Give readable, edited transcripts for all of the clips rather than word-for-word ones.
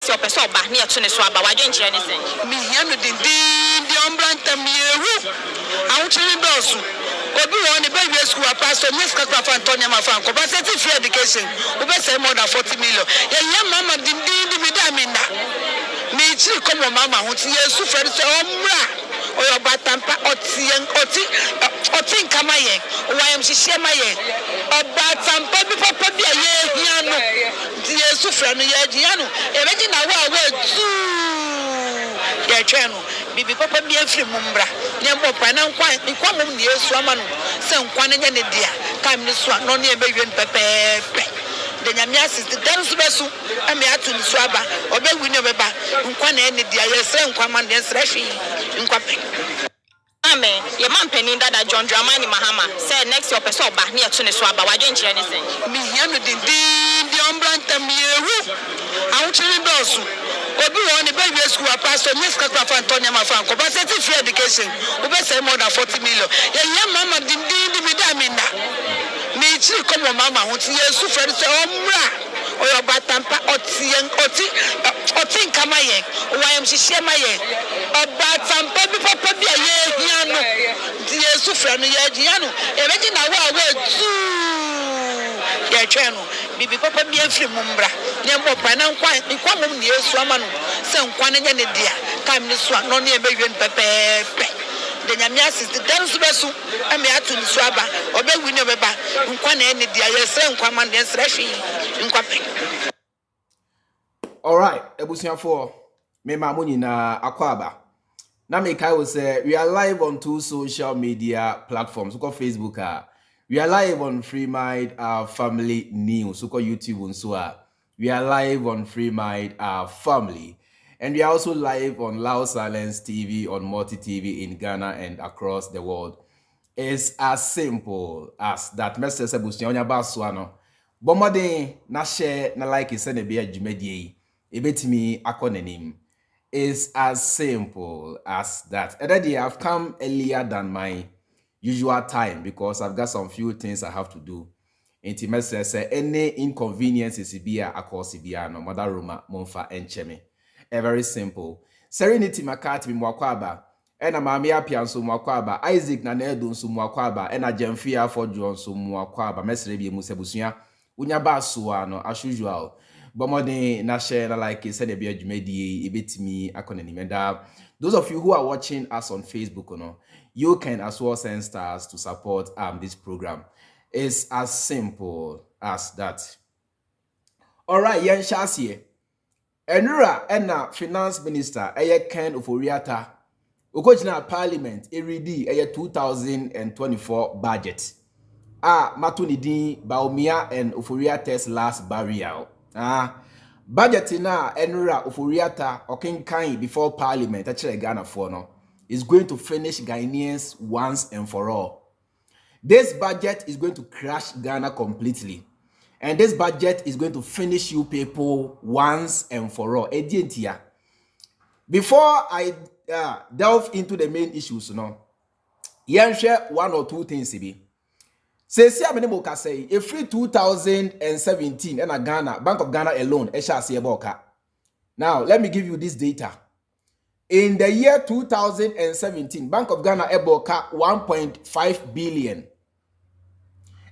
next your person ba near to the swaba. Why don't you anything? Me here no the umbranta me who I want to do. Obi won the baby school pastor Miss Kakra Antonia Mafanko, but free education. We say more than 40 million. Yeah, mama did me damina. Me chill come on mama who years suffer so omra. Or your batampa oti kamaye. Why am she share my ye? Or batampa papa be a year hiano. Years suffer no yejiano. Imagine our word too. Yeah, channel. Bibi papa be a free mumbra. Nyambo pana nkwa mum ne yesu amanu se nkwa ne nya ne dia kam ne so no ne be wen pepepe de nyame assist dan so besu ame atu ne so aba obewu ne beba nkwa na ne dia ye se nkwa man de sra hwi nkwa pe Amen. Your man penny that John Dramani Mahama said next your person ba near to the swaba. Why don't you anything? Me here no the umbranta me who I want to do. Obi won the baby school pastor Miss Kakra Antonia Mafanko, but free education. We say more than 40 million. Yeah, mama did me damina. Me chill come on mama who years suffer so omra. Or your batampa oti kamaye. Why am she share my ye? Or batampa papa be a year hiano. Years suffer no yejiano. Imagine our word too. Yeah, channel. Bibi papa be a free mumbra. Nyambo pana nkwa mum ne yesu amanu se nkwa ne nya ne dia kam ne so no ne be wen pepepe de nyame assist dan so besu ame atu ne so aba obewu ne beba nkwa na ne dia ye se nkwa man de sra hwi nkwa pe. All right, ebusiafo me ma mo nyina akwaba na me kai we say we are live on 2 social media platforms. So called Facebook we are live on Freemind Family News. So called YouTube and we are live on Freemind Family. And we are also live on Loud Silence TV, on Multi TV in Ghana and across the world. It's as simple as that. Mr. Sebustian Baswano. Bomade na share na like is send a beer jumedie. Ebetimi akonenim. It's as simple as that. And then I've come earlier than my usual time because I've got some few things I have to do. Intimacy say any inconveniences ibia akosibia no mother Roma monfa encheme. Very simple. Serenity makati mwakwaba. Ena mami apia nso mwakwaba. Isaac na nedo nso mwakwaba. Ena Jemfia for John nso mwakwaba. Mesrebi musebusunya. Unyaba suwa no as usual. Bomode na share na like said ebia jumedi ebetimi akonenimenda. Those of you who are watching us on Facebook, you can as well send stars to support this program. It's as simple as that. All right, Yen Shasie. Enura ena finance minister Kume Ofori Atta. Ukojina parliament eridi 2024 budget. Matunidi Bawumia and Ofori Atta's last burial. Budget na Enura Ofori Atta okenkan before parliament actually Ghana for no is going to finish Ghanaians once and for all. This budget is going to crash Ghana completely. And this budget is going to finish you people once and for all. Before I delve into the main issues, share one or two things. Say, if free 2017 and Ghana, Bank of Ghana alone, now let me give you this data. In the year 2017, Bank of Ghana eboka 1.5 billion.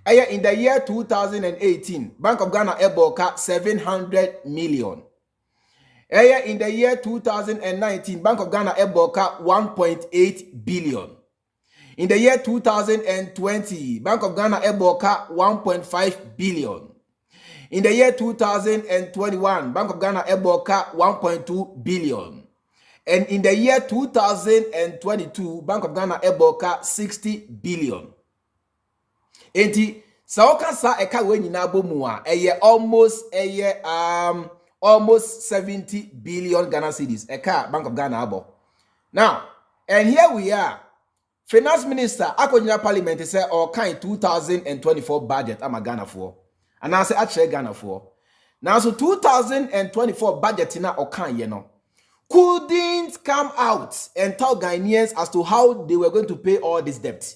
In the year 2018, Bank of Ghana eboka 700 million. In the year 2019, Bank of Ghana eboka 1.8 billion. In the year 2020, Bank of Ghana eboka 1.5 billion. In the year 2021, Bank of Ghana eboka 1.2 billion. And in the year 2022, Bank of Ghana eboka 60 billion. Enti saoka sa eka we nyina bomu a almost 70 billion Ghana cedis eka Bank of Ghana abo. Now, and here we are. Finance Minister Akonyina Parliament say or kind 2024 budget ama Ghana for. And I say actually Ghana for. Now so 2024 budget na okan ye no couldn't come out and tell Ghanaians as to how they were going to pay all this debt.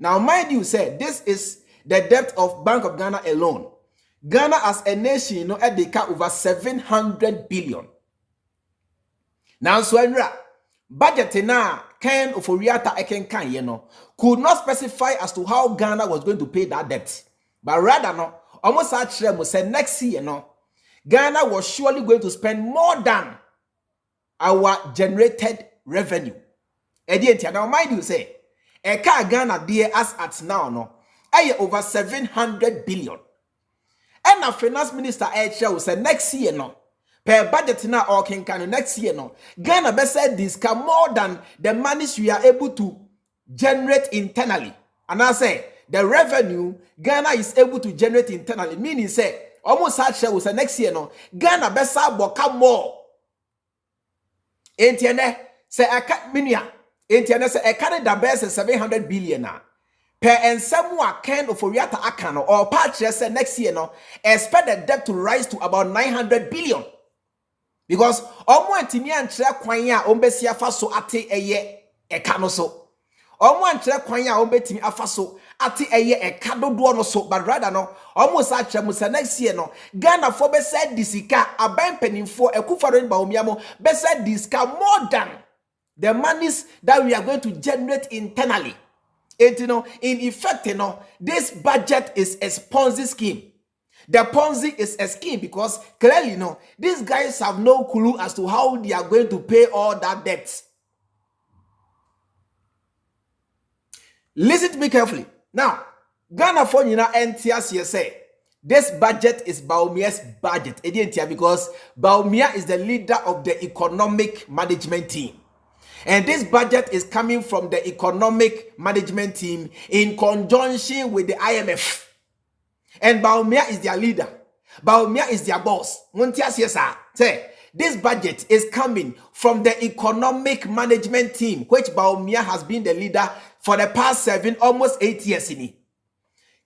Now, mind you, this is the debt of Bank of Ghana alone. Ghana as a nation, at the over 700 billion. Now so enra budget na Ken Ofori Atta ekenkan ye no could not specify as to how Ghana was going to pay that debt, but rather no almost actually say next year no Ghana was surely going to spend more than our generated revenue. Now mind you say Ghana there as at now no over 700 billion. And the finance minister will say next year no per budget na or can next year no Ghana be said this can more than the monies we are able to generate internally. And I say the revenue Ghana is able to generate internally, meaning say almost such will say next year no Ghana be said boka more. Entiene say aka minia entiene say aka the best 700 billion na per ensemble Ken Ofori Atta akano or patch say next year no expect the debt to rise to about 900 billion. Because omo antimi ankyere kwan a ombesi afa so ate eye eka no so omo ankyere kwan a ombetimi afa so ate eye eka dodo no so, but rather no omo sa kyere mu say next year no Ghana for be said disika aban penimfo ekufaro Bawumia mo be said disika more than the monies that we are going to generate internally. And in effect this budget is a Ponzi scheme. The Ponzi is a scheme because clearly these guys have no clue as to how they are going to pay all that debt. Listen to me carefully. Now, Ghana for NTS say this budget is Bawumia's budget. Because Bawumia is the leader of the economic management team. And this budget is coming from the economic management team in conjunction with the IMF. And Bawumia is their leader. Bawumia is their boss. Say, this budget is coming from the economic management team, which Bawumia has been the leader for the past almost 8 years.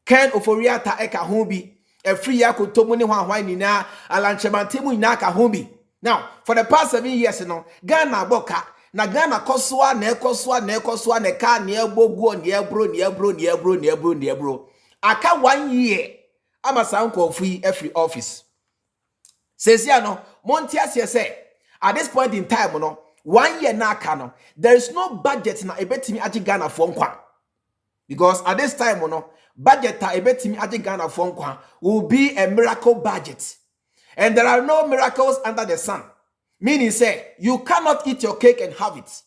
Ken Ofori Atta Ekahubi, a free yakutomuni nina alanchemantemu ina kahumbi. Now, for the past 7 years, Ghana boka na Ghana koswa neka nieboguo niebro. Aka 1 year. Ama sanko free every office. Says ya no, Montias say at this point in time, 1 year na kano, there is no budget na ebetimi aji Ghana for nkwa. Because at this time, budget ta ebetimi aji Ghana for nkwa will be a miracle budget. And there are no miracles under the sun. Meaning say, you cannot eat your cake and have it.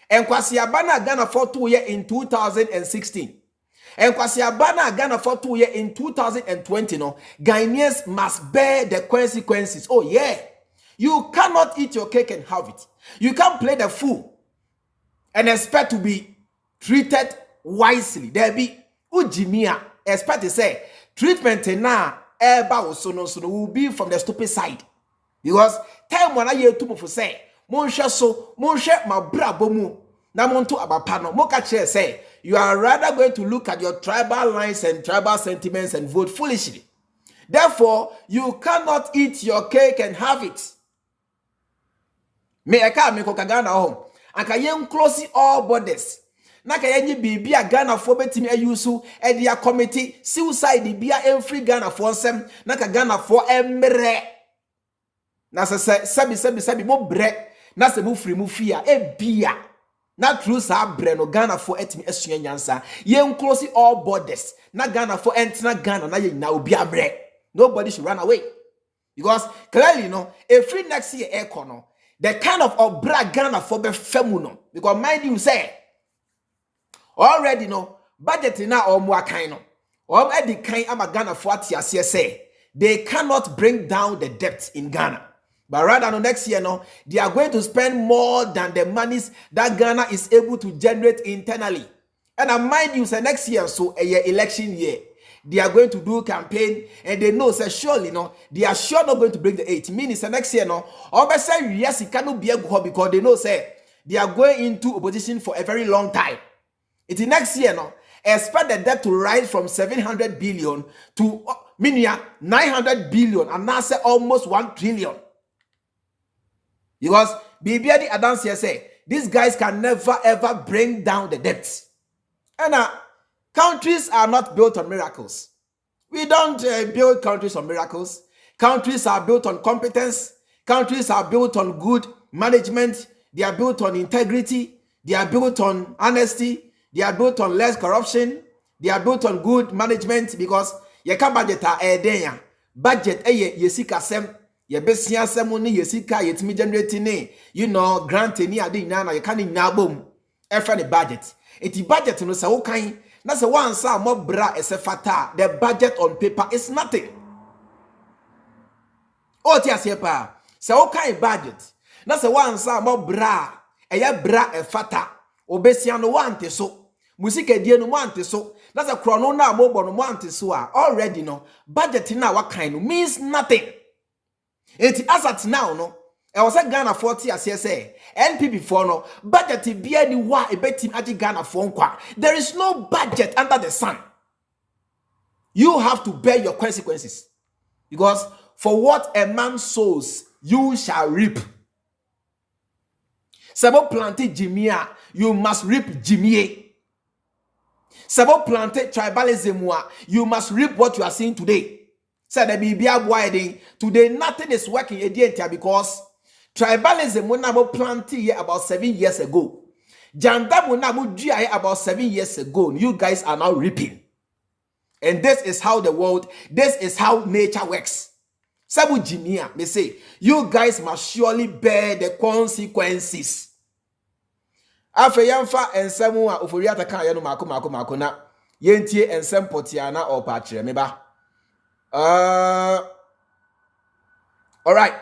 And kwasi abana Ghana for 2 years in 2016. And kwasi abana Ghana for 2 years in 2020, Ghanaians must bear the consequences. Oh yeah, you cannot eat your cake and have it. You can't play the fool and expect to be treated wisely. There be ujimia expect to say treatment na eba osono will be from the stupid side. Because time when I hear too much say, Monshe ma brabo mu na monto abapano. Moka say you are rather going to look at your tribal lines and tribal sentiments and vote foolishly. Therefore, you cannot eat your cake and have it. Me eka me kokagana home. Anka yen close all borders. Na ka yenye bibi a Ghana for betimi ayusu e dia committee suicide bia emfree Ghana for nsem na ka Ghana for emre. Na sabi mo bre na se mo free mo fia e bia na true sa bre no Ghana for etimi esua nyansa yen close all borders na Ghana for entina Ghana na ye na obi abre. Nobody should run away because clearly every next year econo the kind of obra Ghana for be femuno because mind you say already budget na omwa kind or edi kind ama Ghana for atiase say they cannot bring down the debt in Ghana. But rather next year, they are going to spend more than the monies that Ghana is able to generate internally. And I mind you, say next year, so a year election year, they are going to do campaign, and they know, say surely, they are sure not going to break the 8. Meaning, say next year, or say yes, it cannot be a good because they know, say they are going into opposition for a very long time. It's next year, expect the debt to rise from 700 billion to 900 billion, and now say almost 1 trillion. Because BBD Adams here say these guys can never ever bring down the debts. And countries are not built on miracles. We don't build countries on miracles. Countries are built on competence. Countries are built on good management. They are built on integrity. They are built on honesty. They are built on less corruption. They are built on good management because you can budget a budget yesika sem ye besia sem ni yesika yetimi generating grant ni ade na you can nya bom e fa budget. Iti budget no se wo kan na se one sa mo bra ese fata the budget on paper is nothing. O ti ase pa se wo kan budget na se one sa mo bra bra e fata obesia no wante so musika die no wante so na se krono na mo bo no wante so already no budget na wa kan no means nothing. Iti asat now no e was a Ghana 40 as say NPP for no budget bia ni wa e betim agi Ghana for nkwa. There is no budget under the sun. You have to bear your consequences because for what a man sows you shall reap. Sabo planted Jimia, you must reap Jimie. Sabo planted tribalism, you must reap what you are seeing today. Said the Bibia wide today nothing is working again because tribalism when I planted here about 7 years ago. Jandam when I about 7 years ago. You guys are now reaping. And this is how the world, this is how nature works. Sabu Jimia, they say, you guys must surely bear the consequences. After Yamfa and Samuel Ofori Atta kan yanu mako na yentie ensem potiana or patre meba. All right.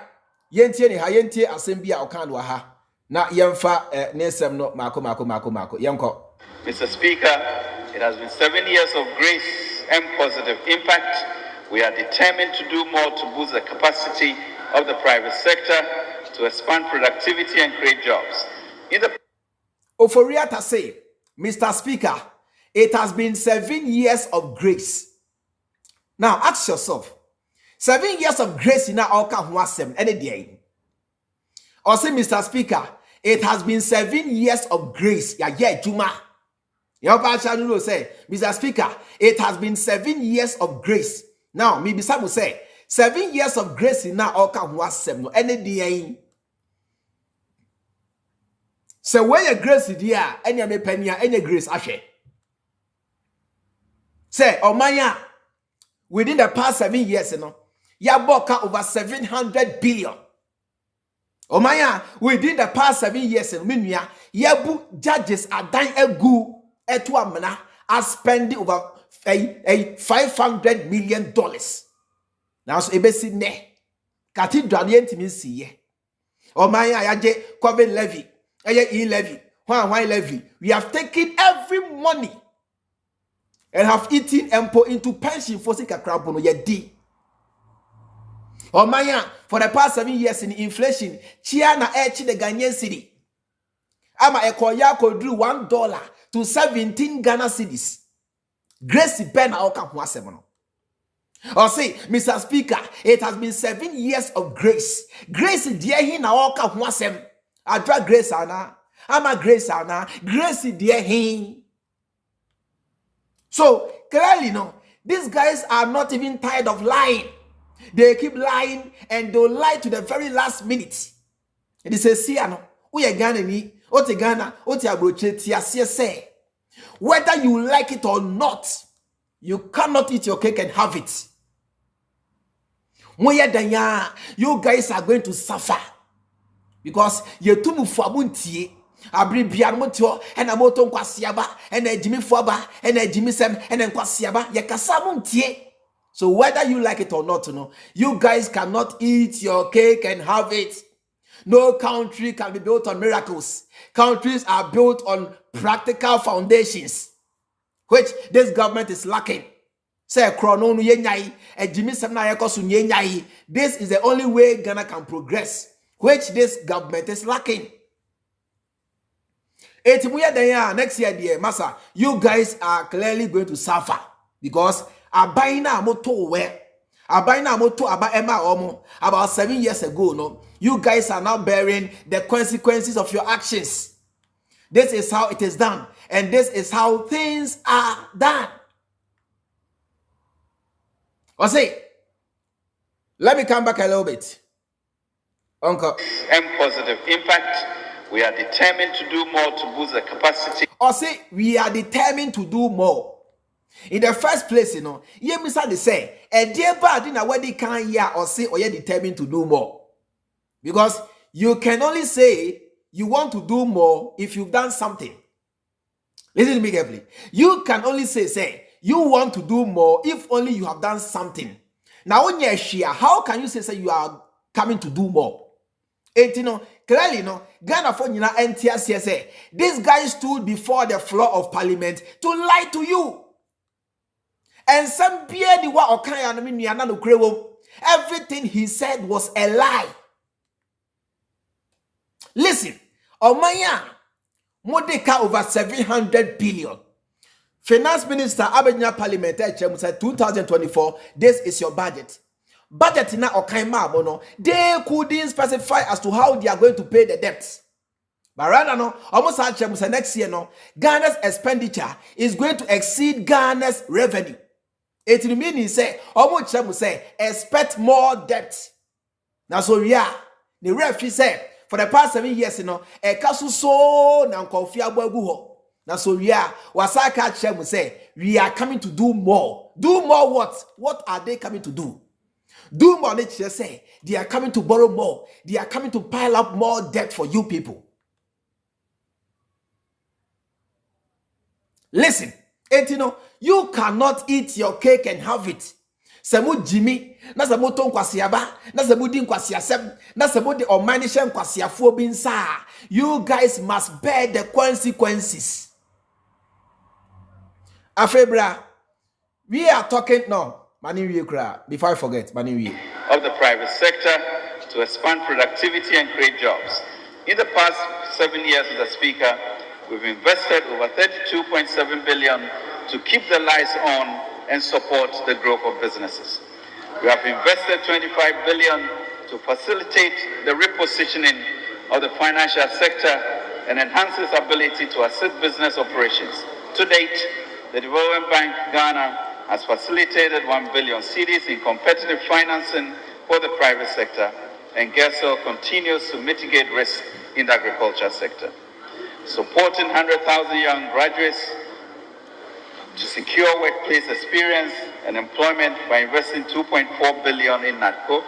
Yentie ni ha yentie asembia okan ha. Na yamfa nesem no mako yanko. Mr. Speaker, it has been 7 years of grace and positive impact. We are determined to do more to boost the capacity of the private sector to expand productivity and create jobs. Ofori Atta say, Mr. Speaker, it has been 7 years of grace. Now ask yourself, 7 years of grace in our Huasem any day. Or say, Mr. Speaker, it has been 7 years of grace. Yeah, Juma. You say, Mr. Speaker, it has been 7 years of grace. Now, maybe some will say 7 years of grace in our Huasem no any day. So where your grace is there, any me penya, any grace ashe. Say, Omaya, within the past 7 years, ya boka over 700 billion. Omaya, within the past 7 years, minya, yabu judges are dying egu etu amana are spending over $500 million. Now so ebesi ne cathedral yentimi siye. Omaya yaje COVID levy. E-levy, why levy? We have taken every money and have eaten and put into pension for sika krabono yedi. Oh my, for the past 7 years in inflation, Chiana echi the Ghanaian city. Ama ekoya could do $1 to 17 Ghana cedis. Grace Bena Oka Huasemono. Or say, Mr. Speaker, it has been 7 years of grace. Grace dear he na Oka Huasem. I drag grace ana. I'm a grace ana. Grace dear he. So clearly, no, these guys are not even tired of lying. They keep lying and they'll lie to the very last minute. And they say, see, ano, we are Ghana ni, ote Ghana, ote abroche tiasie say. Whether you like it or not, you cannot eat your cake and have it. You guys are going to suffer. Because ye tumu fuabuntie abri bian motio and a moton kwasiaba and a Jimmy Fuaba and a Jimmy Sam and then kwasiaba ye kasamuntie. So whether you like it or not, you guys cannot eat your cake and have it. No country can be built on miracles. Countries are built on practical foundations, which this government is lacking. Say chrono nyai and Jimmy Sam na yakosu nyai. This is the only way Ghana can progress, which this government is lacking. Next year, dear Massa, you guys are clearly going to suffer because abaina moto where abaina moto aba ema omo about 7 years ago. No, you guys are now bearing the consequences of your actions. This is how it is done, and this is how things are done. I say, let me come back a little bit. Uncle. And positive impact. We are determined to do more to boost the capacity. Or say, we are determined to do more. In the first place, you miss they say, a dear bad in a wedding can ya or say, or you're determined to do more. Because you can only say you want to do more if you've done something. Listen to me carefully. You can only say you want to do more if only you have done something. Now, when you're share, how can you say you are coming to do more? Clearly, Ghana for NTS say this guy stood before the floor of parliament to lie to you. And some beardy wa okaya everything he said was a lie. Listen, Omaya Modeka over 700 billion. Finance Minister Abednya Parliament said 2024, this is your budget. Budget na okaima mono. They couldn't specify as to how they are going to pay the debts. But rather no, almost next year Ghana's expenditure is going to exceed Ghana's revenue. It means say almost say expect more debt. Now so yeah, the referee said for the past 7 years a kasu so na nkofi agbagu ho. Now so yeah, wasaka chemu say we are coming to do more. Do more what? What are they coming to do? Do more, let's just say they are coming to borrow more. They are coming to pile up more debt for you people. Listen, you cannot eat your cake and have it. Semu Jimmy, na semu ton kwasiaba, na semu din kwasiasem, na semu de omanishem kwasiafo binsa. You guys must bear the consequences. Afebra, we are talking now. Before I forget, of the private sector to expand productivity and create jobs. In the past 7 years, Mr. Speaker, we've invested over 32.7 billion to keep the lights on and support the growth of businesses. We have invested 25 billion to facilitate the repositioning of the financial sector and enhance its ability to assist business operations. To date, the Development Bank Ghana has facilitated 1 billion cedis in competitive financing for the private sector, and GESL continues to mitigate risk in the agriculture sector. Supporting 100,000 young graduates to secure workplace experience and employment by investing 2.4 billion in NATCO,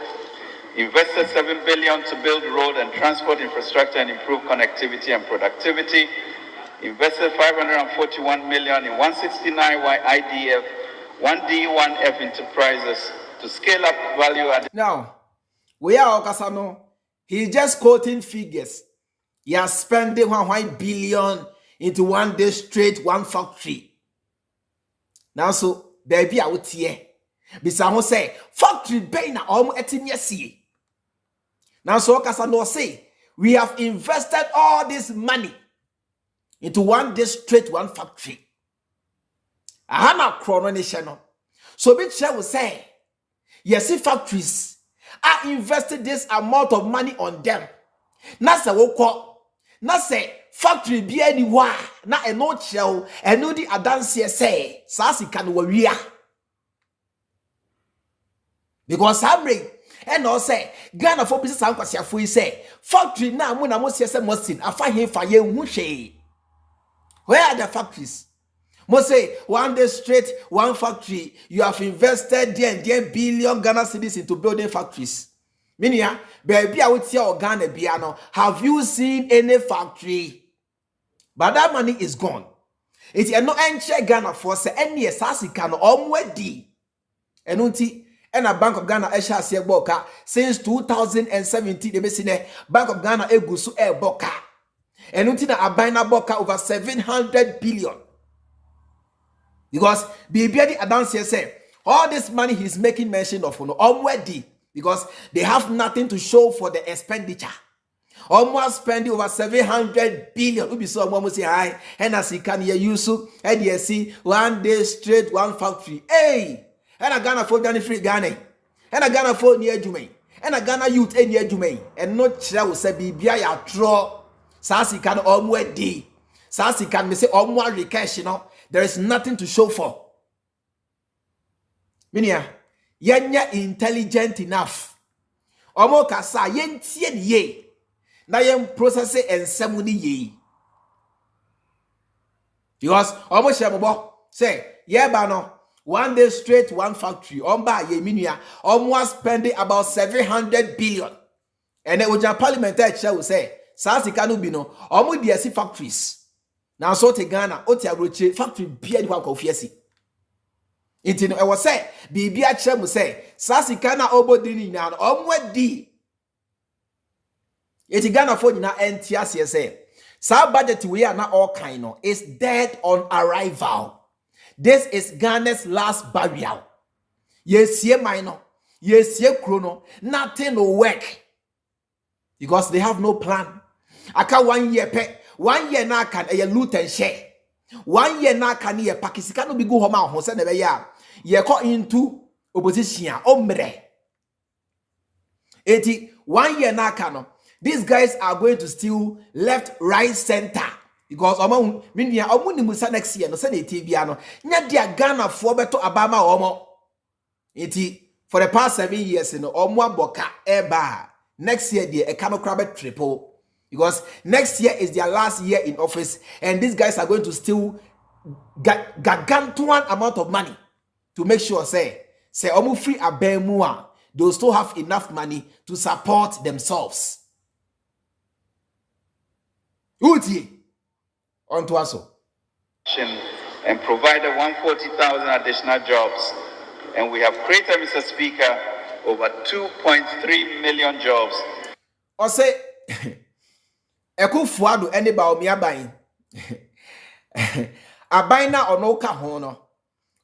invested 7 billion to build road and transport infrastructure and improve connectivity and productivity, invested 541 million in 169Y IDF, 1D1F enterprises to scale up value added. Now, we are Okasano. He's just quoting figures. He has spent 1 billion into 1 day straight, 1 factory. Now, so, baby, I would here. Bisamo say, factory bayna etimyesi. Now, so Okasano say, we have invested all this money into 1 day straight, 1 factory. Ahana coronation. So Bitcha will say, yes, if factories are invested this amount of money on them. Na se woko, na se factory be anywhere, na eno chel, eno di adansi say, sasi kan waria. Because Hamre, and all say, Ghana for business and kwasiafo say, factory na mo na mo siese mosin, afa he fa ye hu. Where are the factories? Must say 1 day straight, 1 factory. You have invested there billion Ghana cedis into building factories. Meaning, baby, I would say Ghana piano. Have you seen any factory? But that money is gone. It's no enche Ghana for say any sasi can omwedi. Enunti and a Bank of Ghana esha se boka since 2017. The besine Bank of Ghana egusu boka. Enunti na abina boka over 700 billion. Because Bibiadi Adansi say all this money he's making mention of already because they have nothing to show for the expenditure. Almost spending over 700 billion. Ubi so almost say hi and as he can hear you so and you see 1 day straight 1 factory. Hey, and a Ghana for Ghana free Ghana and a Ghana for near Jume and a Ghana youth near Jume and not shall say Bibia ya draw Sasi can already Sasi can say almost cash, there is nothing to show for. Minia, yenya intelligent enough. Omo kasa yentie ni ye. Na yen process ensem ni ye. Because omo shembo say yeah ba no one day straight one factory omba ye minua omo spending about 700 billion. And then Oja parliament will say Sasika no bino omo DSC factories. Now so te Ghana o te abroche factory bia di kwa kofiesi. Inti no e was say bibia che mu say Sasika na obodi ni na omo di. Iti Ghana for nyina entiase say sa budget we are na all kind no is dead on arrival. This is Ghana's last burial. Yes, ye minor. Yes, ye chrono. Nothing will work. Because they have no plan. Aka 1 year pe. 1 year na can a loot and share. 1 year na can ye pakisika no be go home ho se na be ya. Ye ko into opposition omre. 1 year na can no. These guys are going to steal left, right, center. Because omo minia omo ni musa next year no se na etibia no. Nya dia Ghana fo beto abama omo. For the past 7 years no omo aboka eba. Next year, the economic triple. Because next year is their last year in office. And these guys are going to steal gargantuan amount of money to make sure, say omu free abemua, they'll still have enough money to support themselves. Uti on to aso. And provided 140,000 additional jobs. And we have created, Mr. Speaker, over 2.3 million jobs. Or say, Eko fuadu ene Bawumia bayin. Abaina or no kahono.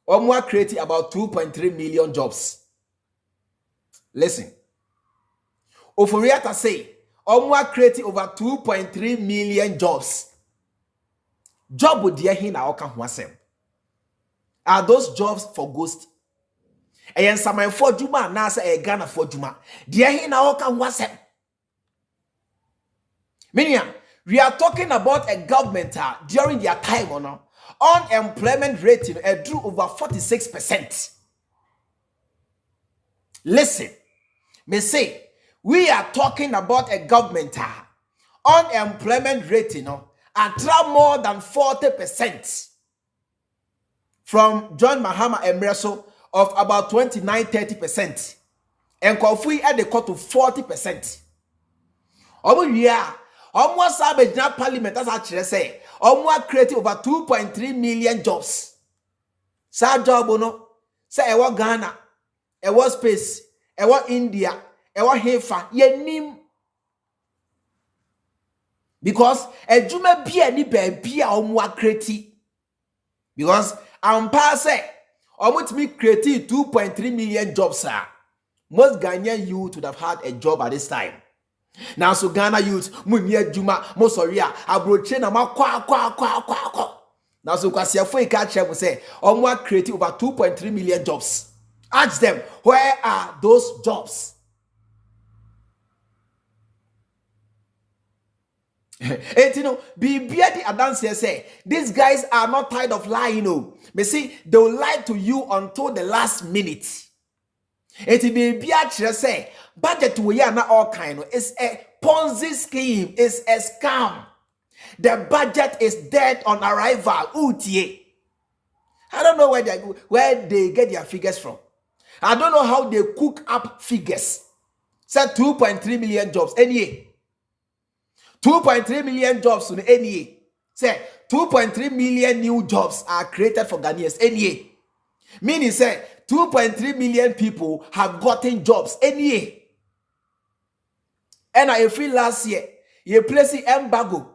Omwa creating about 2.3 million jobs. Listen. Ofori Atta say, Omwa creating over 2.3 million jobs. Job would dear hin oka huasem. Are those jobs for ghost? Ayen saman for juma na sa e Ghana for juma. Dear hin oka huasem. Minia, we are talking about a government during their time or no. Unemployment rate drew over 46%. Listen, me say we are talking about a government unemployment rate attract more than 40% from John Mahama Emreso of about 29-30%, and Kofi at the cut to 40%. Almost Abidjan Parliament, as I say, almost created over 2.3 million jobs. Sa job no, say ewa Ghana, ewa space, ewa India, ewa Hefa, ye nim. Because a juma bia ni bia almost created. Because I'm say almost me created 2.3 million jobs, sir. Most Ghanaian youth would have had a job at this time. Now so Ghana youth munya juma mo soria abroche na ma kwa. Now so kwasia fo catch them say omo create over 2.3 million jobs. Ask them, where are those jobs? And you know, bibia the advance say these guys are not tired of lying. No, me see they will lie to you until the last minute. It be say budget we are not all kind. It's a Ponzi scheme. It's a scam. The budget is dead on arrival. Utie. I don't know where they get their figures from. I don't know how they cook up figures. Said 2.3 million jobs any year. 2.3 million jobs in any year. Say 2.3 million new jobs are created for Ghanaians any year. Meaning say 2.3 million people have gotten jobs any year. And I feel last year, you place embargo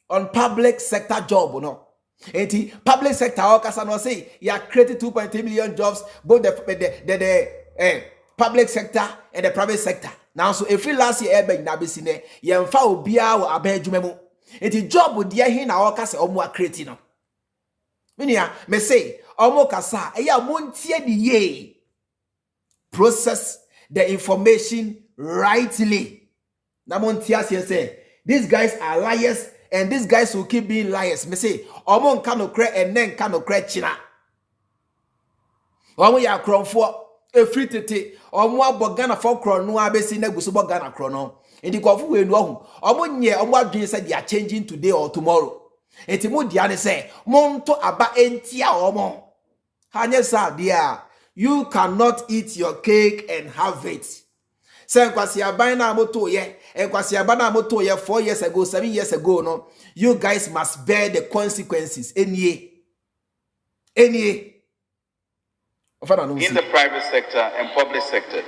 on public sector job, no? And public sector, I say, you created 2.3 million jobs, both the public sector and the private sector. Now, so if last year, ebe nabisine, yemfa obia wo abejumemu. Enti job wo dia hin na okase omo create no. Minia, me say, omo kasa, eya montie di ye. Process the information rightly. Na montie say, these guys are liars and these guys will keep being liars. Me say, omo nka no kre enen nka no kre china. Omo ya kronfo e free tete omo abọ Ghana for kro no abesi na guso bọ Ghana kro no enti kofo we nu ohu omo nye omo adwen say they are changing today or tomorrow enti mo dia ne say monto aba entia omo hanye sa dia you cannot eat your cake and have it. Say kwasi aban na moto ye kwasi aban na moto ye 4 years ago 7 years ago no you guys must bear the consequences any in the private sector and public sector.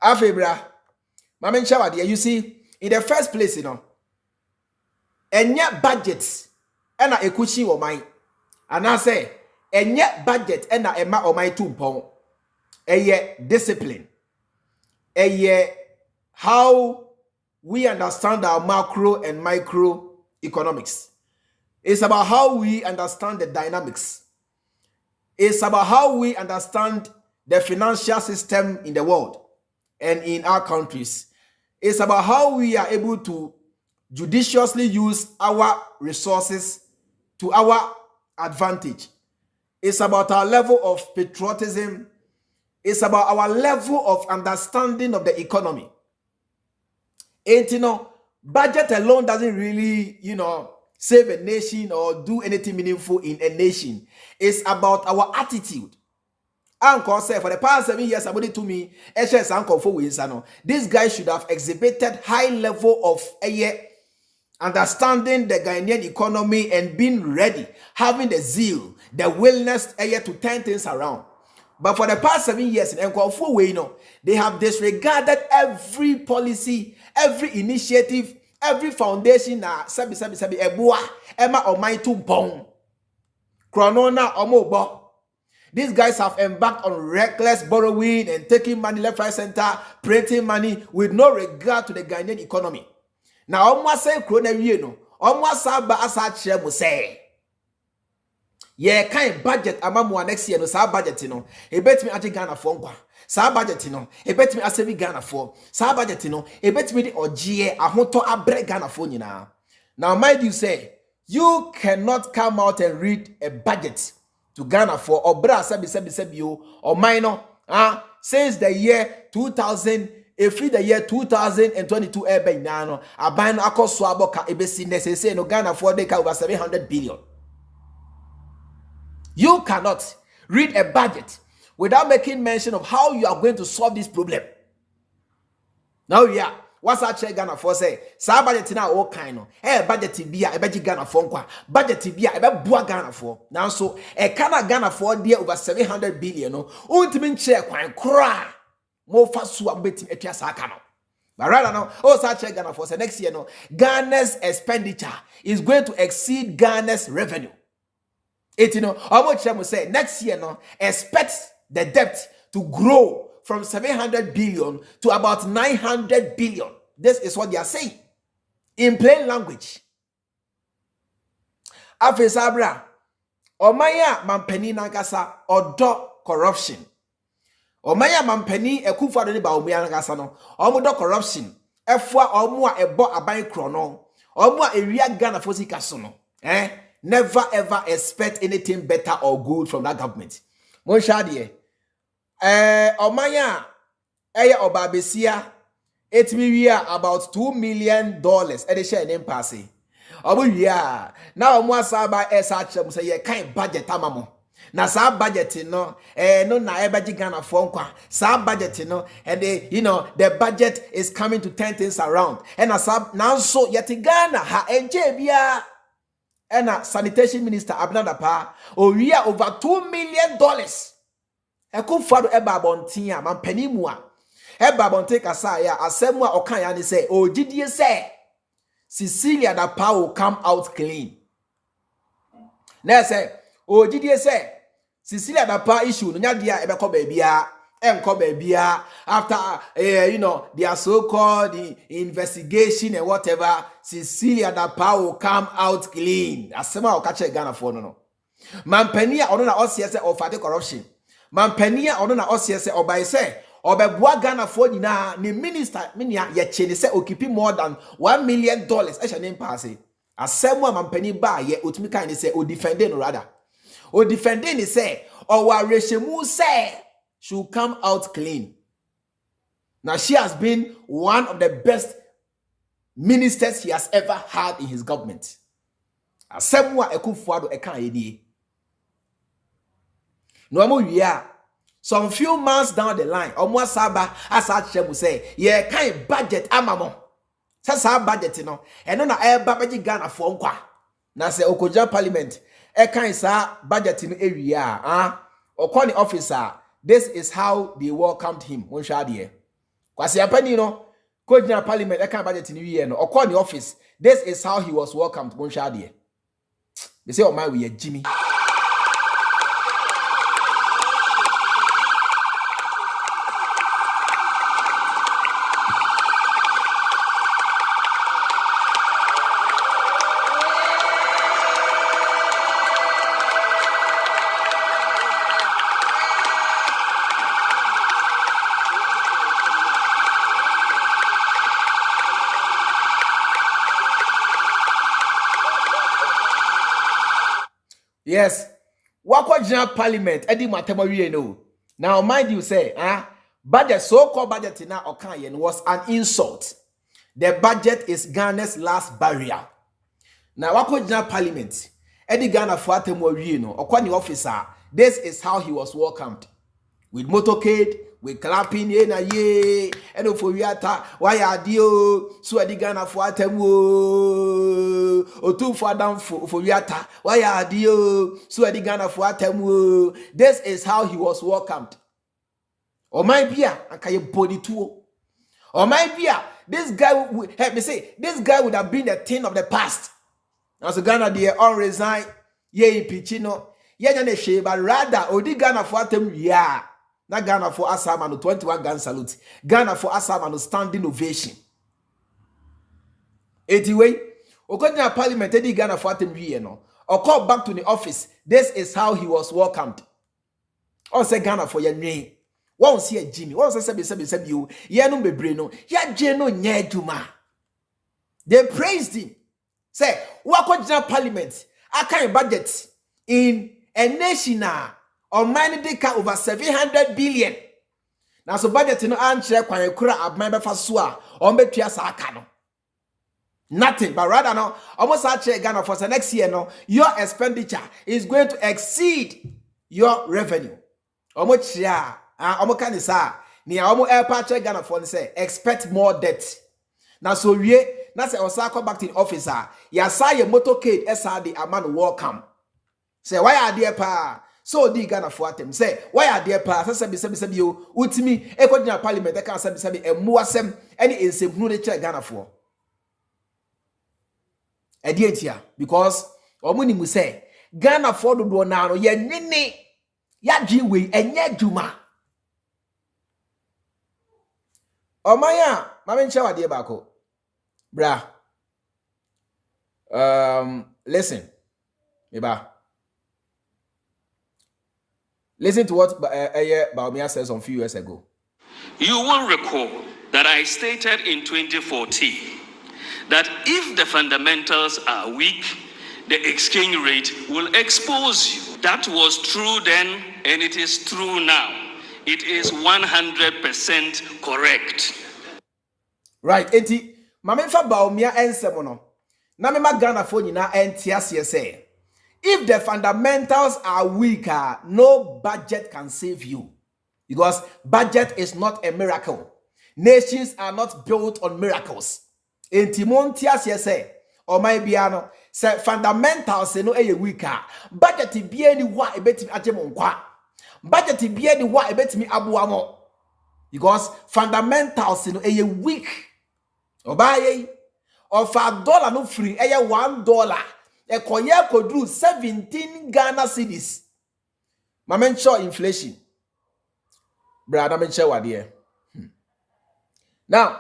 Afebra mama nchawa there you see in the first place you know enye budget ena ekuchi wo man ana say enye budget ena ema omai tumpon eye discipline eye how we understand our macro and micro economics. It's about how we understand the dynamics. It's about how we understand the financial system in the world and in our countries. It's about how we are able to judiciously use our resources to our advantage. It's about our level of patriotism. It's about our level of understanding of the economy. And you know, budget alone doesn't really, save a nation or do anything meaningful in a nation. It's about our attitude. Uncle said for the past 7 years, somebody to me, Uncle for this guy should have exhibited high level of understanding the Ghanaian economy and being ready, having the zeal, the willingness to turn things around. But for the past 7 years in Nkwafo, they have disregarded every policy, every initiative, every foundation sabi ebua ema omai tumpong kronona omobo. These guys have embarked on reckless borrowing and taking money left, right, center, printing money with no regard to the Ghanaian economy. Now, almost say krona wie no, almost saba asa chere mo say. Yeah, kind budget amamu next year no sa budget no. E bet me ati Ghana for nkwa. Sa budget no. E bet me asebi Ghana for. Sa budget no. E bet me di ogie ahoto abre Ghana for nyina. Now mind you say, you cannot come out and read a budget to Ghana for obra sebi yo or minor since the year 2000 free the year 2022 ebe nano aban akoso aboka ebesi necessary no Ghana for they ka over 700 billion. You cannot read a budget without making mention of how you are going to solve this problem. Now, yeah, what's that check Ghana for say? Sa budget na all kind of. Budget be a budget Ghana for nkwa. Budget be a bua Ghana for. Now, so a Kana Ghana for there over 700 billion. No, ultimate check kwan kra. Mo fasu ambetim etia sa kano. But rather now, such check Ghana for say next year no, Ghana's expenditure is going to exceed Ghana's revenue. Say next year no, expect the debt to grow from 700 billion to about 900 billion. This is what they are saying in plain language. Afesabra omaya mampeni nankasa odo corruption. Omaya mampeni ekufado ni Bawumia nankasa no omodo corruption efwa omo a ebo aban krono omo a ewia Ghana fosika so no never ever expect anything better or good from that government. Monshadie. Omaya obabesia 8 million about $2 million at the share name passing. Yeah. Now mwasaba SH say ye kind budget amamo. Na sa budget no na ebaji Ghana for nkwa. Sa budget no and the budget is coming to turn things around. And now so yet Ghana ha enje bia. And sanitation minister Abnadapa we are over $2 million. Eko fado eba bontia man penimua. Eba bonte kasa ya asemwa okanya ni say gidie say Cecilia Dapa will come out clean. Na say gidie say Cecilia Dapa issue no nyadia ebeko babia enko babia after their so-called investigation and whatever. Cecilia Dapa will come out clean. Asema okache Ghana for no. Mampenia ono na OCS of fight corruption. Mampenia ono na OCS obai say obebua Ghana for nyina ni minister minia ye cheni say okipi more than $1 million. Esha name pass. Asema mampeni ba ye otimi kan say o defending rather. O defending say or Reshemu say she will come out clean. Now she has been one of the best ministers he has ever had in his government. Asemwa Ekufuado eka yedie. No we are some few months down the line, Omwa Saba asa chebu say, ye kind budget amamo. Sasa budget no, and no na babaji Ghana for nkwa. Na se Okoja Parliament, kind sa budget in area, Okoni officer, this is how they welcomed him. Monshadie. Kwasi apani no, Kojina Parliament, kind budget in area no, Okoni office, this is how he was welcomed. Monshadie. They say, oh my, we are Jimmy. Yes, Wako General Parliament, Eddie Matemori, no. Now, mind you, say, budget, so-called budget in our was an insult. The budget is Ghana's last barrier. Now, Wako General Parliament, Eddie Ghana Fuatemori, no, Okwani officer, this is how he was welcomed. With motorcade, with clapping, ye na ye, and Ofori Atta, why are you so Eddie Ghana Fuatemo? Otu Fadam Ofori Atta, why are you so Eddie Ghana Fuatemo? This is how he was welcomed. Or my beer, and can you body too? Or my beer, this guy, help me say, this guy would have been a thing of the past. As a Ghana, they all resign, ye pichino, ye jane she, but rather, Odi Ghana Fuatem, yeah. Na Ghana for Asamano 21 gun salute. Ghana for Asamano standing ovation. Anyway, Okonya Parliament Eddie Ghana for Atem no. Or call back to the office. This is how he was welcomed. Or say Ghana for your name. One see Jimmy. One say sebi you. Ye no bebre no. Ya jeno nye juma. They praised him. Say, Wako Parliament. I can't budget in a nation on money they can over 700 billion. Now so budget no answer kwa kura abmembe fasua on betua sa aka no. Nothing, but rather no almost actually Ghana for the next year no your expenditure is going to exceed your revenue. Almost chia almost can say ni almost airport Ghana for say expect more debt. Now so we na say osako back to the officer ya say motorcade SRD aman welcome. Say why are there pa so di Ghana for atem say why are there pa say you utimi Ekodina Parliament can say emuasem any ensebunu de che Ghana for edientia because omuni mu say Ghana for do na no ye nini ya giwe enye djuma omaya mama nche wade bako bra listen eba. Listen to what Bawumia says a few years ago. You will recall that I stated in 2014 that if the fundamentals are weak, the exchange rate will expose you. That was true then, and it is true now. It is 100% correct. Right, enti mamenfa Bawumia ensemono. Na mema Ghana for nyina entiase say. If the fundamentals are weaker, no budget can save you. Because budget is not a miracle. Nations are not built on miracles. In Timontias, say, or my biano, say fundamentals no a weaker. Budget be any what a bet me ajemonkwa. Budget be any what a bet me abuamo. Because fundamentals no a weak. Or buy of $1 no free, a $1. A koye kodru 17 Ghana cedis. Mamencho inflation. Brother mention what here. Now,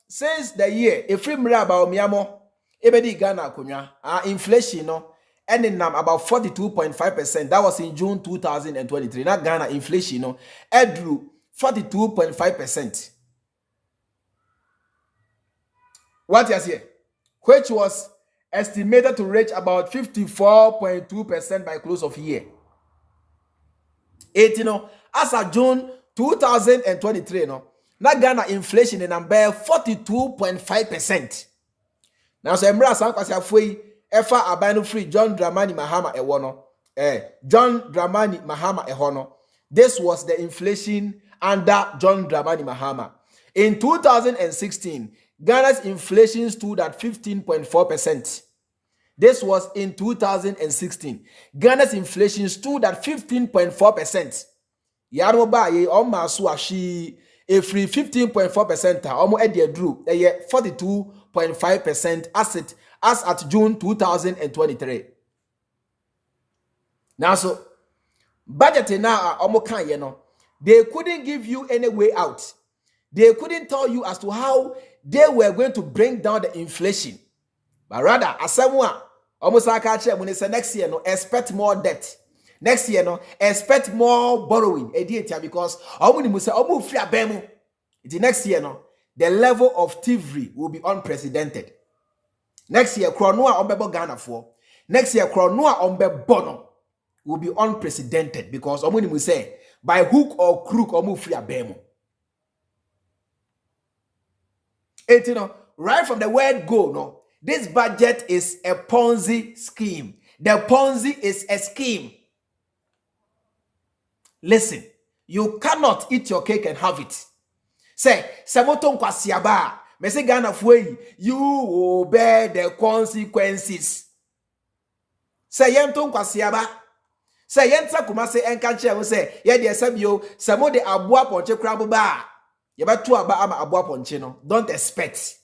since the year, a free mra about Miamo, ebedi Ghana kunya, inflation no, ending about 42.5%. That was in June 2023. Now Ghana inflation no, drew 42.5%. What is here? Which was estimated to reach about 54.2% by close of year. No, as of June 2023, no, na Ghana inflation in number 42.5%. Now, so Emra Sankwasi Afui, Efa Abano Free, John Dramani Mahama Ewono, John Dramani Mahama Ehono. This was the inflation under John Dramani Mahama. In 2016, Ghana's inflation stood at 15.4%. This was in 2016. Ghana's inflation stood at 15.4%. Yaro ba ye almost so she a free 15.4%. Almost at the drew 42.5% as at June 2023. Now so budget now almost can you know they couldn't give you any way out. They couldn't tell you as to how they were going to bring down the inflation. But rather, as someone almost like I said, when they say next year, no, expect more debt. Next year, no, expect more borrowing. Because the next year, no, the level of thievery will be unprecedented. Next year, Kronua Ombebo Ghana for. Next year, Kronua Ombe Bono will be unprecedented because Omuni will say by hook or crook Omu free abemo. And you know, right from the word go, no, this budget is a Ponzi scheme. The Ponzi is a scheme. Listen, you cannot eat your cake and have it. Say, Samoton Kwasiaba, Mese Ghana Fwei, you will bear the consequences. Say, Yenton Kwasiaba. Say, Yenta Kumase and Kanche will say, Yadi Sabio, Samo de Abua Ponche Crabo Bar. Yabatu aba ama abua ponche no. Don't expect.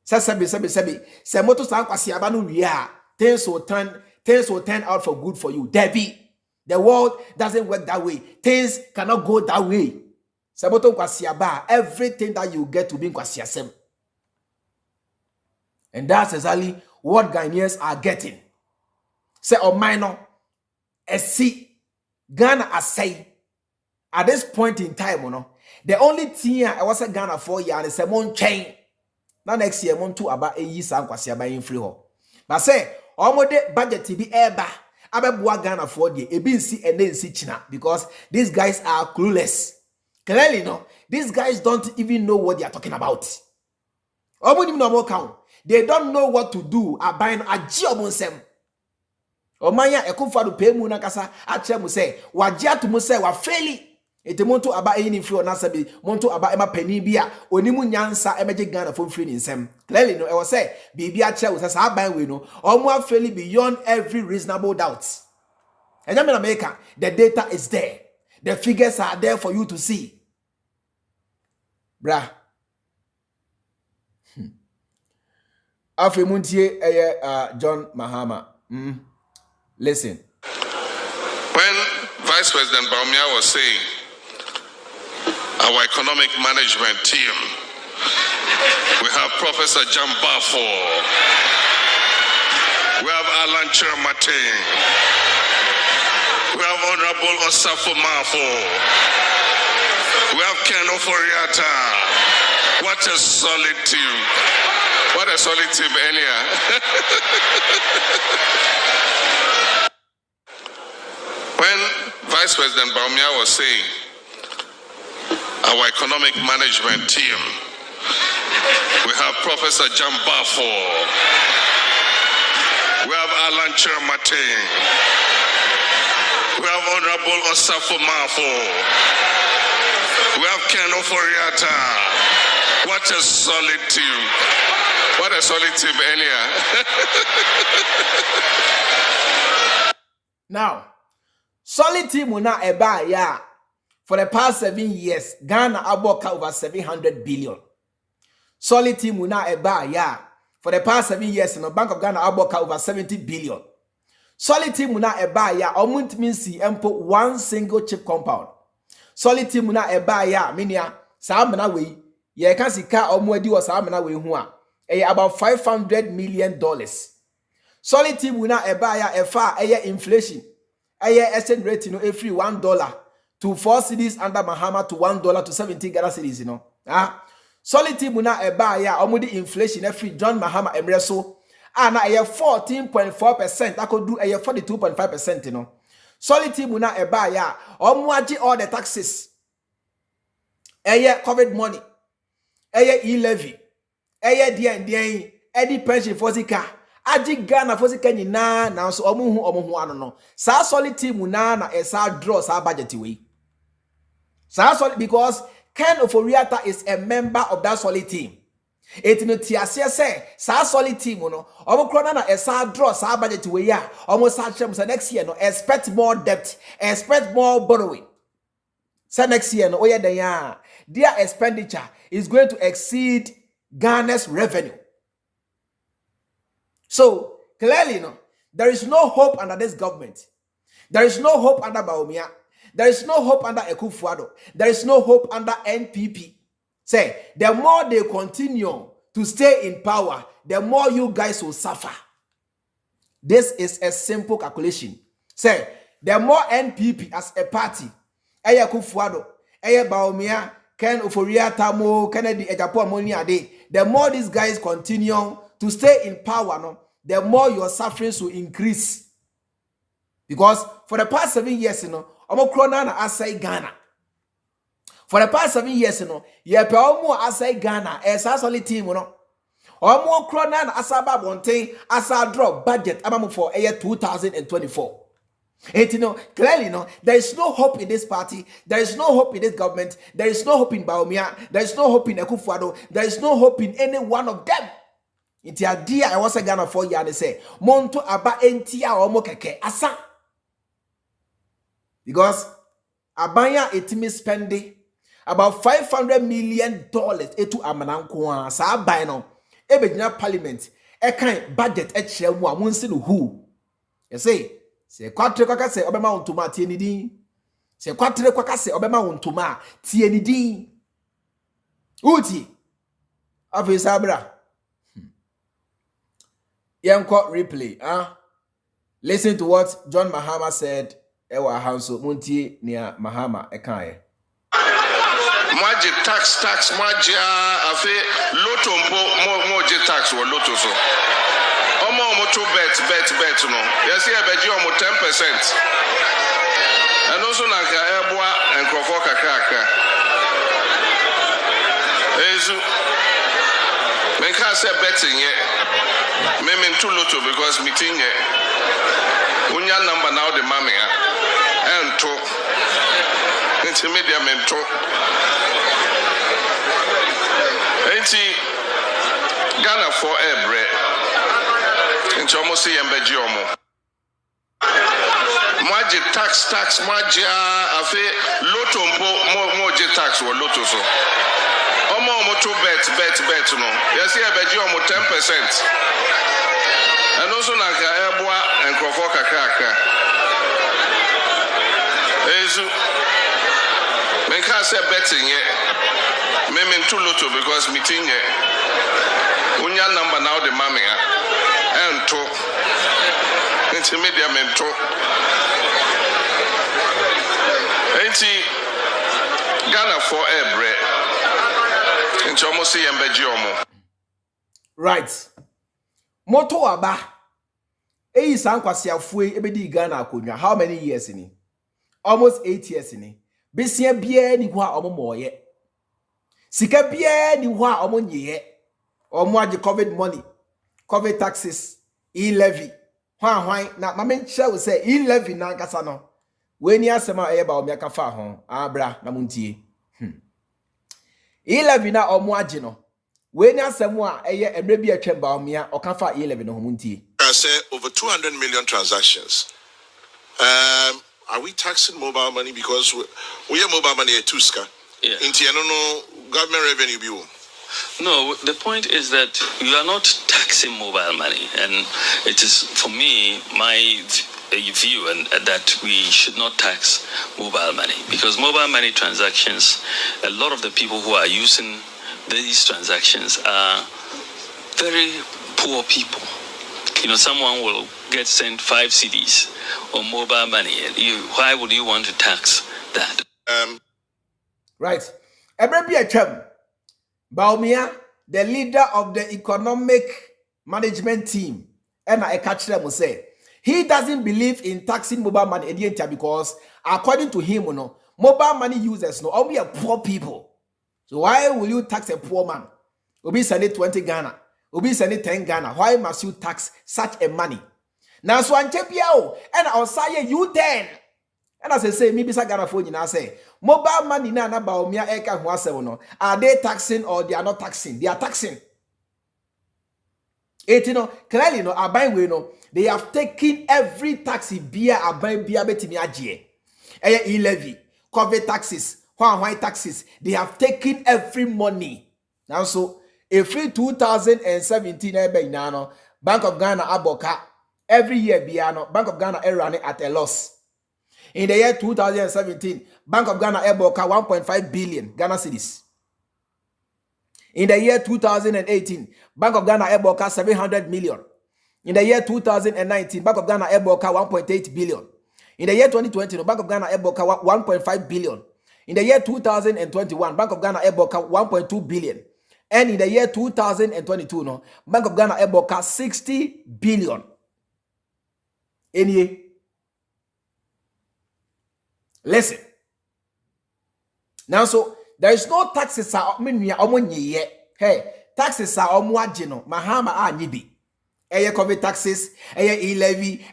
Sabi. Semoto san kwasi aba no wia. Things will turn out for good for you. Debbie. The world doesn't work that way. Things cannot go that way. Semoto kwasi aba. Everything that you get to be kwasi asem. And that's exactly what Ghanaians are getting. Say o minor. See Ghana asay. At this point in time, you know. The only thing I was a Ghana for years is a mon chain. Now next year, mon to about a year sankwasi aba in free ho. But say, almost budget to be eba. Ababua Ghana for the ebinsi and then si china because these guys are clueless. Clearly, no, these guys don't even know what they are talking about. Almost no more count. They don't know what to do. Abayin a jiobonsem. Omanya ekumfa do pay mu na kasa ache mu say wajia to mu say wa fairly. Ete monto aba eni free on asabi monto aba ema pani bia onimu nyansa emeje Ghana from free nsem. Clearly no, I was say bibi ache wo say aban we no omo afeli beyond every reasonable doubt. And in America, the data is there. The figures are there for you to see. Bra. Afi muntie John Mahama. Listen. When Vice President Bawumia was saying our economic management team, we have Professor John Bafo, we have Alan Chiramatin, we have Honorable Osafo Mafo, we have Ken Ofori Atta. What a solid team. What a solid team earlier. When Vice President Bawumia was saying our economic management team, we have Professor John Bafo, we have Alan Chiramatin, we have Honorable Osafo Mafo, we have Ken Ofori Atta. What a solid team. What a solid team earlier. Now, solid team will not eba ya. For the past 7 years, Ghana aboka over 700 billion. Solid team will not eba ya. For the past 7 years, in the Bank of Ghana aboka over 70 billion. Solid team will not eba ya. Omunt means empo one single chip compound. Solid team will not eba ya. Minia saamena we. Ye kan sika omwedi wa saamena we huwa. About $500 million. Solid team will not eba ya efa inflation. Exchange rate, every $1 to 4 cedis under Mahama to $1 to 17 Ghana cedis, Solid team will not eba ya omudi inflation every John Mahama emreso. Na 14.4%. I could do 42.5%, Solid team na eba ya. Omuaji all the taxes. Eye COVID money. Eye e-levy. Eye dien. Edi pension fosika. Aji Ghana fosika nyina na so omuhu ano no. Sa solid team na esa draw sa budget way. Sa solid because Ken Ofori Atta is a member of that solid team. It no tiasie say sa solid team no omo kro na esa draw sa budget way ya omo sa chem say next year no expect more debt, expect more borrowing. Say next year no oye den ya their expenditure is going to exceed Ghana's revenue. So clearly no there is no hope under this government. There is no hope under Bawumia. There is no hope under Ekufuado. There is no hope under NPP. Say, the more they continue to stay in power, the more you guys will suffer. This is a simple calculation. Say, the more NPP as a party, Eye Ekufuado, Eye Bawumia, Ken Ofori Atta mo, Kennedy Ejapo Amoni Ade, the more these guys continue to stay in power, no, the more your sufferings will increase. Because for the past 7 years, you know, omo krona na asai Ghana. For the past 7 years, you know, ye pe omo asai Ghana, esa solid team, you know. Omo krona na asaba bonten, asa drop budget abamu for year 2024. And you know, clearly, no, there is no hope in this party, there is no hope in this government, there is no hope in Bawumia, there is no hope in Ekufuado, there is no hope in any one of them. Inti adia I was a Ghana 4 years, they say, Monto aba entia omo keke asa. Because Abaya etimi spending about $500 million etu amananko sa buy no ebegyina parliament e kan budget e kire mu a monsi no who you say kwatre kwaka say obema wontuma tie ni din say kwatre kwaka say obema wontuma tie ni din uti afisa bra yenko replay listen to what John Mahama said. Ewa hanso muntie nia Mahama ekaye. Maji tax maji afi loto mo tax wo loto so. Omo to bet no. Yesi ebeji omo 10%. And also na ka eboa enkrofo kakaka. Ezu menka say betting ye. Me to loto because meeting ye. Unya number now the mammy and to intermediate mentor. Ghana for a bread. Into almost see embediomo. Maji tax maji afi loto mo tax or loto so. Omo to bet no. Yes, embediomo 10%. And also na ka eboa enkrofo kakaka. Ezu menka say betting ye. Me to loto because meeting ye. Unya number now the mammy and to intermediate mentor. Ghana for a bread. Into almost see embediomo. Right. Moto aba. Eyi sankwasi afue ebedi Ghana akonya. How many years in it? Almost 8 years in it. Besia bia ni hwa omo moye. Sika bia ni hwa omo nyeye. Omo age COVID money, COVID taxes, e-levy. Hwan na mamenche we say e-levy na nkasa no. We ni asema eye ba omi aka fa ho. Abra na muntie. E-levy na omo age no. We ni asemu a eye emre bi atwem Bawumia okafa e11 no homuntie. I say over 200 million transactions. Are we taxing mobile money because we have mobile money at Tuska? Yeah. No government revenue bill. No, the point is that you are not taxing mobile money, and it is for me my view and that we should not tax mobile money because mobile money transactions, a lot of the people who are using these transactions are very poor people. You know, someone will get sent 5 CDs on mobile money. Why would you want to tax that? Right. Ebrebi Echem, Bawumia, the leader of the economic management team, and I catch them will say, He doesn't believe in taxing mobile money because according to him, mobile money users only are poor people. So why will you tax a poor man? Obi send it 20 Ghana. Obi send it 10 Ghana. Why must you tax such a money? Now so I'm and I'll say you 10. And as I say, maybe Ghana phone I say mobile money na Bawumia eka no. Are they taxing or they are not taxing? They are taxing. It clearly they have taken every taxi beer aban beer betimi agye. E-levy, COVID taxes, white taxes. They have taken every money. Now so every 2017 Bank of Ghana aboka every year biano Bank of Ghana running at a loss. In the year 2017, Bank of Ghana aboka 1.5 billion Ghana cedis. In the year 2018, Bank of Ghana aboka 700 million. In the year 2019, Bank of Ghana aboka 1.8 billion. In the year 2020, Bank of Ghana aboka 1.5 billion. In the year 2021, Bank of Ghana aboka 1.2 billion. And in the year 2022, Bank of Ghana aboka 60 billion. Any? Listen. Now, so there is no taxes. Hey, taxes are Mahama nyibi. COVID taxes, e-levy,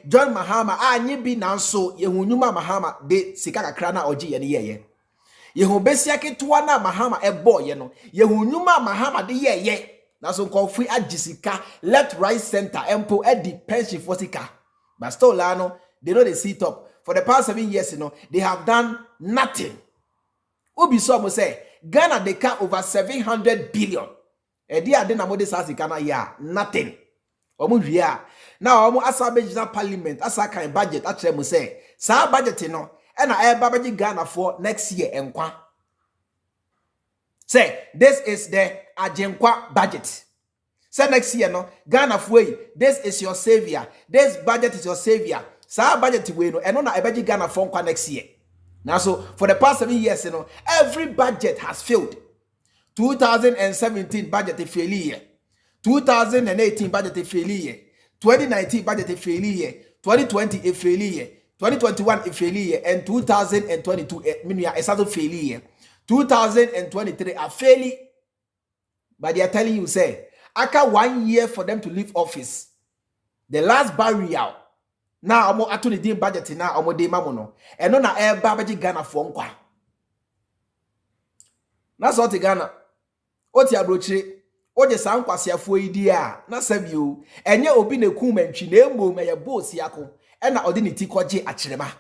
John Mahama nyibi now so yehunyuma Mahama de sikaka krana oji ye. Yehu besiake tuana Mahama boy yehunyuma Mahama de ye. Now so call free ajisika left, right, center, empo the pension for sika. But still lano they know they sit up. For the past 7 years, they have done nothing. Ubi so say Ghana they count over 700 billion. Dia de na mode sa Ghana ya nothing. Omo hia. Now omo asa parliament asa kan budget atre mo say sa budget no e na e babaji Ghana for next year enkwa. Say this is the ajenkwa budget. Say next year no Ghana for this is your savior. This budget is your savior. Sa budget we no eno na ebaji Ghana for nkwa next year. Now so for the past 7 years every budget has failed. 2017 budget failure. 2018 budget failure. 2019 budget failure. 2020 a failure. 2021 a failure and 2022 a sort failure. 2023 a failure. But they are telling you say after 1 year for them to leave office. The last barrier now omo atuni din budget na omo de mamono eno na e babaji Ghana for nkwa na so te Ghana oti abrochire oje san kwasiafo idi a na sabio enye obi na Kume ntwi na emo me ye boss yako e na odi ni ti koje akirema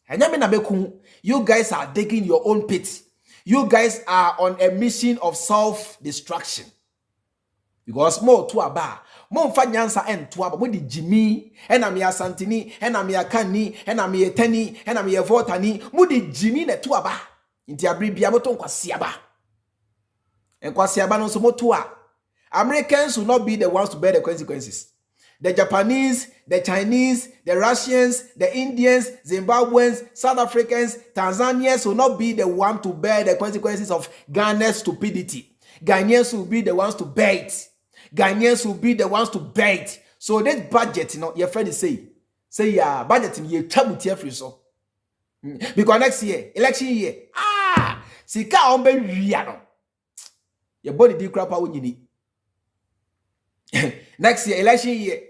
enye me na beku. You guys are digging your own pit. You guys are on a mission of self-destruction because more to aba mo mfa nyansa ento aba mo di jimi ena me asantini ena me akani ena me etani ena me votani mo di jimi na to aba nti abribia mo to nkwase aba enkwase aba no so mo to a Americans will not be the ones to bear the consequences. The Japanese, the Chinese, the Russians, the Indians, Zimbabweans, South Africans, Tanzanians will not be the one to bear the consequences of Ghana's stupidity. Ghanaians will be the ones to bear it. Ghanaians will be the ones to bear it. So this budget, your friend is say yeah, budget you tabuti free so. Because next year, election year, sika ombe riano. Your body di crap out you need. Next year, election year,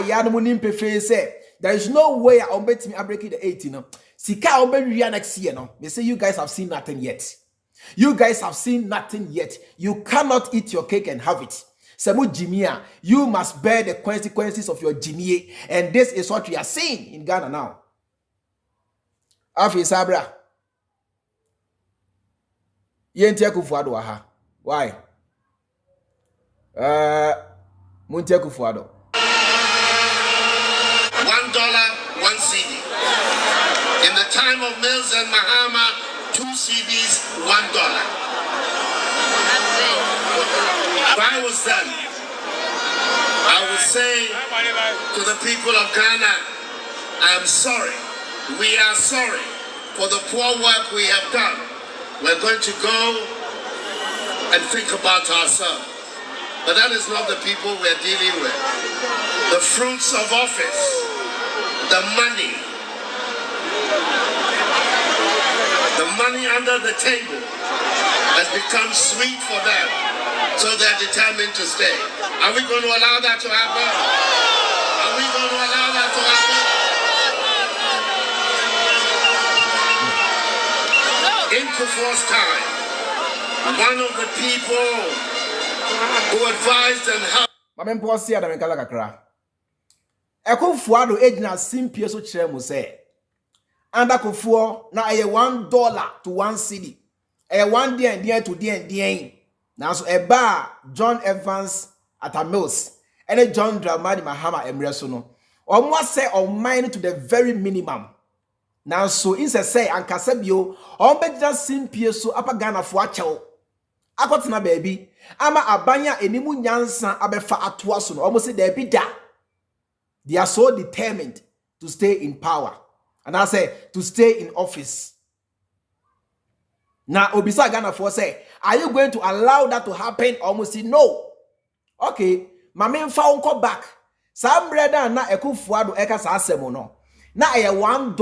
ya no munim pefe say there is no way I bet me break the 18. Sika ombe riano next year no. They say you guys have seen nothing yet. You guys have seen nothing yet. You cannot eat your cake and have it. Semu Jimia, you must bear the consequences of your Jimie. And this is what we are seeing in Ghana now. Afi Sabra. Yentia kufuado aha. Why? Muntia kufuado. $1, 1 CD. In the time of Mills and Mahama, 2 CDs, $1. If I was them, I would say to the people of Ghana, I am sorry. We are sorry for the poor work we have done. We're going to go and think about ourselves. But that is not the people we're dealing with. The fruits of office, the money under the table has become sweet for them, so they're determined to stay. Are we going to allow that to happen? Are we going to allow that to happen? In Kufuor's time, one of the people who advised and helped. Mamempo si ada menkala kakra. Kufuor do ejina simpie so kire mu se. Anda Kufuor na eye $1 to 1 cedi. Eye 1 dia to dia. Now so eba John Evans at a Mills and John Dramani Mahama emreso no. Almost say on mine to the very minimum. Now so in say ankasabio on be just simpie so apa Ghana fo achew. Akotena baby ama abanya enimu nyansa abefa atoa so no almost say there be da. They are so determined to stay in power. And I say to stay in office. Now obisa Ghana for say, are you going to allow that to happen? Almost say no. Okay, my main phone call back. Some brother na Kufuor eka sa asemo no. Na $1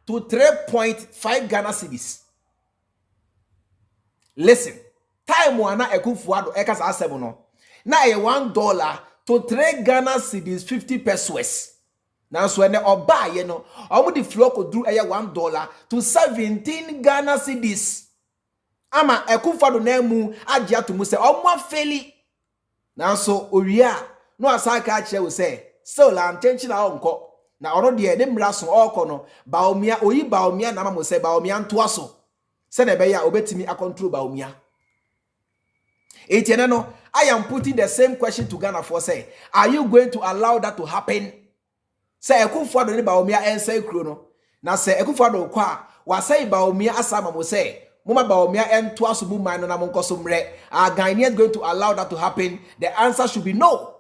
to 3.5 Ghana cedis. Listen, time wana Kufuor eka sa asemo no. Na $1 to 3 Ghana cedis 50 pesos. Now so when oba ye no, omo the flow ko drew $1 to 17 Ghana cedis. Ama Kufuor na mu agya to mu say omo afeli. Now so oria no asaka kire we say still la attention a onko. Na ono de ne mra so okọ no Bawumia oyi Bawumia na mamo say Bawumia nto aso. Se na be ya obetimi a control Bawumia. Etienne no, I am putting the same question to Ghana for say, are you going to allow that to happen? Say Kufuor do ni Bawumia ensa kuro no. Na say Kufuor do kwa wa say Bawumia asama mo say Mama Bawumia ento aso mu man no na monkoso mre. Are Ghanaians going to allow that to happen? The answer should be no.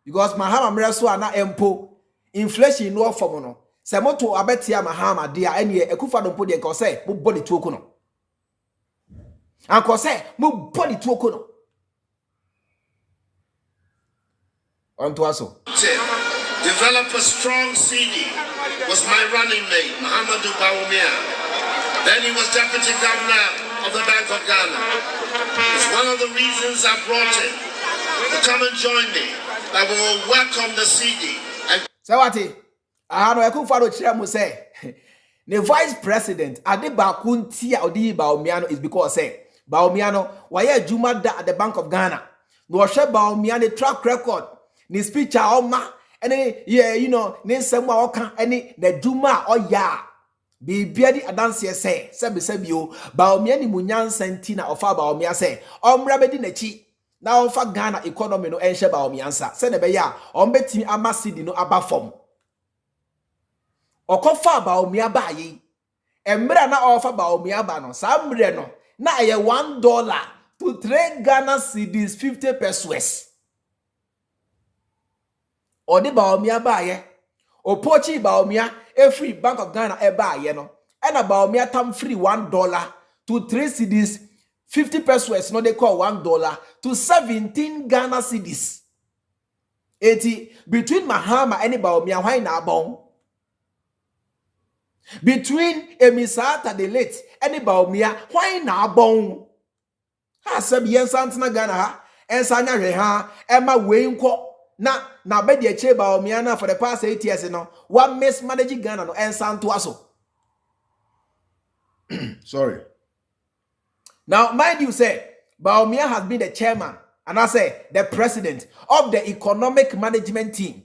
Because Mahama mre so ana empo inflation no form no. Say moto abetia Mahama dia ene Kufuor do mpo de ko say mo body tuoko no. Anko say mo body tuoko no. Onto aso. Develop a strong CD was my running mate, Muhammadu Bawumia. Then he was deputy governor of the Bank of Ghana. It's one of the reasons I brought him to come and join me. I will welcome the CD. So what? I know Kufuor chire mo say the vice president ade ba kuntia odi Bawumia is because say Bawumia no waye juma da at the Bank of Ghana. No hwe Bawumia the track record ni speech a oma ene yeah you know ni nsem a oka ene na juma oya bibia di adanse say sebi o Bawumia ni munyansa ntina ofa Bawumia say omra bedi nachi na ofa Ghana economy no enhye Bawumia nsa se ne be ya ombetimi amasidi no aba form okofa Bawumia ba yi emra na ofa Bawumia ba no sa mre no na $1 to 3 Ghana cedis 50 pesos. Odi Bawumia ba ye opochi Bawumia free Bank of Ghana e ba ye no e na Bawumia tam free $1 to 3 cedis 50 pesos no they call $1 to 17 Ghana cedis. Eti between Mahama and Bawumia why na bon between Emisata the late and Bawumia why na bon ha sabi yensantina Ghana ha ensanya hwe ha ema we nko na be de che Bawumia na for the past 8 years no one mismanage Ghana no ensanto aso. Sorry. Now mind you say Bawumia has been the chairman and I say the president of the economic management team.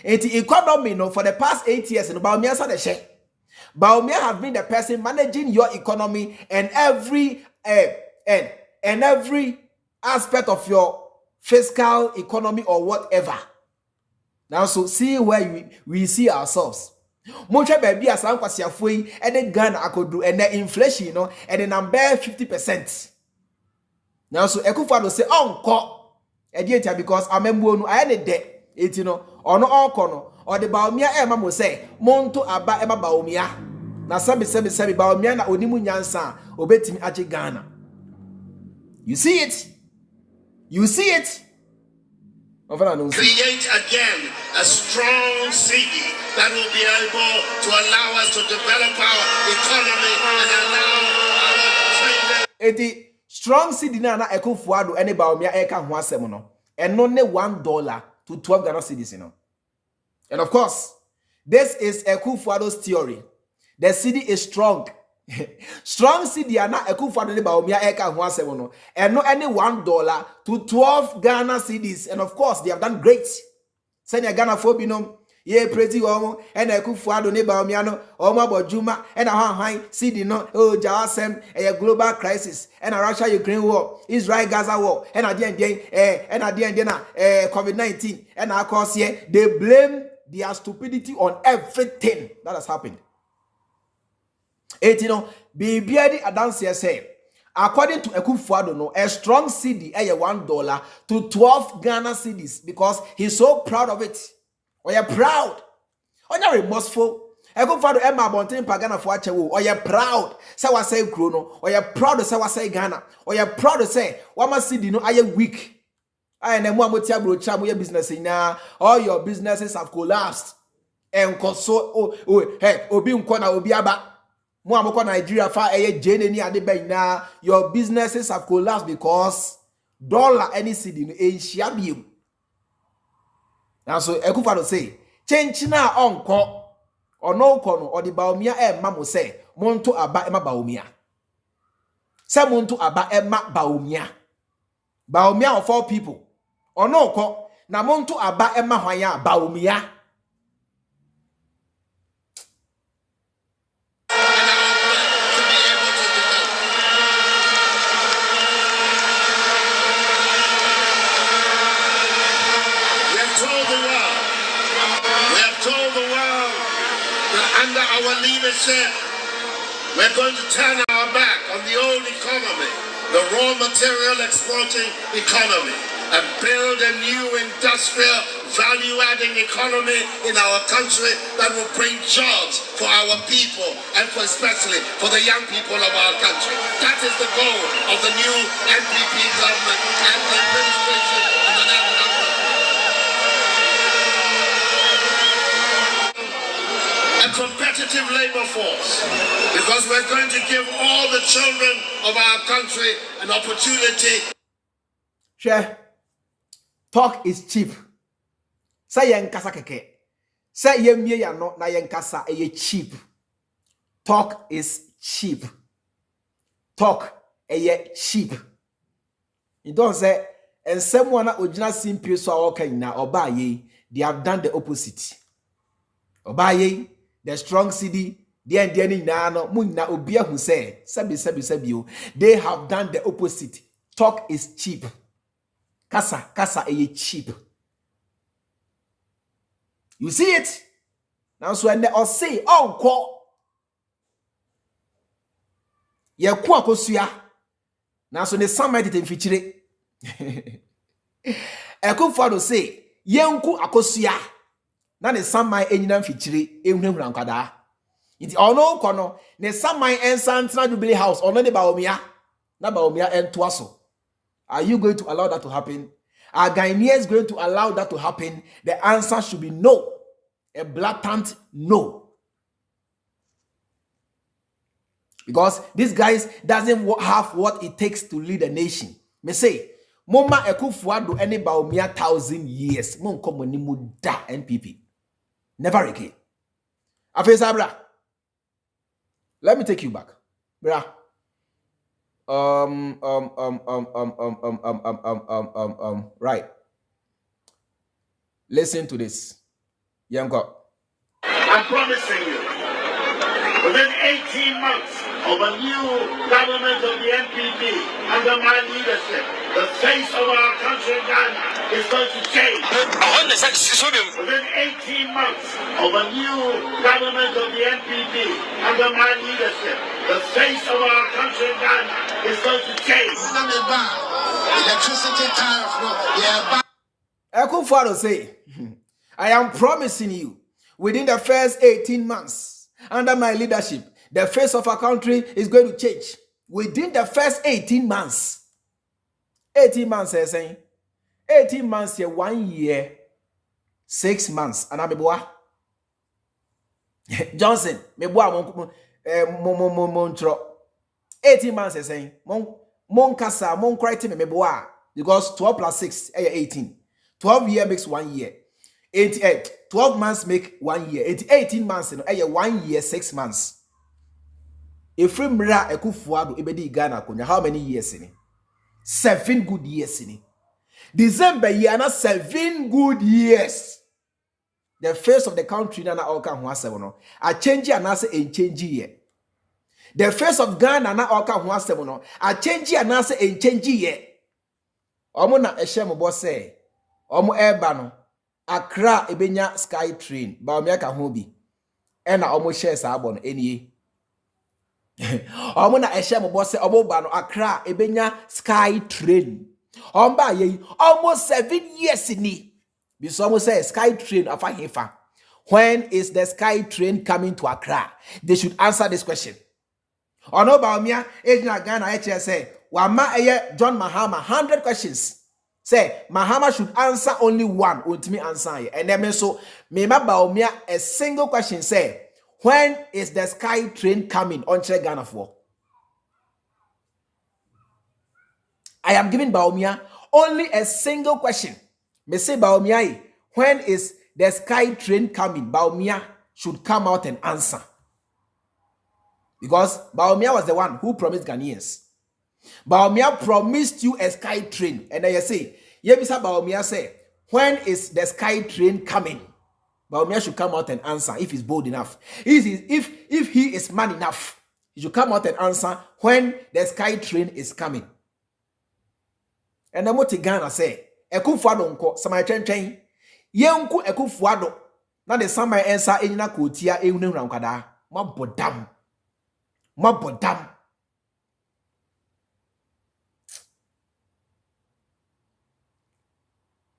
And the economy no for the past 8 years no Bawumia sa the share. Bawumia has been the person managing your economy and every aspect of your fiscal economy or whatever. Now so see where we see ourselves. Mocha baby as an kwasiafoi and the Ghana akodu and the inflation you know and the number 50%. Now so Kufuor say onko edieta because amembo no aye ne de it you know ono onko no or the Bawumia ema mo say monto aba ema Bawumia na sabi Bawumia na onimu nyansa obetimi age Ghana. You see it create again a strong city that will be able to allow us to develop our economy and allow our trade. Strong city na Ekufuado any Bawumia eka ho asem no. Eno ne $1 to 12 Ghana cedis, you know. And of course, this is Ekufuado's theory. The city is strong. Strong city na Ekufuado ne Bawumia eka ho asem no. Eno any $1 to 12 Ghana cedis, and of course they have done great. Senya Ghana for binom ye pretty omo and Ekufuado ne Bawumia no omo abojuma and a city no oh jawasem a global crisis and a Russia Ukraine war, Israel Gaza war and a COVID-19 and of course here they blame their stupidity on everything that has happened. You know, baby Adansi say according to Ekufuado no a strong city $1 to 12 Ghana cedis because he's so proud of it. Or you're proud. Or you're remorseful. Ekufuado Emma Bontin Pagana for Achewo. Or you're proud. Say what say Chrono. Or you're proud to say what say Ghana. Or you're proud to say what must see no I am weak. I am one with your business in now. All your businesses have collapsed. And so hey Obi Nkona Obiaba. Muamoko Nigeria fa Jane ni ade now. Your businesses have collapsed because dollar any city no shabium. Now so Ekufuado say change na onko or no kono or the Bawumia mamo say monto aba ema Bawumia. Say monto aba ema Bawumia. Bawumia of all people. Or no ko na monto aba ema hwanya Bawumia. Under our leadership, we're going to turn our back on the old economy, the raw material exporting economy, and build a new industrial value-adding economy in our country that will bring jobs for our people and especially for the young people of our country. That is the goal of the new NPP government and the administration of the national government. A competitive labor force, because we're going to give all the children of our country an opportunity. Share. Talk is cheap. Say yen kasa keke. Say yen miye ya no na yen kasa eye cheap. Talk is cheap. Talk eye cheap. You don't say and someone original simple so okay na obaye they have done the opposite. Obaye the strong city, the Indian nano, Munna Obia who say, Sabi, they have done the opposite. Talk is cheap. Kasa a cheap. You see it? Now, so when they all say, oh, ko, ye kwa kosuya. Now, so the sun might it feature. Ekufuado say, yenku akosuya. Na ne samai enyina mfichire ehunahuna nkada nti ono kono ne samai ensantra jubilee house ono ne Bawumia na Bawumia ento aso. Are you going to allow that to happen? Are Ghanaians going to allow that to happen? The answer should be no, a blatant no, because these guys doesn't have what it takes to lead a nation. Me say Moma Ekufuado any Bawumia 1,000 years mon komo ni mu da NPP. Never again. Afesa bra. Let me take you back. Bra. Right. Listen to this. Yanko. I'm promising you, within 18 months of a new government of the NPP under my leadership, the face of our country, Ghana, is going to change. Within 18 months of a new government of the NPP under my leadership, the face of our country, Ghana, is going to change. Electricity tariff, Ekufuado say, I am promising you, within the first 18 months, under my leadership, the face of our country is going to change. Within the first 18 months. 18 months, saying, 18 months here, 1 year, 6 months. And I'm a boy. Johnson, me boy, montro. 18 months is saying, mon kasa, mon cry to me boy. Because 12 plus 6, 18. 12 year makes 1 year. 12 months make 1 year. 18 months, 1 year, 6 months. If Mra Ekufuado Ebedi Ghana Konya, how many years in it? 7 good years in it. December year, not 7 good years. The face of the country, Nana Oka Huasevono. A change and answer in change year. The face of Ghana, Nana Oka Huasevono. A change and answer in change year. Omona Eshem Bosse. Omo Airbano. Accra Ebenya Sky Train. Bawumia Kahobi. Ena Omo shares Arbon any. Omona Eshem Bosse Obobano Accra Ebenya Sky Train. Omba ye almost 7 years in it. Bisomo say Sky Train afa hefa. When is the Sky Train coming to Accra? They should answer this question. Ono Bawumia ejina Ghana HSA say wama eye John Mahama 100 questions. Say Mahama should answer only one. Ultimate answer here. And then so Mema Bawumia a single question say when is the Sky Train coming on Ghana for? I am giving Bawumia only a single question. Me say Bawumia, when is the Sky Train coming? Bawumia should come out and answer. Because Bawumia was the one who promised Ghanaians. Bawumia promised you a Sky Train. And then you say, Yebisa Bawumia say, when is the Sky Train coming? Bawumia should come out and answer if he's bold enough. If he is man enough, he should come out and answer when the Sky Train is coming. And then what Ghana say, Ekufuado nko, samay chen. Yenku Ekufuado. Na de samay ensa enyina kotia ehunu rankada. Mabodam. Mabodam.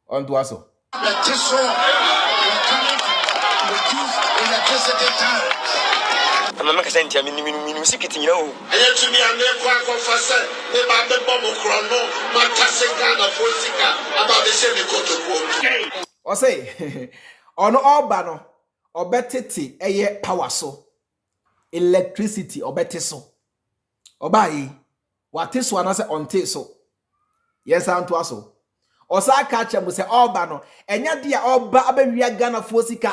On to aso. I'm not saying to me, secret, you know. I had to be a name for say, the Bible Bobo Chrono, Matasegana Fosika, about the same quote. Or say, on all bano, or betty, a power so, electricity, or better so. Or by what this one as on so. Yes, I'm to aso. Or sa catch him with say all bano, and yet dear all Babia Gana Fosika.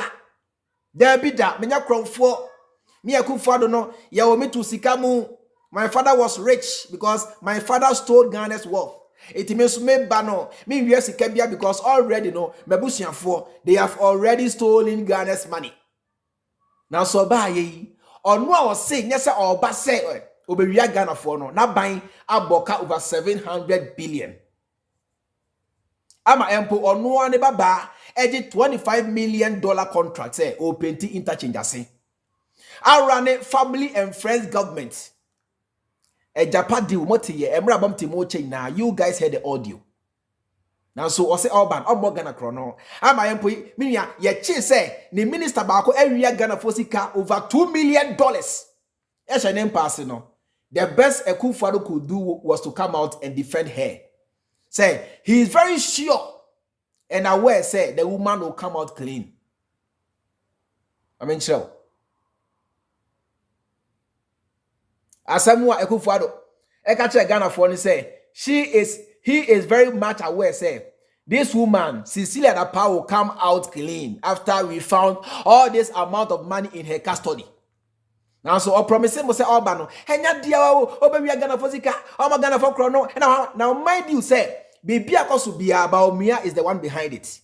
There be that, Menya Crow for. Me Ekufuado no, ya me to sikamu. My father was rich because my father stole Ghana's wealth. It means me bano, me we sikabia because already no, mebusianfo, they have already stolen Ghana's money. Now so ba ye, or no I was saying yes or ba say obewia Ghana for no, na buying aboka over 700 billion. Ama empo or no one baba, edit $25 million contract say open to interchange say. I run a family and friends government. A Japan deal moti emrabam timoche na you guys heard the audio. Now so say Alban or Ghana chrono. Am I employee minya ye chi say the minister bako area Ghana fosika over $2 million. Yes, an impasse no. The best Ekufuado could do was to come out and defend her. Say he is very sure and aware say the woman will come out clean. I mean sure. Asamoah Ekufuado, Ekache Ghana for say he is very much aware. Say this woman Cecilia Dapa will come out clean after we found all this amount of money in her custody. Now so I promise him say Albano, henya dia o obewia Ghana for sika, o Ghana for krono. Now mind you say baby akosu bia Bawumia is the one behind it.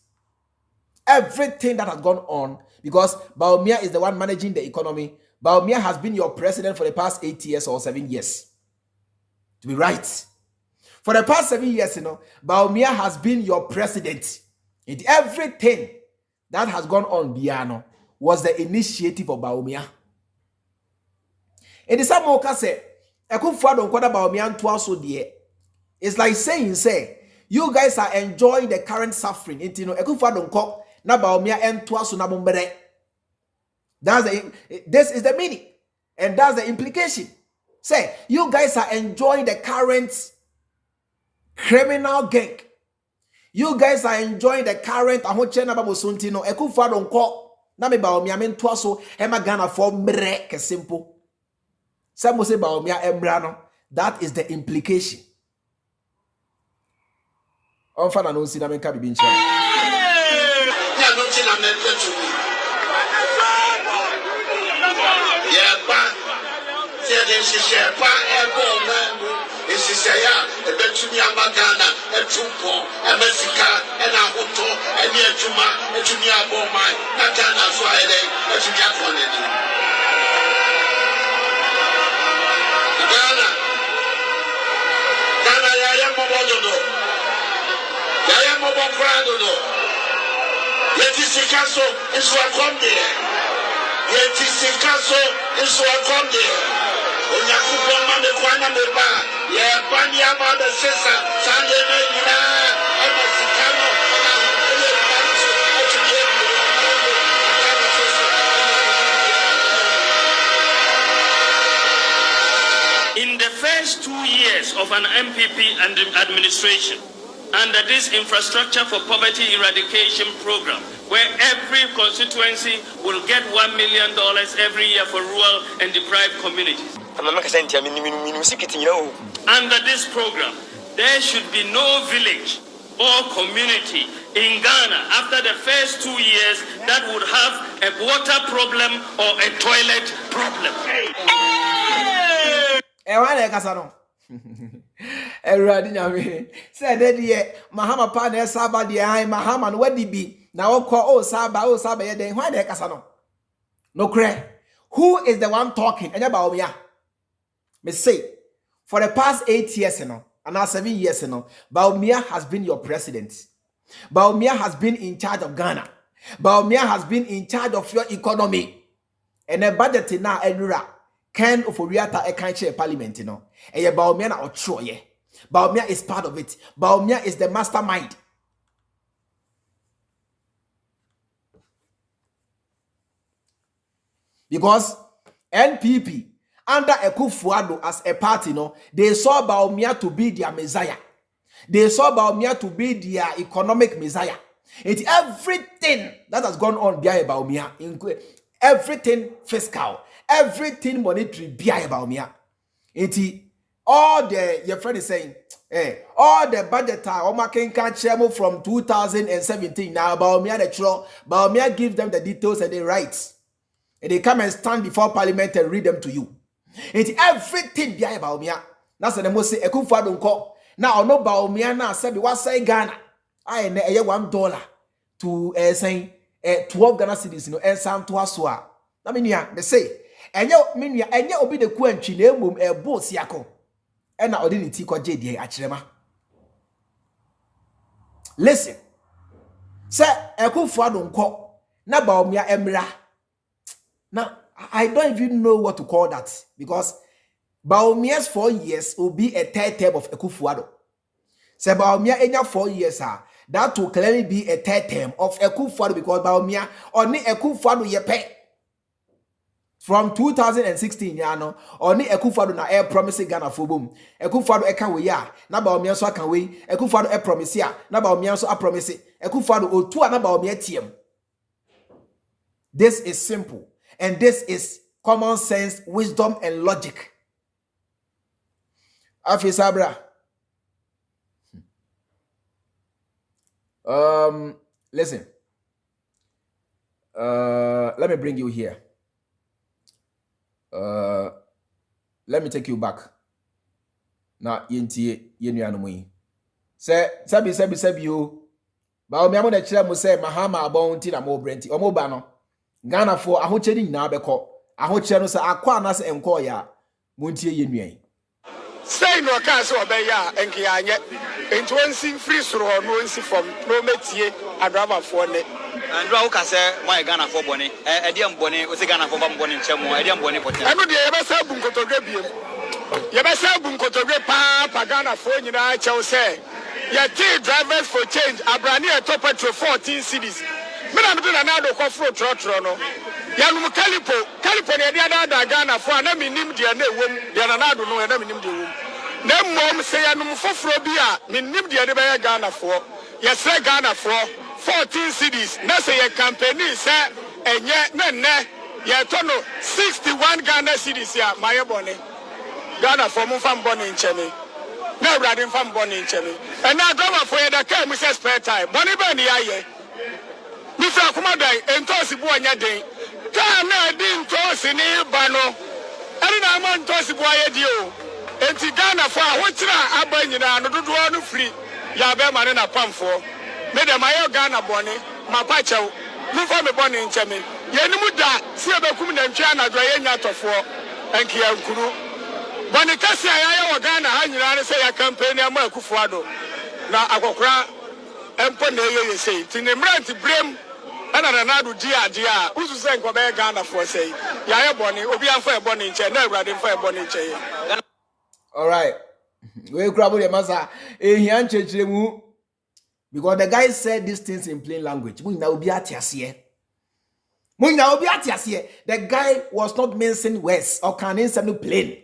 Everything that has gone on because Bawumia is the one managing the economy. Bawumia has been your president for the past 8 years or 7 years. To be right. For the past 7 years, Bawumia has been your president. And everything that has gone on, Biano, was the initiative of Bawumia. And the same Oka said, Ekufuado nkwada Bawumia ntwa so de. It's like saying, say, you guys are enjoying the current suffering. Ekufuado nkọ na Bawumia ntwa so na bombere. This is the meaning, and that's the implication. Say, you guys are enjoying the current criminal gang. You guys are enjoying the current ahoche na babosunti no. Ekufuado nko na me Bawumia me ntoa so ema Ghana for mre ke simple. Some say Bawumia embra no. That is the implication. On fa na no si na me ka bibi nche. Yeah, no thing I'm not to me. Yeah, but this is a man. This is a betumi amagana, a trupo, a Mexica, and a hoto, and near Juma, and Jumia Bomai, Natana Friday, and Jumia Quantity. Ghana, Yayamobodo, Yayamobo Prado, Yet is the castle, is what come there. Yet is the castle, is what come there. Onyakubo mame kwana meba ye bani ama the sesa sande na yina amasikano na ele kanso otuye In the first 2 years of an MPP and administration, under this Infrastructure for Poverty Eradication program, where every constituency will get $1 million every year for rural and deprived communities. Under this program, there should be no village or community in Ghana after the first 2 years that would have a water problem or a toilet problem. Everybody nyame said that ye Mahama pa na saba de ai Mahama no wadi bi na wokọ saba ye den why dey kasa no no kre. Who is the one talking? Enya Bawumia. Me say for the past 8 years and now 7 years Bawumia has been your president. Bawumia has been in charge of Ghana. Bawumia has been in charge of your economy. And the budget now enura Ken Ofori Atta e kan chair parliament no. Eye Bawumia na otro ye. Bawumia is part of it. Bawumia is the mastermind. Because NPP under Ekufuado as a party, no, they saw Bawumia to be their messiah. They saw Bawumia to be their economic messiah. It's everything that has gone on behind Bawumia, including everything fiscal, everything monetary behind Bawumia. It's all the your friend is saying, all the budget from 2017 now Bawumia the true Bawumia give them the details and the rights. And they come and stand before parliament and read them to you. It's everything behind Bawumia. That's what they must say. Ekufuado nko. Now no Bawumia na say be what say Ghana. I na $1 to saying 12 Ghana cedis no ensam to asoa. Na me nua me say enye me nua enye obi de ku antwi na emom ebo siako. E na odi ni ti ko je die akirema. Listen. Say Ekufuado nko na Bawumia emra. Now, I don't even know what to call that because Bawumia's 4 years will be a third term of Ekufuado. So Bawumia enya 4 years, that will clearly be a third term of Ekufuado because Bawumia only Ekufuado yepe. From 2016, yano, only Ekufuado na air promise Ghana for boom. Ekufuado eka we ya, na Bawumia so aka we. Ekufuado e promise ya, na Bawumia so a promise. Ekufuado otu na Bawumia tiem. This is simple. And this is common sense, wisdom, and logic. Afi Sabra. Listen. Let me bring you here. Let me take you back. Now, yenti yenu anumui. Sabi you. Bawumia mo na chira mo say Mahama abonti na mo brenti. Omo ba no. Ghana for ahoche ni nyina beko ahoche no se akwa na se enko ya montie yenuan say no ka se obeya enke anye enti wonsi free soro no wonsi from no metie adrava for ne andra wo ka se why Ghana for bone e de mbone o se Ghana for ba mbone nchemo e de mbone pote eno de ye be sa bu nkotodwe biem ye be sa bu nkotodwe pa Ghana for nyina chew se ye tea drivers for change abrani e top petrol 14 cities. Mina mdu na nado kwa fro trotro no. Yanu kalipo ne dia da Ghana fo na minim dia na ewom dia na nado no na minim dia ewom. Na mmom se yanu foforo bi a minim dia de be Ghana fo. Yes, Ghana for 14 cities. Na say your campaign say enye nene ye tono 61 Ghana cities ya my bone. Ghana for mo fam bone ncheme. Na brade fam bone ncheme. And now Ghana for ye da kai me say spare time. Bone be ni aye. Mi fra kuma dai entosi bu anya den. Ka na di ntosi ni ba no. Eri na ma ntosi bu aye di o. Enti Ghana for a hochira aba nyina no dodo no free. Ya be ma na pamfo. Me de mayo Ghana bone ma pa chew. Mu fa me bone ncheme. Ye ni mu da si e be kum na ntwa na do ye nya tofo. Enki ya nkuru. Bone kasi aya wa Ghana ha nyina ne se ya campaign ya ma akufuado. Na akokora empo na ye sei. Ti ne mranti brem ana na do dia usu se nko be Ghana for sei. Ya ye bone obi anfa e bone nche na awurade nfa e bone nche ye. All right. We grab the masa. Because the guy said these things in plain language. The guy was not mentioning words or can answer no plain.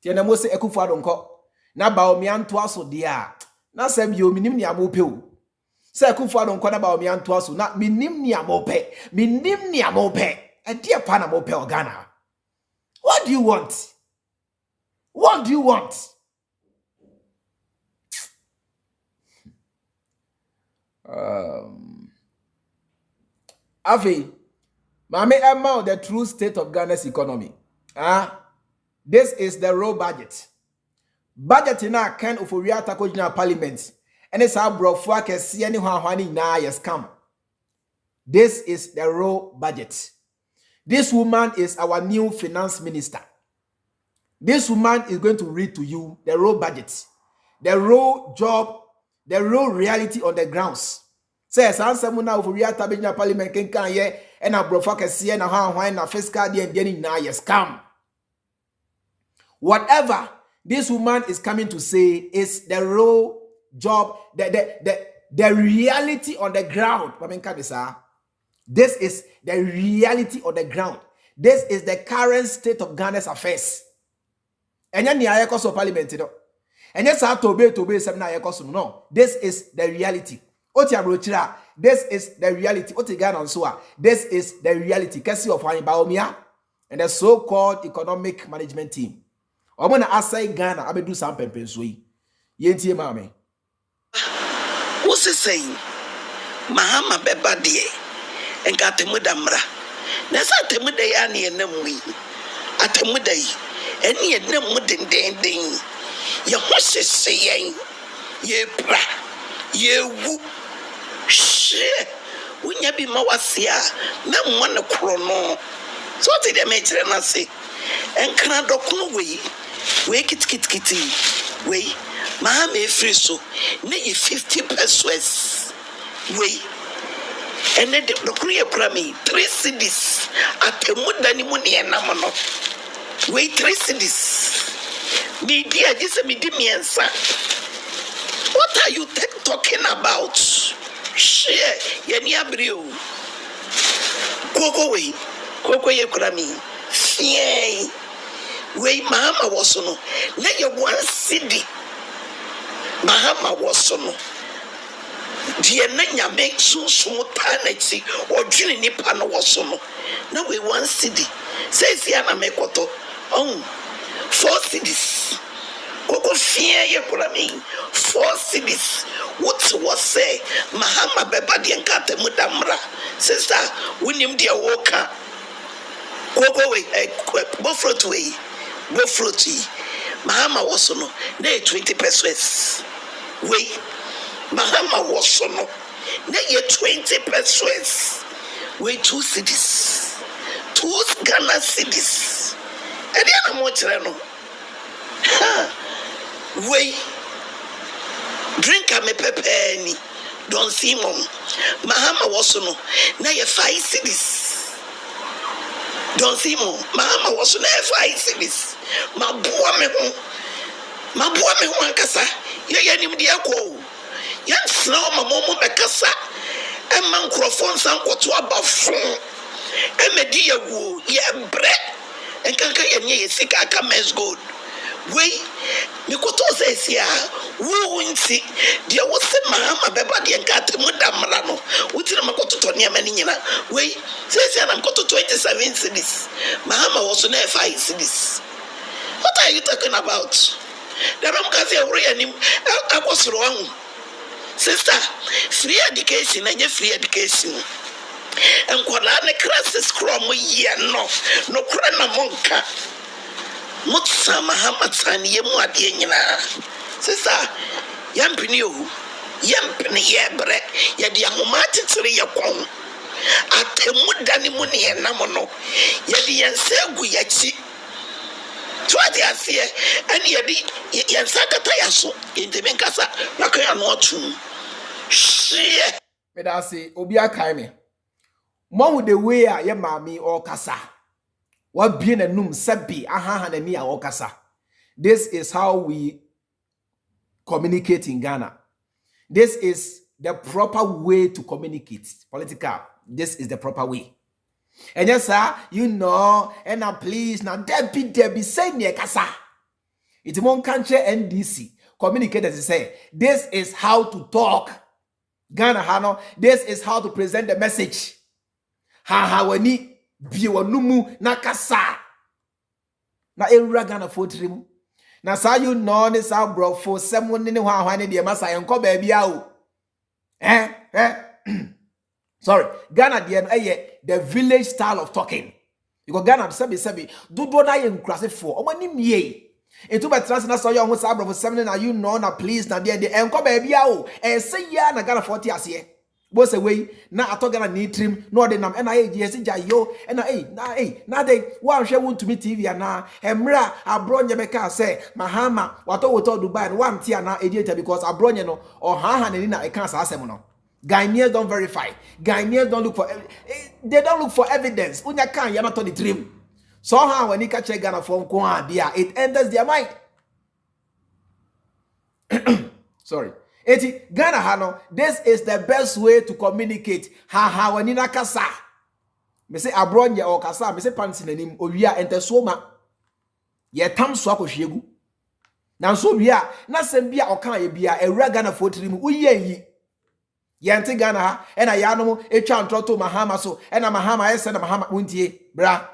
Tiana mo se Akufo-Addo nko. Na Bawumia and Ofori dia. Na sem yo minim ni amope o. Se Akufo-Addo nko na Bawumia and Ofori na minim ni amope. Minim ni amope. E dia pa na amope o Ghana. What do you want? What do you want? Afi, Mame Emma, the true state of Ghana's economy. This is the raw budget. Budget in our Ken Ofori Atta Kojina Parliament. And it's our bro for can see anyone na yes come. This is the raw budget. This woman is our new finance minister. This woman is going to read to you the raw budget, the raw job, the raw reality on the grounds. Says answer muna Ofori Atta Kojina Parliament can ye and a bro for can see na how na fiscal day and na yes come. Whatever this woman is coming to say is the raw job, the reality on the ground. This is the reality on the ground. This is the current state of Ghana's affairs. And then the cost of parliament, and yes, I to be some no. This is the reality. This is the reality. This is the reality. Kasi of Bawumia and the so-called economic management team. I'm gonna asay Ghana. I do some pempensui. Yenti mame. What's he saying? Mahama beba die. Enka temuda mra. Nesa temuda ya ni enemwi. Atemuda yi. Eni enemu den. Ye hose seyen. Ye pra. Ye wu. She. Unya bi mawasia. Na mwana krono. So te de metre na se. Enkana dokuno we. We kiti. We. Mahame free so. Ne 50 pesos. We. And then the Korea Prami 3 cities at the Mudani Muni and Namano. Wait 3 cities. Media just a medium son. What are you talking about? Share Yania Brio. Koko ye Krami. Yay. Wait, Mahama was no. Let your one city. Mahama was no. Dear Nanya make so tanity or Juni Nipan was no. Now we one city. Says Yana Mekoto. 4 cities. Koko fear ye Kurami. 4 cities. What was say? Mahama Bebadi and Kate Mudamra. Sister, William dear Walker. Koko way, Bofrot way. Bofroti. Mahama was no. Nay 20 pesos. Wait. Mahama was no. Nay 20 pesos. Wait 2 cities. 2 Ghana cities. And the other mochano. Wait. Drink a me pepeni. Don't see mom. Mahama was no. Nay 5 cities. Don't see mom. Mahama was no 5 cities. My boy me one kasa. Ye nim dia ko. Yes, no, my mom Becassa, and Mancrophone San Quato about phone, and Media woo, ye bread, and Kanka and ye sick I come as good. wei mikoto says ya wunti dia wose mahama beba dia nkate mudamra no wutira makoto to niam ani nyina wei says ya na mkoto 27 cities mahama was na 5 cities. What are you talking about? The Ramkazi Orianim Akosro Wangu. Sister, free education and free education. And Qualane crisis crom ye no crana monka. Mutsa Mahamatan Yemu Adiana. Sister, Yampinu, Yampini Yabre, Yadiamati Tiri Yapon. Atemudani Muni and Namono, Yadian Segu Yachi. Twati asie ani yedi yansakata yaso intime nkasa nakaya no otum shie me da say obi akai me mo the way a ye maami or kasa wa bie nanum sabi aha na ni a or kasa. This is how we communicate in Ghana. This is the proper way to communicate political. This is the proper way. And yes, sir, you know, and now please, now Debbie say near Kasa. It's one country NDC. Communicators say, this is how to talk. Ghana Hano, this is how to present the message. Ha weni biwanumu na Kasa. Na era Ghana for trim. Na sa you know this our bro for someone in the one in the massa and come baby out. Sorry, Ghana the village style of talking. You go Ghana sebi do na yen krase for omani mie. Etu be trans na so yo ho sabro for 7 na you know na please na there enko ba bia o e say ya na Ghana 40 ase. Bo say we na ato Ghana ni trim no de nam na ye se ja yo na dey wan hwe won to me TV na emra abronye beka say mahama wato woto Dubai no wan tia na editor because abronye no o ha na ni na e kan sa asem no. Ghanaians don't verify. Ghanaians don't look for. They don't look for evidence. Unya can you're not on the dream. Somehow when you catch Ghana from Kwabia, it enters their mind. Sorry. Eti Ghana Hano. This is the best way to communicate. Ha when you na kasa. Me say abronya or kasa. Me say pansinanim. Oya enter soma. Ye tam swako shegu. Now so bia na sembia okan ye bia ewura Ghana for trimu. Uye yi. Yanti Ghana ha ena yanom etwa ntroto mahama so ena mahama ese na mahama wuntie bra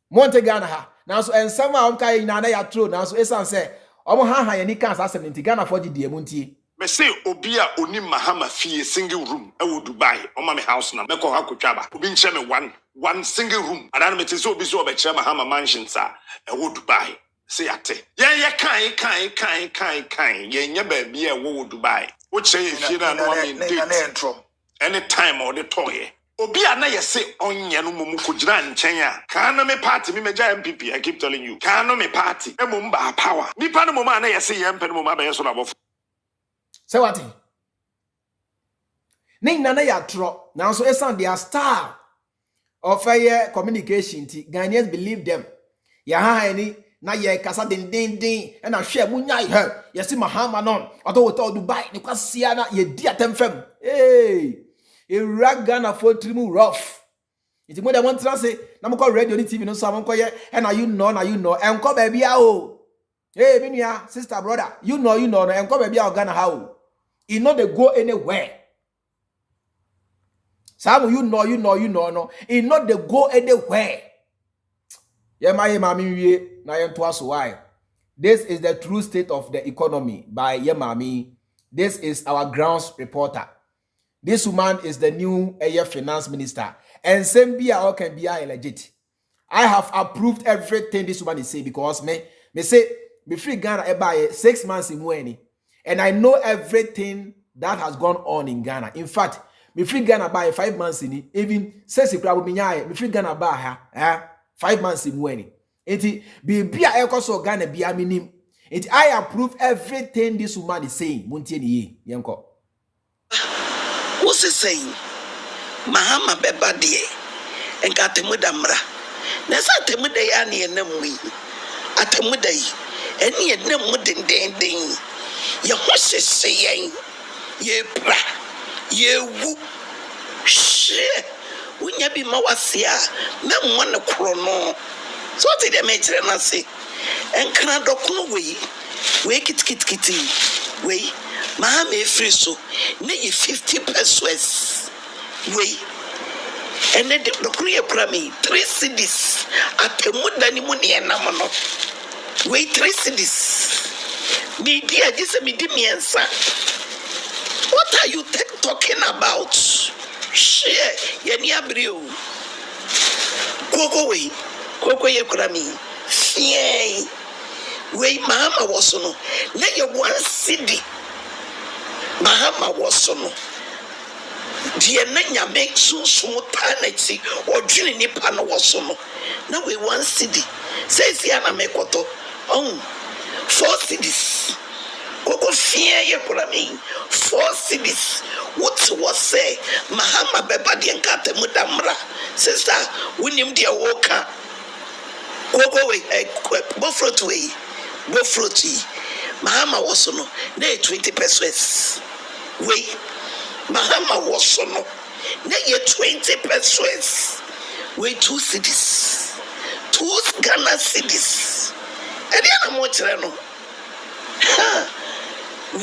monte Ghana ha na so ensam a onka yin na ya tro na so esan se omo ha yani kan asem nti Ghana for die muntie me say obi a oni mahama fie single room e wo Dubai o ma me house na me ko ha kotwaba obi nche me one single room ana me te so obi so obekire mahama mansion sa e wo Dubai say ate ye kan ye nya ba bia e wo Dubai. Which say if you don't know any time or the toy. Obia na yese onye no mumu kujira nchen Kana me party me meja MPP. I keep telling you. Kana me party. Emumba power. Nipa no mama na yese yempe no mama be so na bof. Say what? Ning na ya tro. Now so esan their style of communication. Ghanaians believe them. Ya ha any na ye kasa din and na hwe mu nyai he ye si mahama non oto woto Dubai ni kwasia na ye di atemfam e Ghana for trimu rough iti mo de won tra se na mo ko radio ni TV no so am ko ye na you know enko ba bia o me nua sister brother you know no enko ba bia o Ghana ha o e no dey go anywhere some you know no e no dey go anywhere. Ye mami wie na ye nto aso why. This is the true state of the economy by Ye Mami. This is our grounds reporter. This woman is the new finance minister. And same be all can be legit. I have approved everything this woman is saying because me say me free Ghana by 6 months in Mweni. And I know everything that has gone on in Ghana. In fact, me free Ghana by 5 months in it. Even says me free Ghana by 5 months in Mweni. Eti bibia ekoso Ghana bia minim. Eti I approve everything this woman is saying. Muntie ni yenko. What's he saying? Mahama beba die. Enka temuda mra. Nesa temuda ya ni enamwi. Atemuda yi. Eni enam den. Ye hose seyen. Ye bra. Ye wu. Shit. Unya bi mawasia. Na mwana krono. So what did they make na say? and Kanadokuno way kit way Mahame free so nay 50 pesos way and then the Korea Prami 3 cities at the Mudani Muni and Namano way 3 cities. Media just me answer. What are you talking about? Share Yania Brio. Koko ye kurami. Yay. Way Mahama was no. Let your one city. Mahama was no. Dear Nanya make so tanity or drilling Nipano was no. Now we one city. Says Yana Mekoto. 4 cities. Koko fear ye kurami. 4 cities. What was say? Mahama bebadi and kate mudamra. Sister, winim dia woka. Koko way, bofrot way. Bofroti. Mahama was no. Nay 20 pesos. Way. Mahama was no. Nay 20 pesos. Way 2 cities. 2 Ghana cities. Ediana mochirano.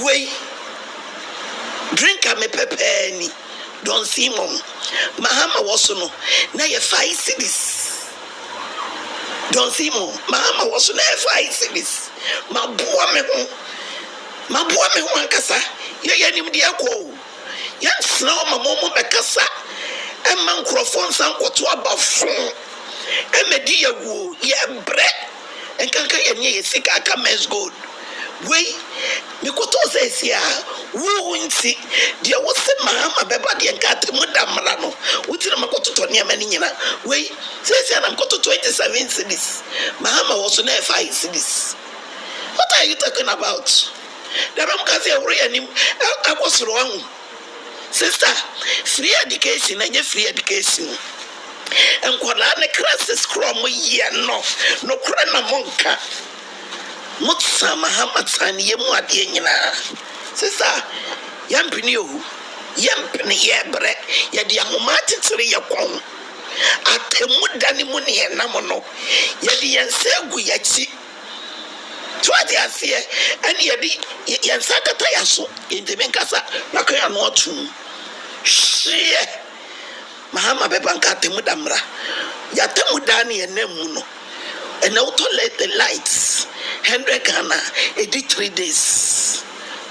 Way. Drink a me pepeni. Don't see mom. Mahama was no. Now you 5 cities. Don't see mom. Mahama was no 5 cities. My boy me one kasa. Ya nim dia ko. Ya snow my mom me kasa. And microphone sound what to about phone. And me dia wo. Ya bread. And kanka ya nye sika kames good. Way, Mikoto says, yeah, woo, see, dear, what's the Mahama Bebadi and Cat Mudamrano, which I'm got to Tonya Manina. Way, says, I'm got to 27 cities. Mahama was on 5 cities. What are you talking about? The Ramkazi him. I was wrong. Sister, free education and your free education. And Qualana crasses crom ye no crana monka. Mutsa Mahamatsan yemu adienina. Sister, yampini yampini yebre yadi amumati tsiri yakon. Atemudani muni namono yadi yansegu yachi. Twadi asiye ani yadi yansakata yaso indimenkasa nakaya notu. Shie Mahama bebanka temudamra. Yatemudani enemuno. And auto let the lights 100 Ghana, it did 3 days.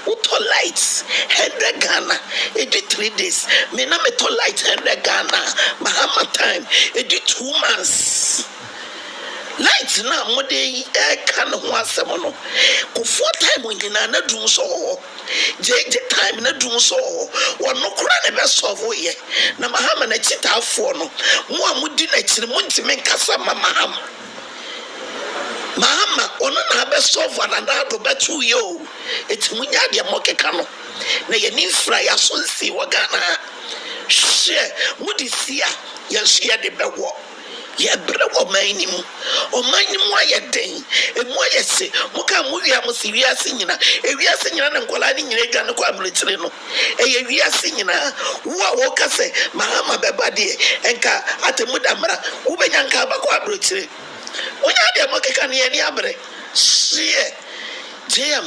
Auto lights 100 Ghana, it did 3 days. Mena meto lights 100 Ghana, Mahama time, it did 2 months. Lights now, more day can one semono. Go 4 time when you na do so. JJ time na do so. One no crane best of way. Na Mahama na chita for no. More mudi na chirimunti men kasa Mahama. Mahama, ono na be solve another betu yo. It's munya dia moke kano. Na ye ni fra ya so nsi wo Ghana. Share mudi sia ye share de bewo. Ye bre wo mani mu. O mani mu aye den. E mu aye se. Muka mu wi am si wi ase nyina. E wi ase nyina na nkola ni nyina Ghana kwa amletire no. E ye wi ase nyina. Wo ka se Mahama beba de enka atemu damra. Wo benya nka ba kwa amletire. When you are making any abre, share JM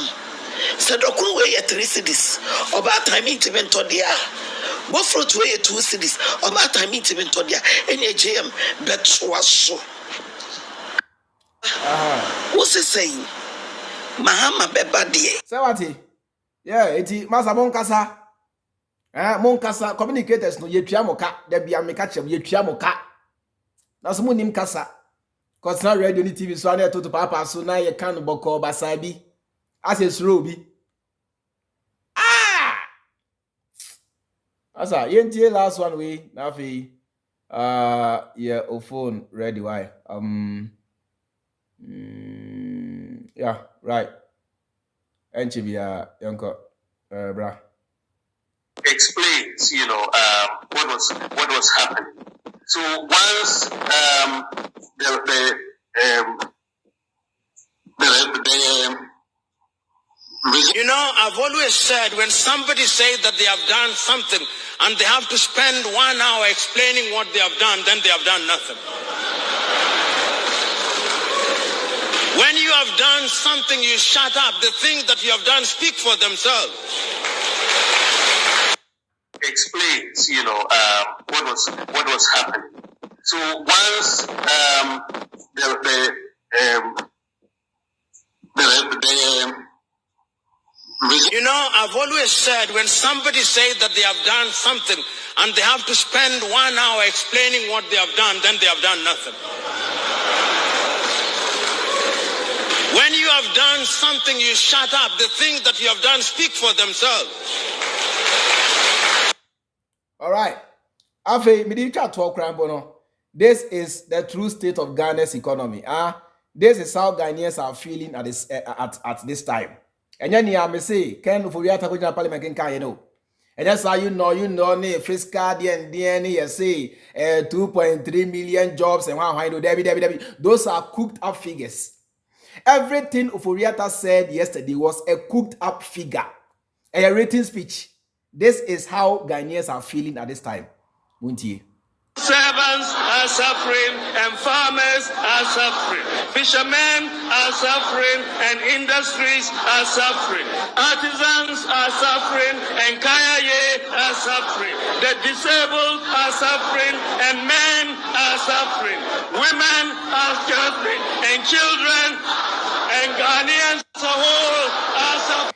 said, Okun way at 3 cities, about time intimate on the air. What fruit way at 2 cities, about time intimate on the air, any JM bet was so. What's he saying? Mahama Bebadi. Sawati. Yeah, eti Masa Monkasa. Monkasa communicators no ye piamoka, there be a mekachem ye piamoka. That's Munim Kasa. Cause now radio ni TV so na to papa so na ye kan boko basabi as a slow asa yentie last one we na fi yeah o phone ready why yeah right enchi bia yanko bra explains what was happening. So once I've always said when somebody says that they have done something and they have to spend 1 hour explaining what they have done, then they have done nothing. When you have done something, you shut up. The things that you have done speak for themselves. Explains, what was happening. So once I've always said when somebody says that they have done something and they have to spend 1 hour explaining what they have done, then they have done nothing. When you have done something, you shut up. The things that you have done speak for themselves. All right. Afe, midika talk rambono. This is the true state of Ghana's economy. This is how Ghanaians are feeling at this time. And then I may say, Ken Ofori Atta go parliament can you know. And that's how you know, fiscal DNA, you say 2.3 million jobs and one Debbie. Those are cooked up figures. Everything Ofori Atta said yesterday was a cooked up figure, a written speech. This is how Ghanaians are feeling at this time. Muntie. Servants are suffering and farmers are suffering. Fishermen are suffering and industries are suffering. Artisans are suffering and kayaye are suffering. The disabled are suffering and men are suffering. Women are suffering and children and Ghanaians as a whole are suffering.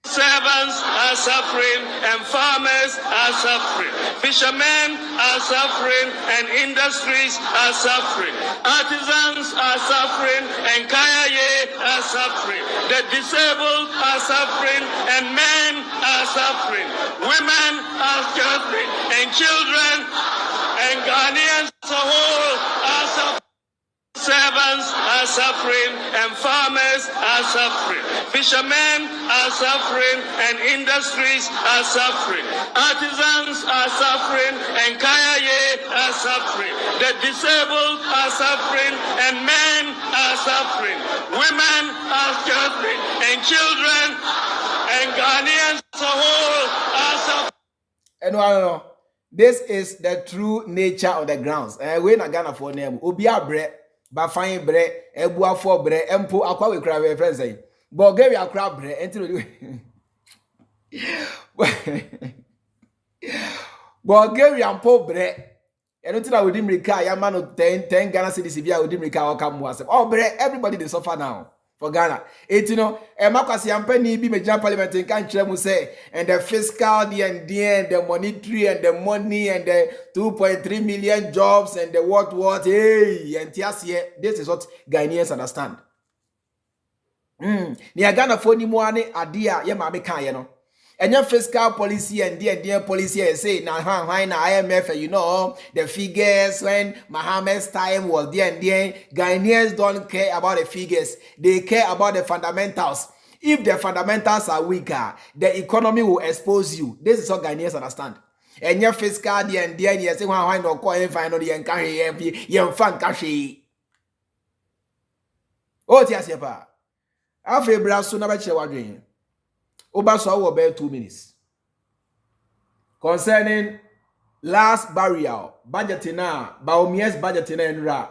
Servants are suffering and farmers are suffering. Fishermen are suffering and industries are suffering. Artisans are suffering and kayaye are suffering. The disabled are suffering and men are suffering. Women are suffering and children and Ghanaians as a whole are suffering. Servants are suffering and farmers are suffering. Fishermen are suffering and industries are suffering. Artisans are suffering and kayaye are suffering. The disabled are suffering and men are suffering. Women are suffering and children and Ghanaians as a whole are suffering. And no. This is the true nature of the grounds. We na Ghana for name. Obia bre. Ba fine bre, ebua for bre, empo akwa we kra we friends say. Bulgaria akra bre, enti Bulgaria mpo bre. Eno ti na we dimrika ya man 10 Ghana cedis bia we dimrika waka mu asem. Oh bre, everybody dey suffer now for Ghana. Eti no, makwasi ampani bi meja parliament kan kire mu say and the fiscal the monetary and the money and the 2.3 million jobs and the what hey and this is what Ghanaians understand. Ni Ghana for ni mo ane ade a ye ma me kan ye no. Enya fiscal policy and the policy say na IMF, the figures when Mohammed's time was there and Ghanaians don't care about the figures. They care about the fundamentals. If the fundamentals are weaker, the economy will expose you. This is what Ghanaians understand. Enya fiscal and you say why no call and find the yan fan cash. Oh, tiasi pa. Afi braso na ba che wadwen. Obaso will bear 2 minutes. Concerning last burial, budgeting now, Bawumia's budgeting enra,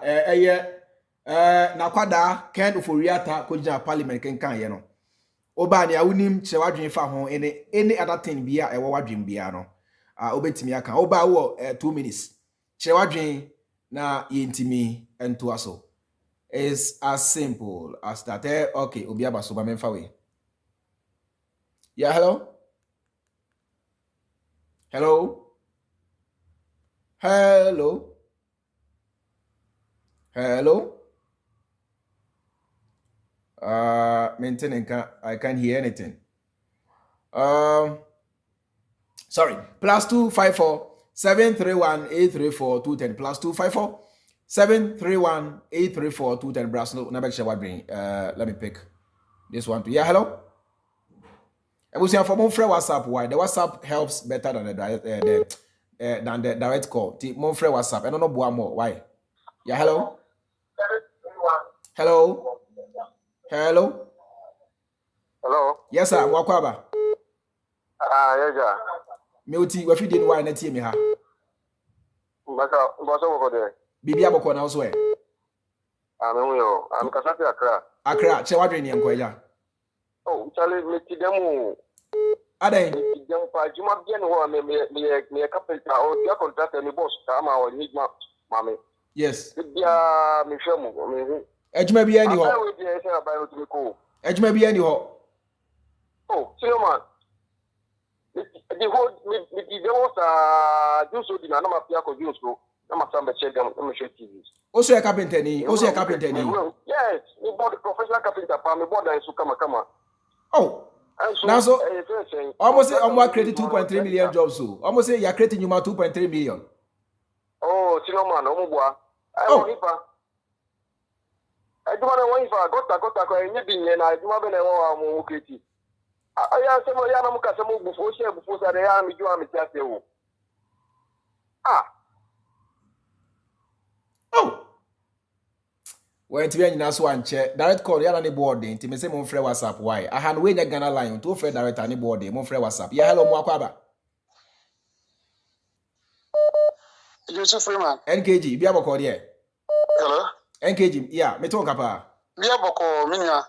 nakwada Ken Ofori Atta kujina parliament kenkan ye no. Oba ni awunim chewadwen fa ho any other thing bia e wadwen bia no. Obetimi aka. Oba wo 2 minutes. Chewadwen na yentimi ento aso. It's as simple as that. Okay, obi abaso ba memfa we. Yeah, hello? Hello? Hello? Hello? Maintaining, I can't hear anything. Sorry. +254 731 834 210 +254 731 834 210 Brasno. Let me pick this one. Yeah, hello? I will say for Monfrey WhatsApp. Why the WhatsApp helps better than the direct call. Monfrey WhatsApp. I don't know more. Why? Yeah, hello. Hello. Hello. Hello. Yes, sir. Wakwaba. Yeah. Meuti. What you did? Why not me ha? Basa wako there. Bibi aboko na uswe. I'm Kasati Accra. Accra, che wadwe ni enkoya. Oh, Charlie, me ti demo. Aden. Me ti demo pa juma bien ho me carpenter or dia contractor me boss tama or need mama. Yes. Bia me hwemo me. Ejuma bia ni ho. I will say about to me ko. Ejuma bia ni ho. Oh, see man. The whole me the was do so di na ma pia ko do so. Na ma samba check them, na me show TV. Also a carpenter ni, also a carpenter ni. Yes, me bought professional carpenter pa me bought and so kama. Oh. Now so almost say almost created 2.3 million jobs so. Almost say you are creating you 2.3 million. Oh, sino man, omugwa. Oh, hipa. I do want to gota ko enye binye na aduma be na wo amu uketi. Aya se mo ya na muka se mo bufo sa de ya mi ju am ti ase wo. Ah. Oh. When to be in so one check direct call ya na board nti me say mo frɛ WhatsApp why. I had we nya Ghana line to frɛ direct ani board mo frɛ WhatsApp. Ya hello mo akwaba. Yusuf Freeman. NKG bi aboko there. Hello. NKG, yeah, me talk apa. Bi aboko minya.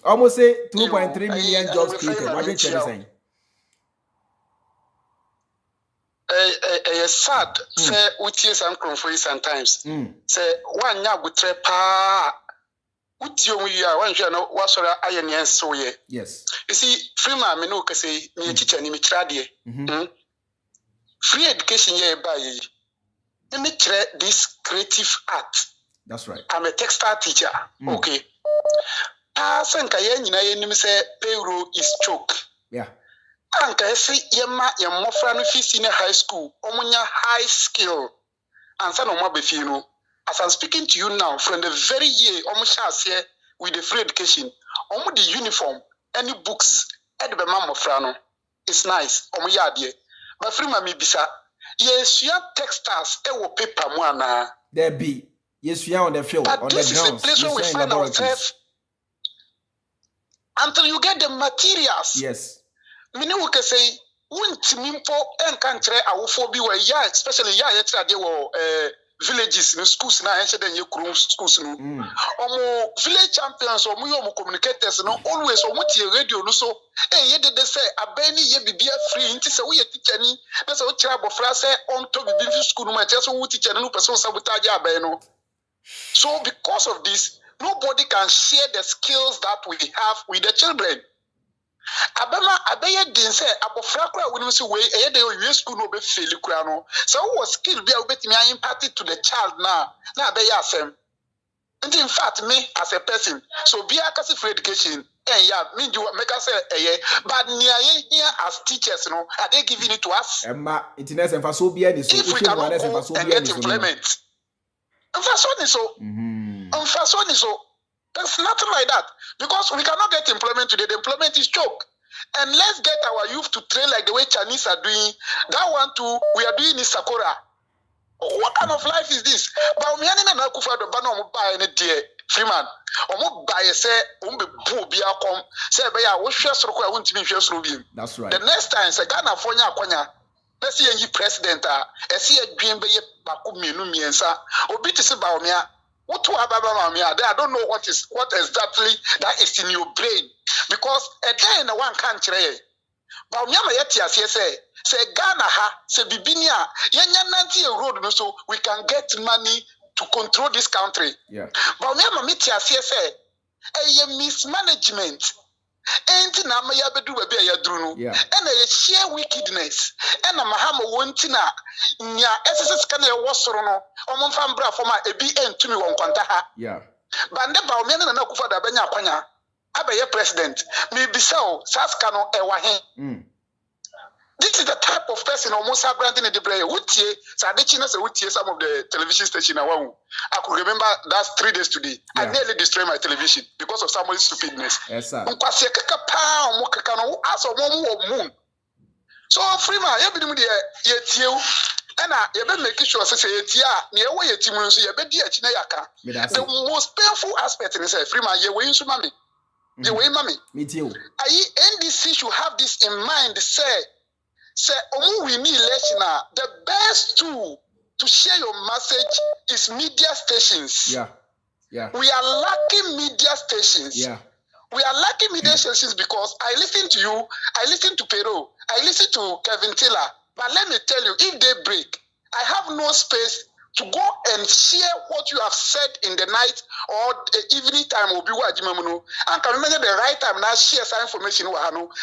Almost say 2.3 million jobs created. What you saying? Sad say utie some conference sometimes. Say one nya butre pa utio mu ya wan hwe no wasora ayene enso ye. Yes. You see Freeman me no ka say me teacher ni me trade. Free education ye ba ye. Me try this creative art. That's right. I'm a textile teacher. Okay. Senka ye nyina ye nim say payroll is choke. Yeah. Anka say yema ye mofra no fi senior high school omunya high skill. Ansa no mo be fi no. As I'm speaking to you now, from the very year omusha here with the free education, omu the uniform, any books, ed be ma mofra no. It's nice. Omu ya de. But free ma me bisa. Yes, you have textiles e wo paper mu ana. There be. Yes, we are on the field, but on this the is grounds. The place where we find ourselves until you get the materials. Yes. Many will say, "Won't mimpo and country awofo bi we ya, especially ya yetra de villages no schools na enche den ye schools no. Omo village champions omo yo communicators no always omo tie radio no so ye de say abani ye bibia free nti say we teacher ni na say o kira bofra say on to bibi school no ma tie so wo teacher no person sabotage abai no. So because of this, nobody can share the skills that we have with the children. Abema abeye din say abofra kura woni say we eye de you school no be fail kura no. So what skill be obetimi impact it to the child na abeye asem. And in fact me as a person so be akasi for education me do make us say but near here as teachers no are they giving it to us? Emma internet and for so be any so if we cannot go and get employment. So there's nothing like that because we cannot get employment today. The employment is choke. And let's get our youth to train like the way Chinese are doing. That one too, we are doing in Sakura. What kind of life is this? Bawumia and Ofori Atta no buy any dear Freeman. Omo buy say umbe bu bia kom say be ya wo hwe soro kwa wontimi hwe soro bi. That's right. The next time say Ghana for nya akwanya. Let's see any president see a dream be baku mienu miensa. Obi ti se Bawumia. I don't know what exactly that is in your brain. Because a day in one country, Bawumia say Ghana say Bibinia, yenya road so we can get money to control this country. Yeah. Bawumia say mismanagement. Ain't na ma ya bedu baby ya duru no and a sheer wickedness and na mahama wontina nya SSS kan e wosoro no omomfa mbra foma ebi entumi won kwanta ha bande Bawumia na Ofori Atta banya akwanya abaye president me bisao saska no e wa he. This is the type of person almost branding in the brain. Some of the television station. I could remember that's 3 days today. Yeah. I nearly destroyed my television because of somebody's stupidness. Yes, sir. So Freeman, and making sure the most painful aspect is Freeman, me too. NDC should have this in mind, say, we need election. The best tool to share your message is media stations. Yeah. Yeah. We are lacking media stations. Yeah. We are lacking media stations because I listen to you, I listen to Pero, I listen to Kevin Taylor. But let me tell you, if they break, I have no space to go and share what you have said in the night or the evening time. And can remember the right time now share some information.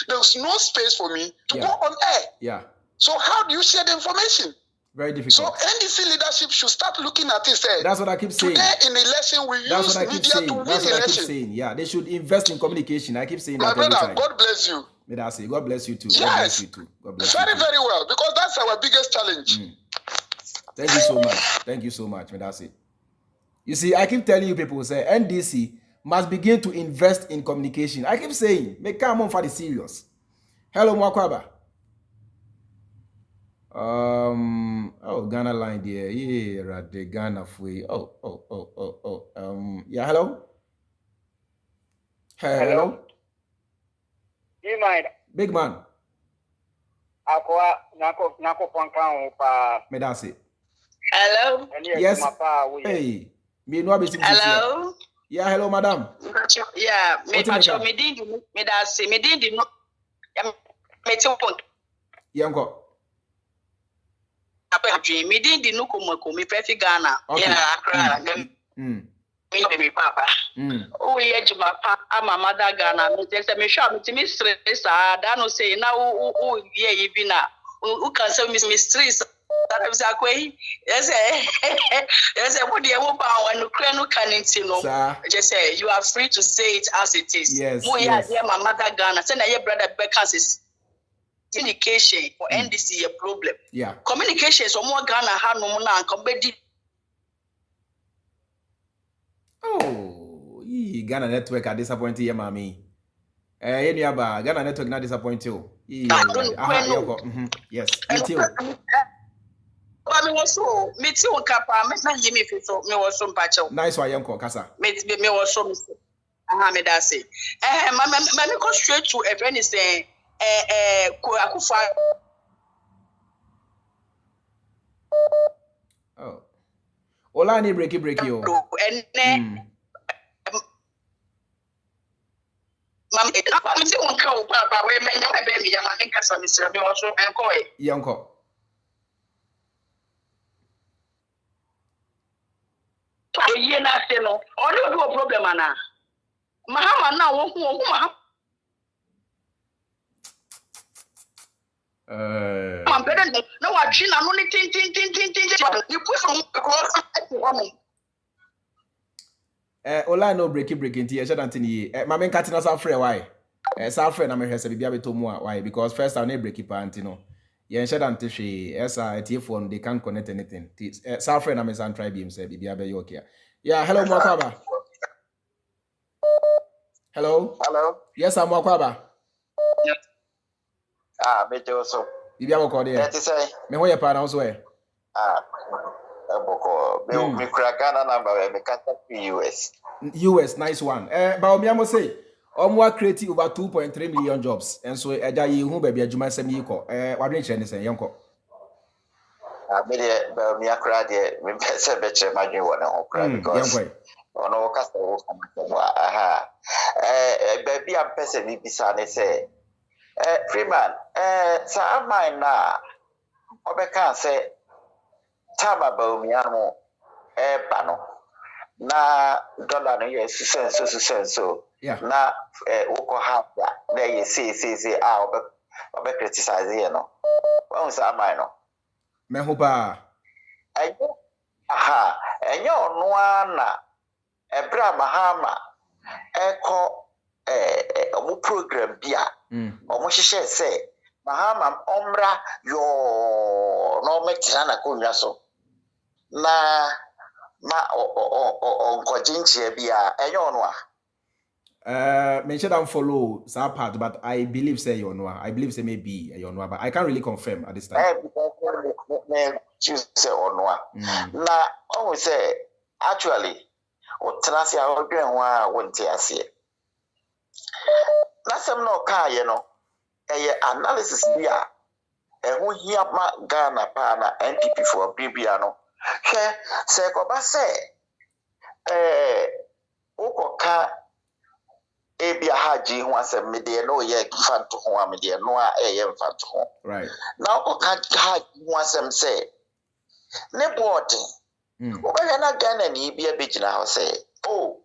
There's no space for me to go on air. Yeah. So how do you share the information? Very difficult. So NDC leadership should start looking at it. That's what I keep saying. Today in election, we use media to win That's what election. I keep saying. Yeah, they should invest in communication. I keep saying My that every brother, time. God bless you. May I say, God bless you too. Yes. God bless you too. God bless very, you too. very well, because that's our biggest challenge. Thank you so much. Thank you so much. May I say. You see, I keep telling you people, say NDC must begin to invest in communication. I keep saying, make come on for the serious. Hello, Mwakwaba. Ghana line there. Yeah, right the Ghana free. Yeah, hello. Hello. You mind? Big man. Aqua nako ponkan pa. Me that's it. Hello. Yes. Hey. Me no be hello. Yeah, hello, madam. Yeah, me pacho me din me that's it. Me din no. Me ti pon. Yanko. Me din di no komako me prefi Ghana. Yeah, Accra. Me papa. Oh yeah, Juma pa ama mother Ghana. Me say me sure me stress da no say na o yeah even na. Who can say me stress that was akwe. Yes what dey wo ba wan kra no kan nti no. Just say you are free to say it as it is. Yes. Mo yeah dear my mother Ghana. Say na your brother Beckers communication for NDC a problem. Yeah. Communication so more Ghana ha no na anka Ghana network are disappointing you, mommy. Ghana network not disappoint you. Yes. Me too. But me was so me too kapa me na yemi fi so me was so mpacho. Nice one yanko kasa. Me was so me da say. Me go straight to a friend is saying Akufa. Oh. Ola ni break you. And then Mama, I'm still on call, Papa. We may not have baby. I think that's what Mr. Also and Coy. Yanko. A year not no. Or you do a problem, Anna. Mahama now won't I'm better than no, I chin. I'm only tin. You put some across. Ola no breaking tea. Shut Antony. Mamma Katina Safre, why? Safre, I'm a Sabia Tomua. Why? Because first I'll break it, Pantino. Yen shut Antishi, phone, they can't connect anything. Safre, I'm a son tribe himself, Biabe Yokia. Yeah, hello, Mwakaba. Hello? Yes, I'm Mwakaba. Me also. Biabe Cordia. That is say, me where your parents were. Me Ghana number, me contact US, nice one. Bawumia must say, creating over 2.3 million jobs. And so, who baby a Juma semi ko. What did you say, Yanko? Bawumia crowd, me pesa beche imagine what on crowd because on all customers. Baby, I'm pesa me bisane say, Freeman, sa mine na, Obeka say, Tama Bawumia mo, pano. Na dollar no yes so na woko half na ye say obe criticize here no won say am no me ho ba enyo no ana ebra mahama eko omu program bia omu hihye say mahama omra yo no metra na konwa so na Jinchia bia enyo mention don't follow that part, but I believe say you know. I believe say maybe you know, but I can't really confirm at this time. Choose say onwa. Na on say actually what transi a odwen wa wonte ase. Na sem no ka ye no analysis bia ho hia ma Ghana pa na NPP for bibia no. Se ko ba se Ukoka ebi ahaji ho asem me de no ye fanto ho am de no a ye fanto ho. Right. Na ukoka haji ho asem say ne board. Ubehwe na Ghana ni bi abegina ho say, oh,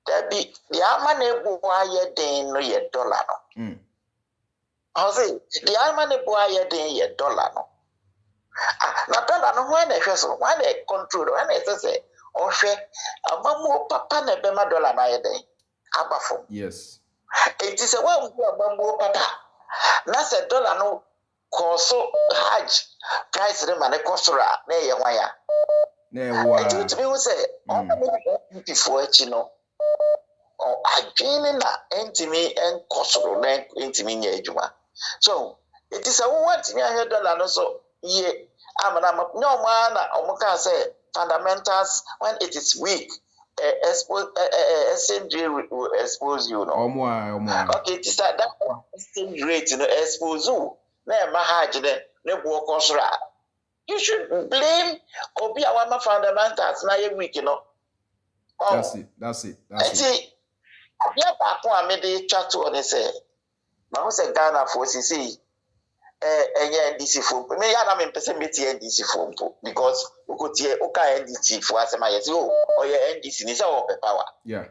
Debbie, the amane boy ye den no ye dollar no. I say, the amane boy ye den ye dollar no. Na dollar no when e so when e control when e say o hwe amamu papa na be ma dollar na ye den abafo. Yes. It is a one with amamu papa. Na say dollar no koso hajj price re mane kosora na ye hwan ya. Na wa. It to me who say on the before no. Oh, I dreaming that entity and kosoro na entity nya ejuma. So it is a one thing I heard dollar so ye amana no man omuka say fundamentals when it is weak exchange rate will expose you no. Okay, it is that exchange rate expose you na ma haje ne bo kosora. You should blame obi awama fundamentals na ye weak no. Oh, that's it. Yeah, back one made the chat to on say, Mamma said Ghana for CC, NDC phone. May I not person meet NDC phone because we could hear Oka NDC for as my or your NDC is our power. Yeah.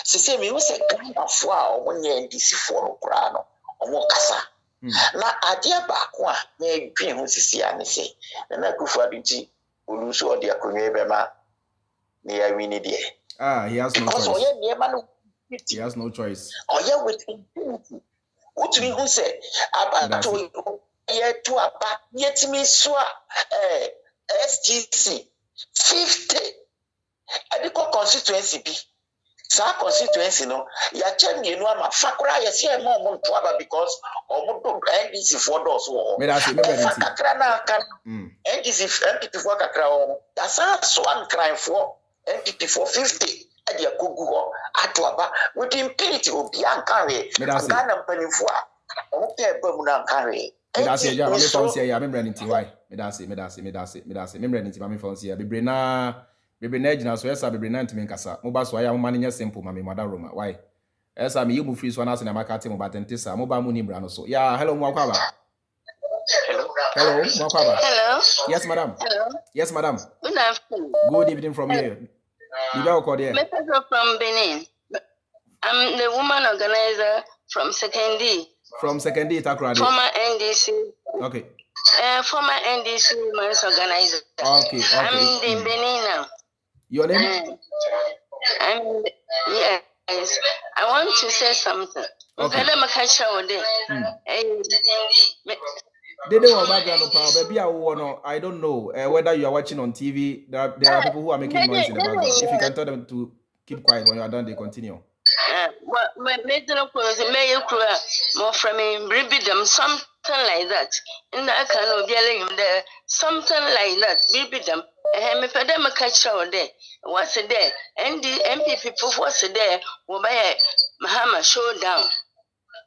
She said, me was a Ghana for when your NDC for Grano or Mokasa. Now, I dear back one may dream who see and say, and I go for the G, who lose all the Kume near Winnie dear. Ah, he has no choice. He has no choice. Oh, yeah, with impunity. What do you say? About to about yet me swa SGC 50. I be call constituency B. Sa constituency no. Ya chen you know ma fakura ya see more mon twaba because omo NDC for those wo. Me that say me fakra na kan. NDC MPP for kakra o. That's one crime for MPP for 50. Adia kugugo atwaba with impunity obi ankanwe Ghana mpanimfo a omope eba mu na ankanwe me da say ja me fancy ya me brand nti why me da say me brand nti me fancy ya bebre na agina so esa bebre na ntimi nkasa mo ba so ya mo manye simple ma me mother roma why esa me yimu free so na na makate mo batente sa mo ba mu ni bra no so ya hello mo akwa ba hello mo akwa ba hello yes madam yes madam good afternoon good evening from here. From Benin. I'm the woman organizer from Sekendi. From Sekendi, Takrade. Former NDC. Okay. Former NDC women's organizer. Okay. I'm in Benin now. Your name? Yes. I want to say something. Okay. They don't background baby. I don't know whether you are watching on TV. There are people who are making noise in the background. If you can tell them to keep quiet when you are done, they continue. Well, more from them, something like that. In that kind of yelling there, something like that. Baby them. Me for them a catch out there. What's it there? And the MP people what's it there? Will buy a Mahama showdown.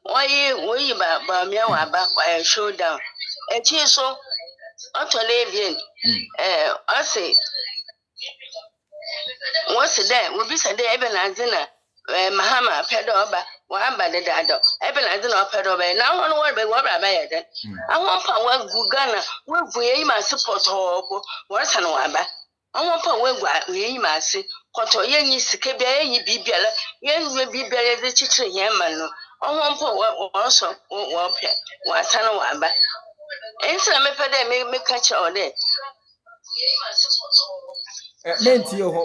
Why you Bawumia why showdown? And so, utterly bien. I say, what's there? Will be said there, even as dinner. Mahama pedoba, Wamba the dado, even as dinner pedoba. Now, one word by what I buy it. I want power Gugana, we my support or worse than Wamba. I want power we must see. Koto yenyi sikebe yenyi bibela yenyi we bibela de chiche yemano onwon po also wo pe wa sana wa ba ensa me pede me catch all there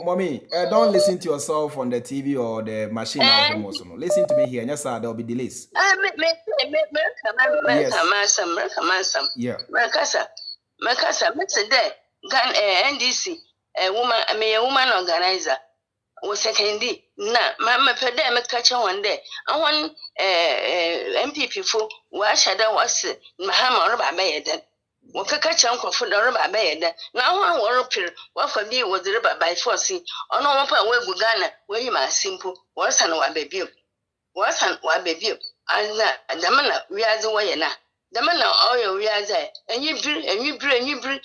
mommy, don't listen to yourself on the TV or the machine out home also. Listen to me here. Yes, sir, there will be delays. Yeah. Makasa, Mr. Day, Gan NDC, a woman organizer. Was Sekendi. Na mama pede me catch one day. I want MPP for washada was Mahama or Babayden. Waka catch uncle for the rubber bed. Now one war what for me was the rubber by force. On one part where Gugana, where you my simple, worse than what baby. Worse than what baby. And the man we are the way now. The man all we are there. And you breathe,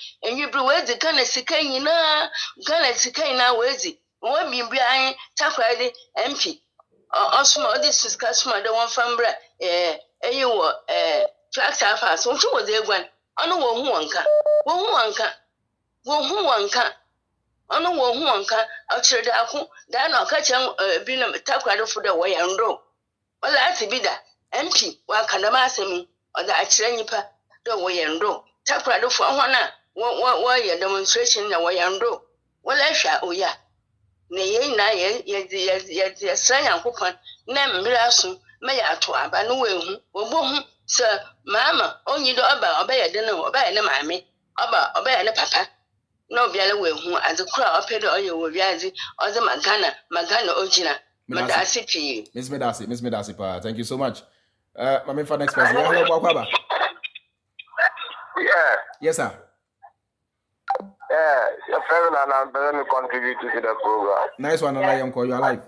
where's the kind of Sikana? Gonna Sikana, where's it? One be behind Takwadi MP. Also, this is customer, the one from Bra, you were tracks half us. What was there one? I know one can. I know one can. Actually, I'll catch him being a Takwadi for the way and row. Well, that's a bit MP, one can amass me, or the Achenipa, the way and row. Takwadi for one, what your demonstration, the way and row. Well, I shall, oh, yeah. Nay, ye say, Uncle Pan, name Mirasu, may I to Abanu, sir, Mamma, only do about obey dinner, obey the mammy, about obey the papa. No, Biala who as a crowd paid all you will Yazi, or the Magana Ogina, Medasi. Miss Medasi, thank you so much. My for next person. Hello, Bawumia. Yeah. Yes, sir. Yeah, your friend and I'm going to contribute to the program. Nice one, Uncle. You are alive.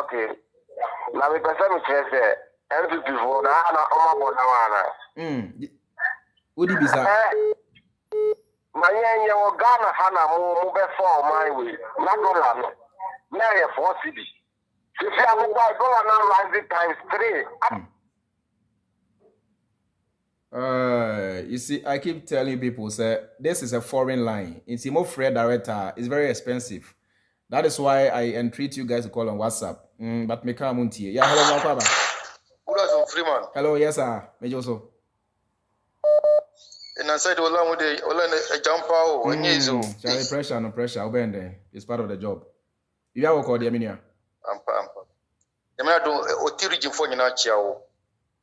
Okay. Now, we can say, MPP for now, Would it be, sir? My young Ghana Hana move before my way. Not Golan. Mary 4 city. If you have a white dollar now, rise times 3. You see, I keep telling people, sir, this is a foreign line. It's more Fred director. It's very expensive. That is why I entreat you guys to call on WhatsApp. But me come on here. Yeah, hello, Papa. Good Freeman. Hello, yes, sir. Me also. And I said, "Ola, a jump out. No pressure. I'll be in there. It's part of the job. You have a call, Yaminia. Yamina do Otiri for you not chow.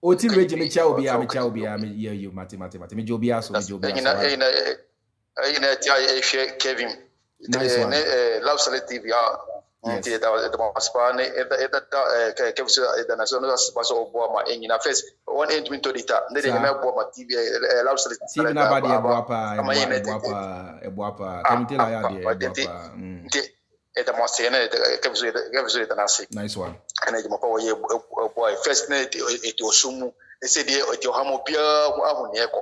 Oti reji me chow bia me you mati me jobia so me jobia. Kevin. Nice one. Love selective the Maspane the national baso Obama in a face 1 8 minute dita. Then you have Obama TV love selective. TV na badi ebuapa. Can tell ya ebuapa. The Mosena the Nasi. Nice one. And I boy first night it was Sumu. They said it your Hamopia.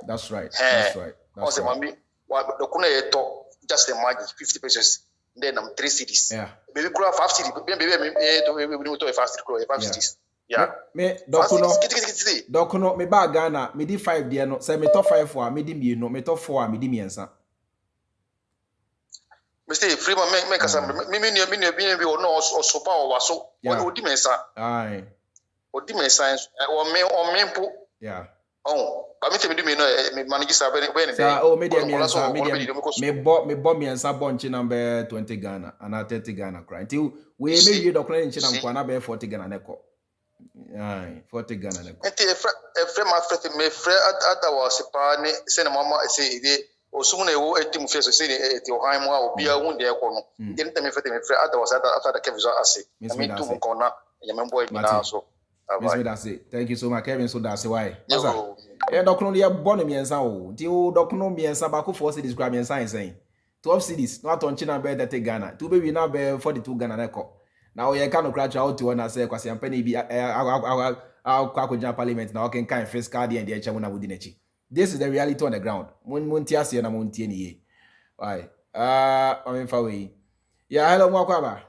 That's right. Also, Mammy, what the Kume talk just imagine 50 pesos. Then I'm 3 cities. Yeah. Baby grow 5 cities. Baby to a fast grow 5 cities. Yeah. Me dokuno me ba Ghana me di 5 there no say me top 5 for me di me no me top 4 me di miensa. Mr. Freeman make us me or no or so power so what di mensa. Aye. What di mensa or mempo. Yeah. Oh, but me do me no me manage sa when me bo me ensa bunch number 20 Ghana and 30 Ghana cry until we me you doctor nchi na nkwana be 40 Ghana neko. Aye, 40 Ghana neko. Enti e frame after me frame Atta was pa ni se na mama say ide osumu na ewo etim face say eti ohan mu a obi a hu de ekọ no. Enti me frame Atta was after the Kevin ase. Me tu mu kona yamembo e na so. Thank you so much, Kevin. So that's why. Doctor, you are born in Miensa. Do Doctor Miensa Baku 4 cities, grab Miensa saying 12 cities, not on China bear that take Ghana. 2 baby now bear 42 Ghana. Now you can't crash out to one and say, because I'm penny be our Kwakuja parliament now can kind face card and the Chamuna Wudinachi. This is the reality on the ground. Muntiasi and Muntiani. Why? I'm in far away. Yeah, hello, Mwakaba.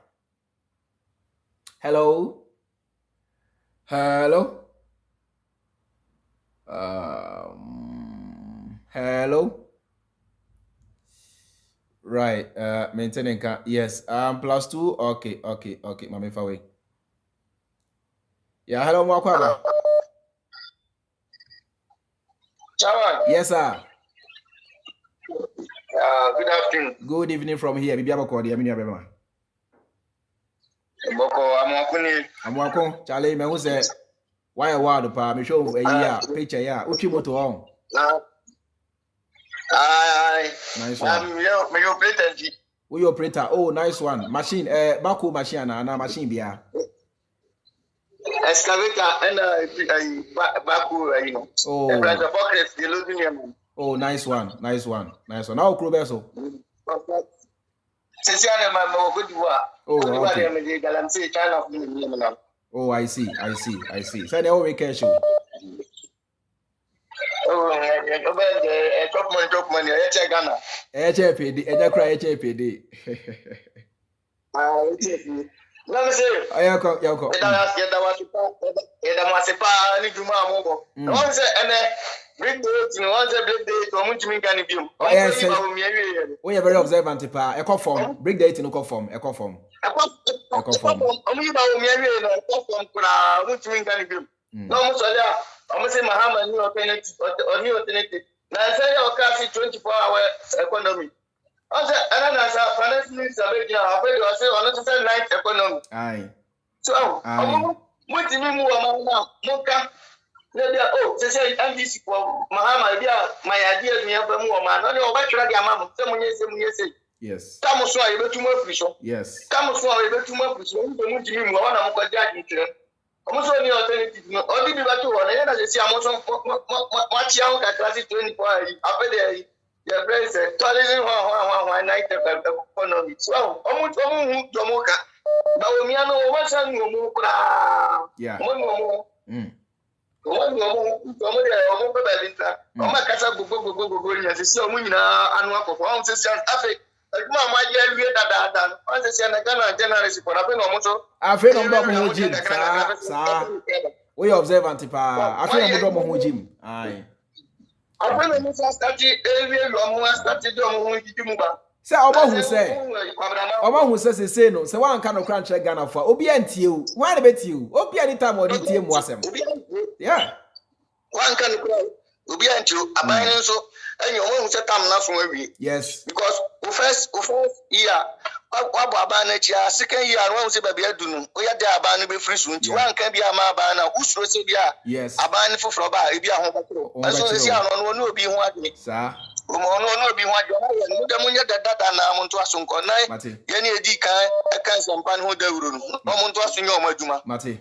Hello. Hello. Hello. Right. Maintaining yes. +2. Okay. Mami Fawe. Yeah. Hello, Mwakwaba. Chawan. Yes, sir. Good afternoon. Good evening from here. Bibi abakodi. Amini abema. Boko Amwako. Charlie, me who say why a word pa me show a year picture ya. Uchi moto on. Nice one. Me operator. We operator. Oh, nice one. Machine. Baku machine na machine bia. Excavator and Baku, you know. Oh. The loading. Oh, nice one. Now, Krubeso. Oh, I see. So they always cash you. Oh, top money. Ghana. HPD, HPD. Let me say. Yako. Big date, big date, we are very observant. Echo form, big date in echo form. I'm saying Mahama new alternative. Now I say your class 24-hour economy. I say another finance minister I say another night economy. Aye. So what do you mean now? Moka. Say NDC for Mahama my idea me have more man. No, what should I get mama? Say yes. Come so I bet more prison. Yes. Come so I bet more prison. Don't you mean one of the almost only alternative. Only people to one. And I say I'm also watch young class 24 hours. After the your friends tourism one night economy. So almost Jomoka. Bawumia no what's on your yeah. One casa go in the so many annual performance affect. Mama, that. I say, I generally for a penalty. I feel no more Jim, sir. We observant, pa. I feel no more Jim. Aye. I feel no started area, started on Say, Oba who says, say no, so one kind of crunch Ghana for Obiant you. Why bet you? Obi anytime or DTM was him. Yeah. One kind of crowd. Obiant you, a buying so, and your own set time now from every. Yes. Because first year, what Abanacha, second year, one was a baby Dunu, we had the Abana be free soon. One can be a Mabana, who's Rosabia. Yes. Abana for Floba, if you are home. As soon as you are on one, will be one. Sir. No be one. Mudamunya dada na muntu asunko na yeni edi kan eka sampan ho dawuru no muntu asunyo omaduma mate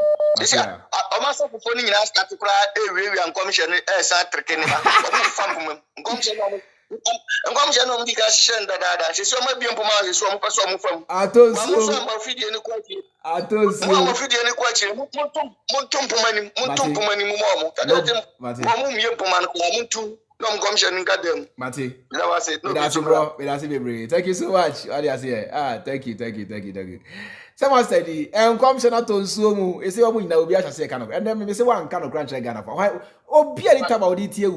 amasa fofo ni nyina start kura ewi commission sa trekeni ba fam ngom no ndika shenda dada se so mabi mpoma se so mpa so mfam atonso ma fidie ni kwachi ma fidie ni kwachi muntu mpoma ni mu mo tadete mo mu mpoma no muntu Mate. That's bro. That's baby. Thank you so much. What do you say? Thank you. Someone said the commissioner to Sumu is the one that will be a second. And then we say one kind of crunch Ghana for why oh be any time about it here.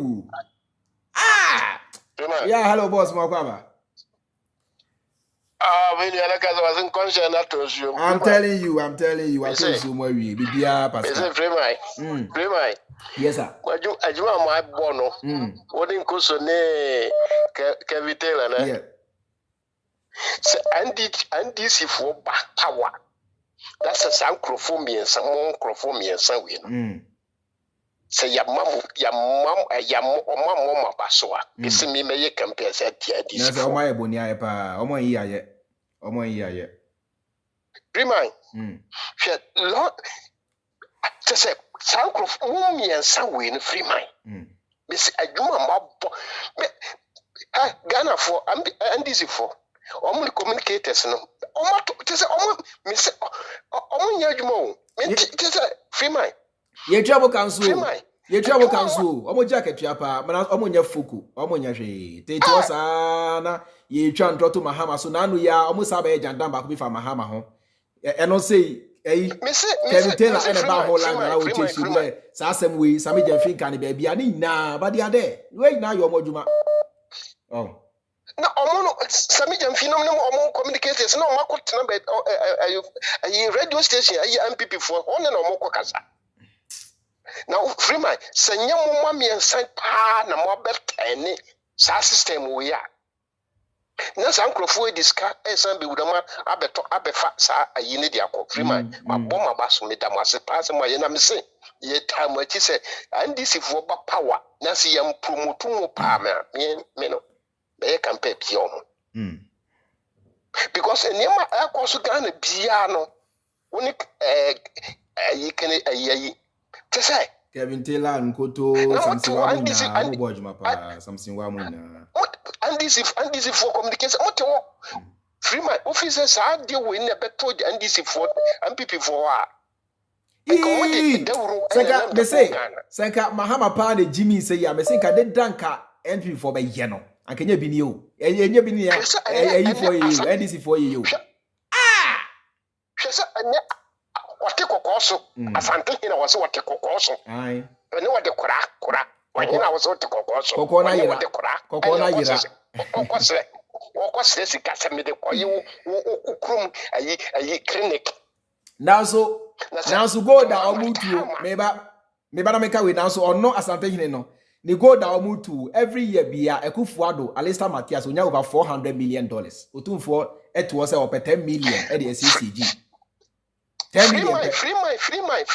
Yeah, hello boss Mwakaba. I'm telling you, I told you more we be pastor. Freemind. Yes, sir. Ajuma my bono. What in Kusone Kevitela na. Yeah. So and this if for back power. That's a sound crofomia and some more crofomia and some win. Say your mom basoa. It's me may compare that this. That's all my bonia pa. Omo iya. Remind. Lord to say sound crofomia and some win free mind. Miss Ajuma Mabo Ghana for and this for. Only communicators no. To say Miss Yajmo. It is a free mind. Ye trouble council. Omo jacket yapa. Mana omo nya fuku. Omo nya hwe. Tete osana. Ye twa ntro to Mahama so nanu ya omo saba e jandam ba ko bi fa Mahama ho. E no say Kevin Taylor and a bar whole line na we teach you there. Sa asem we sami jemfin kan be bia ni na ba dia there. We na yo moduma. Oh. Na omo sami jemfin no omo communicators no makot na be radio station MPP for on na omo ko kasa. Now, Freemind, send your mommy and send pa na more better sa system we are. Now, some crofo discuss some be with a man abefa sa a unity of Freemind. My bomber bass with them as a pass my enemy say. Yet, time what he said, and this is for power. Nancy am promoting palmer, meno. They can pay pion. Because a name I also got a piano. When you can a Kevin Taylor and Koto something wamuna. What and this if for communication what Freemind officers are deal with a better and this for and people for Senka me say senka Mahama pa de Jimmy say ya me senka de danka entry for be ye no ankenya bi ni o enye bi ni ya e for you NDC for you hwese anya wate kokoso asante hina wase wate kokoso ai ene wade kura wanyina wase wate kokoso kokona yira kokose sika semede koyi ukrum ayi clinic now so go down omutu meba na meka we now so ono asante hine no ni go down omutu every year bia Ekufuado Alistair Matthias onya over $400 million otumfo eto se op 10 million e de CCG 10 million Freemind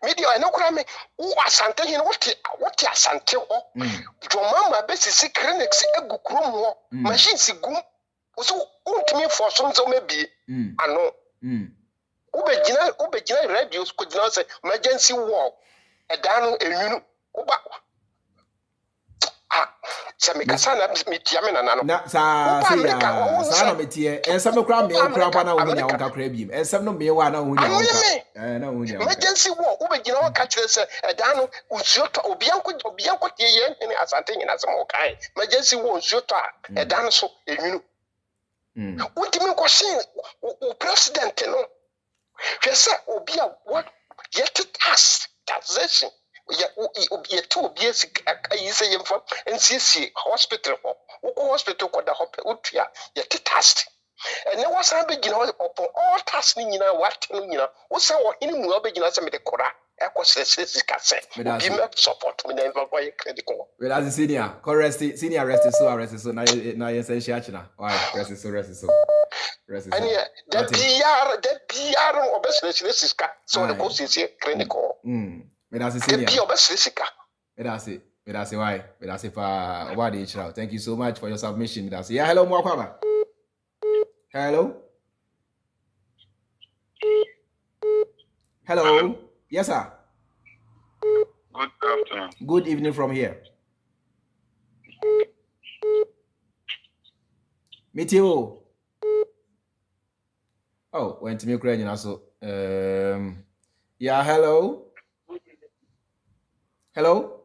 media eno kura me wo asante hine wote asante ho jo mama be sisi clinics egu krom ho machines gum so untimi for some zo mebi ano ubegina radio ko gina say emergency war edanu enwunu uba samika na mitia me nana no na sa na metie ensem no kra me kra pa na wonya wonka kra biem ensem no me wa na wonya wonka na wonya emergency war ubegina wa ka kire say edanu unsuo to obianko tie ye ni asante nyina sem o kai emergency war unsuo to edanu so enwunu ultimi ko sin o president no hwese obia what yet taxation ye to obia ayise yemfa ncc hospital hospital ko da hope utua ye tax ene wasan be gina opo all tax ni nyina wat no nyina wo se wo hini mu obegina se me de kora ekosese sikase bi me support me na kwa ye credit ko we as senior senior arrest so na ye say chiachina why rest so and yeah, the PR obesity siska so the course is clinical. Me that's senior. The obesity siska. Me that's why. Me that's for what they shout. Thank you so much for your submission. Me that's yeah. Hello, Mwakwaba. Hello. Yes, sir. Good afternoon. Good evening from here. Meet you. Oh, went to me Ukraine also. Yeah, hello. Hello?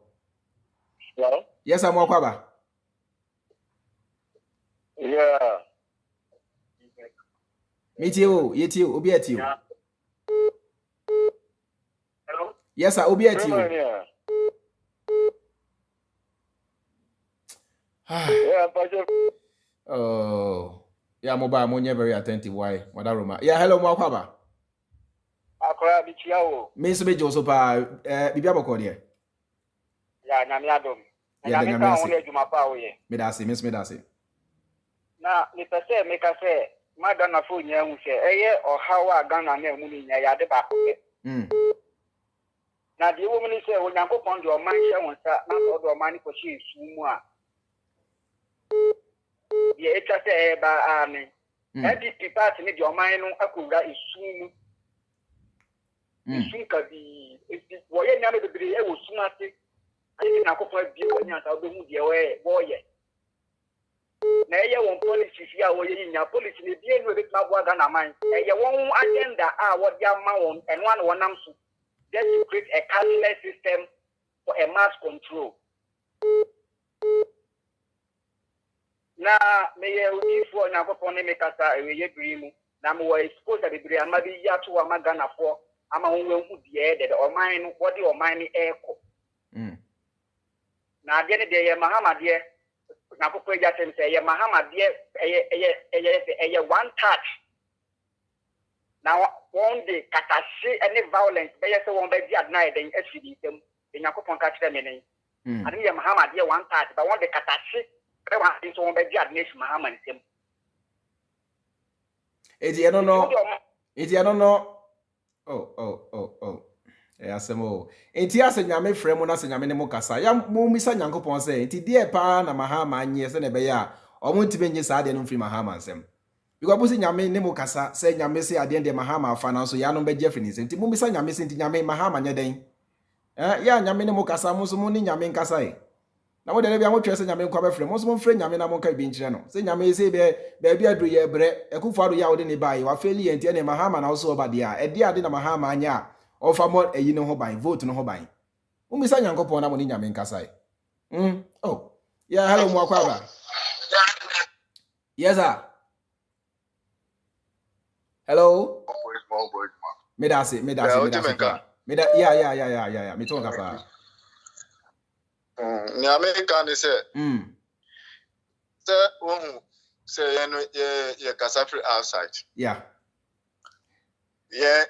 Yes, I'm Wakwaba. Yeah. Meet you, Obi at you. Hello? Yes, sir, Obi at you. Oh. Yeah, mobile money very attentive. Why? Madaroma. Yeah, hello, Mwakwaba. Akora bichiawo. Me so be Joseph bibia boko there. Ya nyame adom. Yeah, nyame ka won adwuma pa wo ye. Me da se, me da se. Na me pese me ka se madana fo nya hu se eye ohawa Ghana na mu ni nya ya de ba ko. Na de wo mu ni se onyankopon de o man hye won sa na so de o man ni ko hye su mu a. Ye echa se ba amen. NDP party ni de o man no akura isu mu. Isu ka bi wo ye nya me bebre e wo su ase. Ayi na akopon bi wo nya ta obehu de we wo ye. Na eye won policy fi a wo ye nya policy ni bi enu e be ma bo aga na man. Eye won agenda a wo dia ma won eno an wonam so. Just to create a cashless system for a mass control. Na me ye udifo na akopon ne mekasa e ye birimu na me wo expose the biri ama bi ya to ama Ghana for ama won hu de de o man no wo de o man ni eko. Na de ne de ye mahama de na akopon ja tem say ye mahama de eye one touch. Now one day katashi any violence be say won be di adna den asidi dem de yakopon ka kire me nen ade ye mahama de one touch but one day katashi be wan din so won be di adna shi mahama nsem I don't know oh asemo enti ase nyame frɛ mu na se nyame ne mo kasa ya mo misa nyankopon se enti die pa na mahama anye se ne be ya omo ntibe nye sa de no mfiri mahama nsem because busi nyame ne mo kasa se nyame se ade de mahama afa na so ya no be jefe ni enti mo misa nyame se enti nyame mahama nye den ya nyame ne mo kasa mo so mo ni nyame nkasa e na mo de bia mo twese nyame nkwa be frɛ mo so mo frɛ nyame na mo nka bi nkyere no se nyame se be bia adru ye bre Ekufuado ya wo de ne bai wa feli enti ne mahama na wo so oba de a ade na mahama anya Offer more a no hobai, vote no hobai. Umisa Yankopon among Yamin Kasai. Oh, yeah, hello, Mwakwaba. Yes, sir. Hello. Medasi. Yeah. Me talk about. Ni America ni say. Say you Kasafri outside. Yeah. Yeah.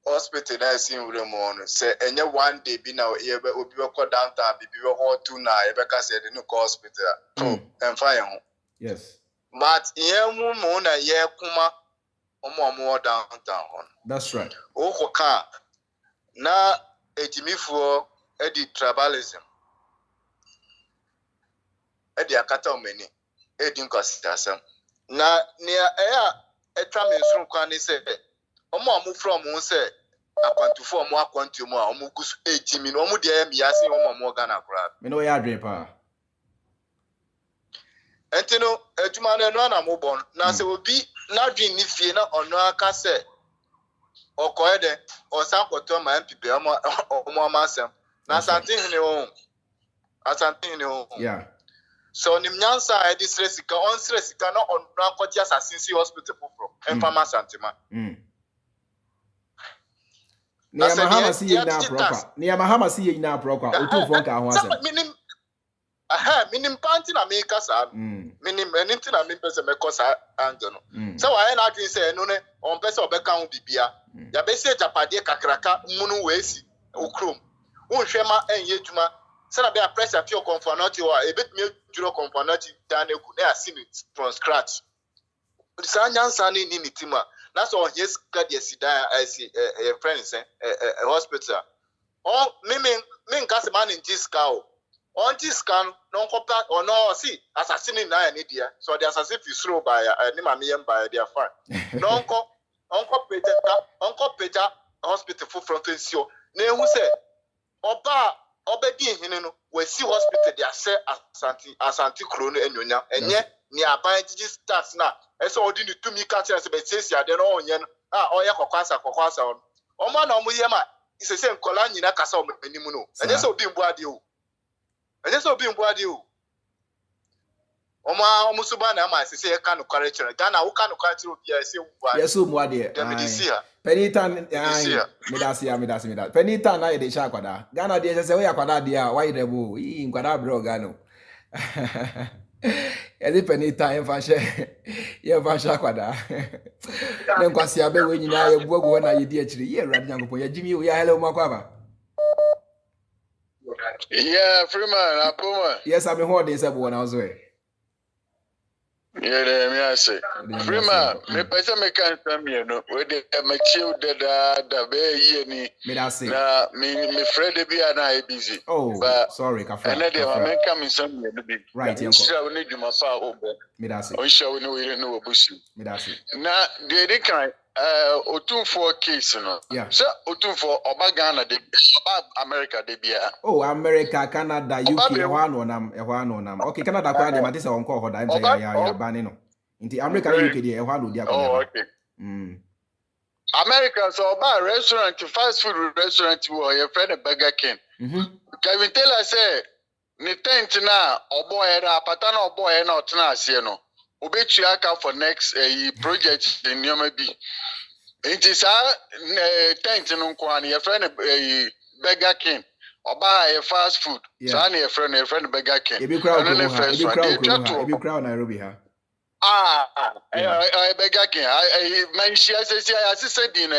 Hospital na see we mo say enye one day bi na ye be obi ko downtown bi bi ho tu na ye be ka say the new hospital. And fire ho. Yes. But ye mu na ye kuma omo downtown. That's right. O ka na ejimifo edi tribalism. Edi akata omeni edi nkositasem. Na nia etwa me nsun kwa ni say omo from won say akwantufo omo akwantu mu a omo gusu ejimi no omo de mi ase omo Ghana kra. Me no ya adwen pa. Entino ejuma no na mo bon na se obi na dwen ni fie na ono aka se okoede osakoto ma MPP omo amasem na asante hene o Yeah. So nim nyansa e di sresika on sresika na ono akoti assassin's hospital popro enfama santema. Ni Mahama si ye na proper. Ni Mahama si ye na proper. Otu fon ka ho asem. Minim panty na me kasa. Minim anything na me pese me kosa anjo no. So why na dream say no ne on pese obeka ho bibia. Ya be say japade kakraka munu wesi okrom. Won hwema enye djuma. Se na be a pressure fio confornati wa e betime djuro confornati dan eku na asini from scratch. Sa nyansa ni nitima. That's all yes God yes friends hospital. Oh me cast man in this cow. On this can no compare or no see assassin na any dear. So the assassin is through by a by their fine. No uncle Peter hospital for frontensio. Ne who said Oba obedi hinenu we see hospital they say asanti krono enyonya enye ni aban tiji stats na eso odi ni tumi ka tire se be sesi ade no onye oya kokwasa on omo na omo yema isese nkola nyina kasa omo animu no enye se obi mbu ade o omo suba na ma isese e kanu correction Ghana wo kanu correction obi e se mbu ade yes mbu ade Penitan medasi Penitan na ye de sha kwada Ghana de se we yakwada de a why rebu nkwada bro Ghana Edi Penitan ye fashe kwada ne nkwasi abe we nyina ye buagu na ye di akiri ye rad nyankopon ye jimi ya hello makwaba Yeah, Freeman, Apoma. Yes, I'm in holidays when I was away. Yeah, me I say. Freeman, me pesa me kan samye no. We de me chill da be ye ni. Me da say. Na me friend be na busy. Oh, but sorry, Kafa. And then me come in samye no be. Right, yanko. Sha we need juma fa obo. Me da say. On sha we no obusu. Me da say. Na de kan Otumfo case no. Yeah. So Otumfo Oba Ghana de Oba America de bia. Oh, America, Canada, UK, ehwa nam. Okay, Canada kwa de matisa onko hoda nje ya bani no. Inti America UK de ehwa no dia kwa. Oh, okay. America so Oba restaurant, fast food restaurant wo your friend Burger King. Kevin Taylor say ni tent na obo era patana obo e na otena ase no. Obetu aka for next project in Yomabi. It is tent no kwa your friend Burger King. Oba a fast food. So any your friend Burger King. Ebi crowd Nairobi ha. Burger King. Man she said in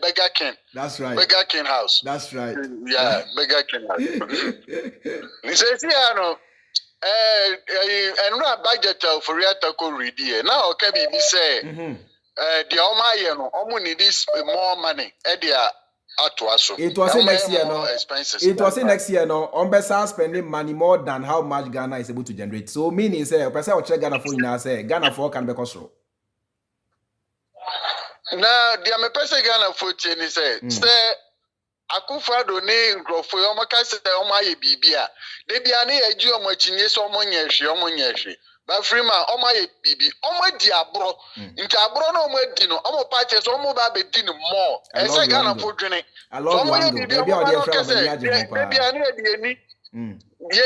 Burger King. That's right. Burger King house. That's right. Yeah, Burger King house. He says no. And no budget for Atta ko read here. Now can be say the Omaye no omo need this more money. It was next year no. It was next year no. Ombesa spending money more than how much Ghana is able to generate. So meaning say person will check Ghana for now say Ghana for can be control. Now the me person Ghana for say Akufado ne nkrofo yo maka se o ma ye bibia de bia ne eji o machinye so mo nyehwe ba Freeman o ma ye bibi o ma di abro nti abro na o ma di no o mo patches so mo ba be di no more e se Ghana fo dwene so mo ye bibia o ma no kese de bia ne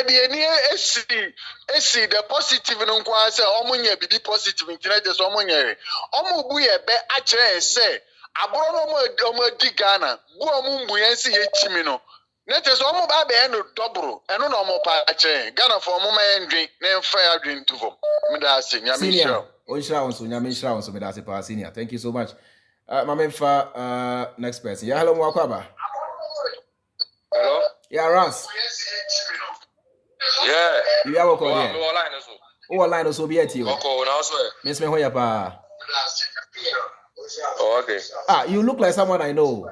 di eni esi the positive no kwa se o mo nya bibi positive nti na je so mo nyehwe o mo bu ye be a kire se abro no mo di Ghana bu omu mbuyensi ye chimi no nete so omu ba be no double eno no mo pa che Ghana for omu ma endwen na fa ya dwen tu fom me da se nya me show onshra onso nya me shra onso me da se pa senior. Thank you so much. Mama fa next person. Yeah, hello Mwakwaba. Hello. Yeah, Ras. Yeah. You are working there. No online also. Oh, online also be at you. Okay, now so. Miss me hoya pa. Oh, okay. You look like someone I know.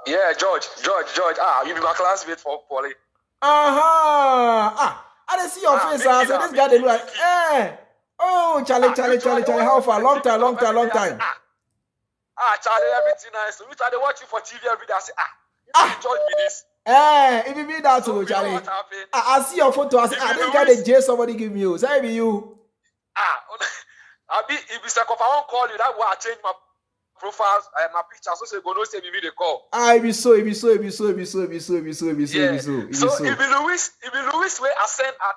Yeah, George. You be my classmate for Poly. I didn't see your face. I said, this guy, they look like, oh, Charlie. How far? Long time. Charlie, everything nice. We try to watch you for TV every day. I say, George be this. If you mean that too, Charlie. I see your photo. I say, this guy, the J somebody give me you. Say, be you. If it's like if I won't call you, that will I change my profiles and my pictures. So say go no say me the call. It be so. So if you Louis, where I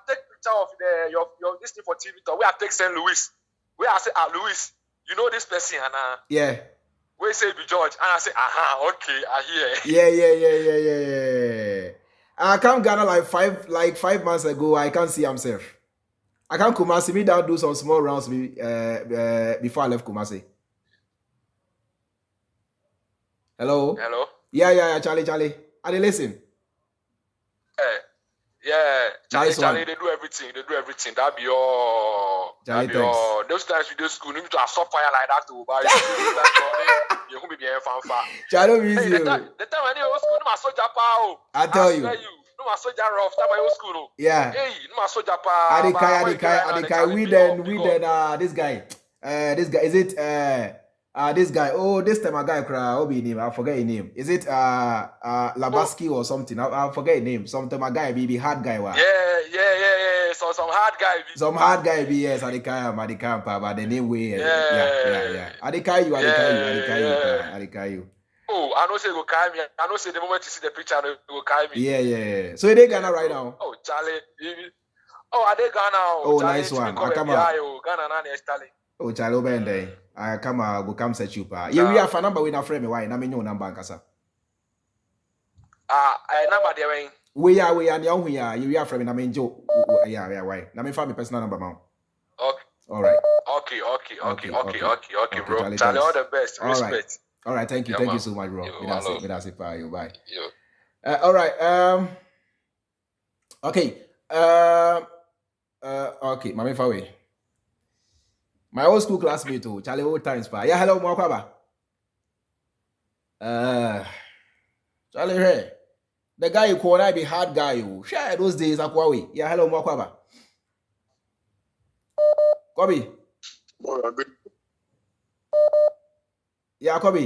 take picture of your this thing for TV talk. Where I take Saint Louis. Where I say Louis, you know this person and yeah. Where say be George and I say okay, I hear. Yeah. I come Ghana like 5 months ago. I can't see himself. I can't Kumasi. Me down do some small rounds before I left Kumasi. Hello. Yeah, Charlie. Are they listen? Yeah. Charlie, nice they do everything. That be all. Those times we do school, you need to have some fire like that to buy. You won't be a fanfare. Charlie, the time when you was school, no soldier power. I tell you. No soldier rough. Time when you was school. Yeah. Hey, no soldier power. Adikai. We then. This guy. Is it this guy? Oh, this time a guy cry. I forget his name. Is it Labaski or something? I forget his name. Sometime a guy be hard guy. Yeah. So some hard guy be. Some hard guy be yes. Adikai, but the name way. Yeah. Adikai you. Oh, I know say go carry me. I know say the moment you see the picture, go carry me. Yeah. So they Ghana right now. Oh, Charlie. Are they Ghana? Oh, nice one. I come out. Ghana na Charlie. Oh, Charlie Obende. I come search you pa. You have a number with a friend. Why? Na me know number kasa. Number there when. We are young. We are. You have friend. Na me Joe. Yeah. Why? Na me find me personal number man. Okay. All right. Okay, bro. Charlie, all the best. Respect. All right. Thank you. Thank you so much, bro. That's it. Bye. Bye. All right. Okay. Okay. Mami Fawe. My old school classmate too. Charlie old times pa. Yeah, hello, Mwakwaba. Charlie, hey. The guy you call I be hard guy you. Share those days Akwawe. Yeah, hello, Mwakwaba. Kobe. Yeah, Kobe.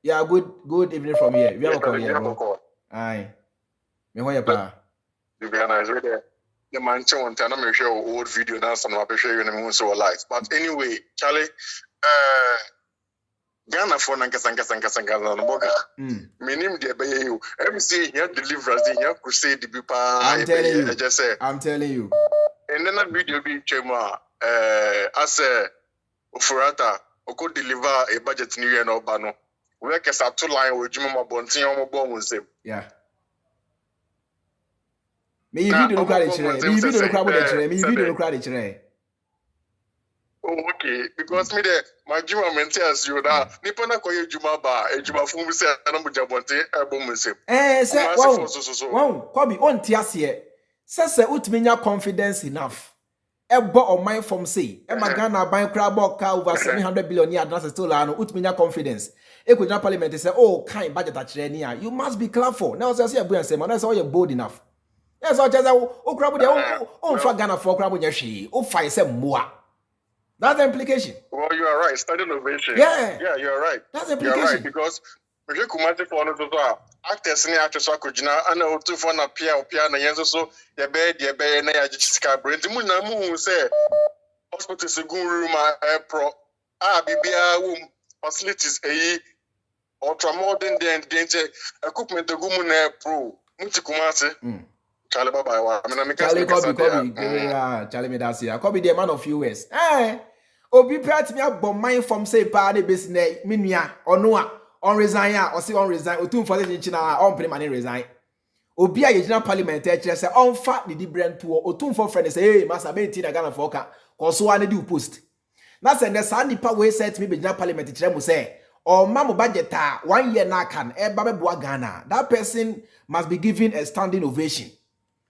Yeah, good evening from here. We have a call here, bro. Aye. Me hoya pa. You be nice right there. The man want to me share old video now some I share you in the so live. But anyway, Charlie, Ghana for Nankasanga no boga. Minim de be you. MC here deliverance here crusade the people. I'm telling you. And then that video be chema as Ofori Atta oko deliver a budget new year no bano. We can start to line with Juma Bontin on bon same. Yeah. Me video no crowd Oh, okay. Because me there, my Juma maintains you now. Nipa na koye Juma ba, e Juma fu mi se anamu jabonte ebom se. Say wow, Kobe on tiasie. Say utminya confidence enough. Ebo on my from say, e magana ban crab car over 700 billion year advance still ano utminya confidence. E could parliament say, oh, kind budget at Chirenia. You must be careful. Now say you say, man, that's all you're bold enough. Yes, I just crab for Ghana for crab yashi. Oh, fire some more. That's the implication. Well, you are right. Study innovation. Yeah, you are right. That's the implication. You are right because me kumate for no so actors ni actors akojina ana otu for na pia na yenso so ye be na ya jichika brand mu na mu say hospital segun room pro bibia room facilities ultramodern the equipment the gumu na pro muti kumate Charlie bye wa me na me Charlie Charlie me that's here Kobe the man of few words obi prat me abom mind from say pa na business menua ono a on resign or say on resign otum for the nchina on pay money resign obi a yegina parliament e kire say on fa the different to otum for friend say hey masa be ti na Ghana for ka koso wa na di post na say the sandipa we set me be gina parliament kire mu say or mamu budget 1 year na kan e ba be boa Ghana that person must be given a standing ovation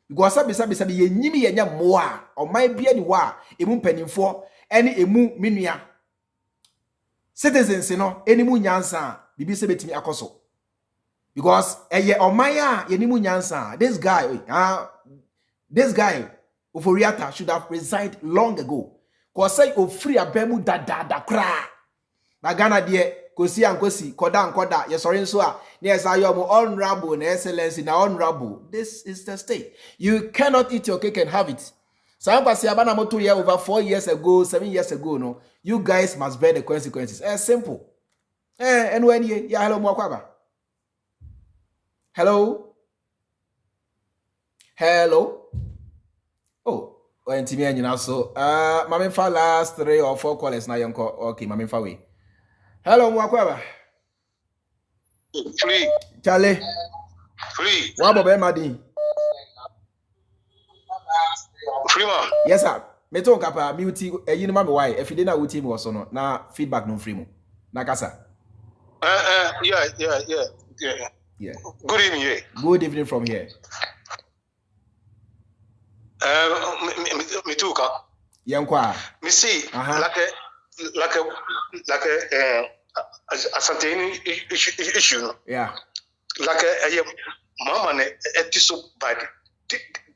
because sabi ye nyimi ye nya moa o man bia ni wa emu mpanimfo ene emu menua citizens no enimu nyansa bibi se betimi akoso because eye omaya yenimu nyansa this guy Ofori Atta should have resigned long ago cause say ofri abemu da kra na Ghana de kosi ankosi koda ye sorry nso a na esayo honorable na excellency na honorable. This is the state. You cannot eat your cake and have it. Sampasi abana moto here over 4 years ago, 7 years ago, no. You guys must bear the consequences. Simple. And when you hello Mwakwaba. Hello. Oh, when Timmy and you so Mami fa last 3 or 4 callers now yonko. Okay, Mami fa we. Hello Mwakwaba. Free. Charlie. Free. Wabo be madi. Freeman. Yes sir. Me ton kapa mi uti eyi no ma me why efide na uti mi woso no na feedback no free mu. Na kasa. Yeah. Good evening. Yeah. Good evening from here. Me too ka. Yankwa. Me see like a asante issue no. Yeah. Like a mama ne etiso by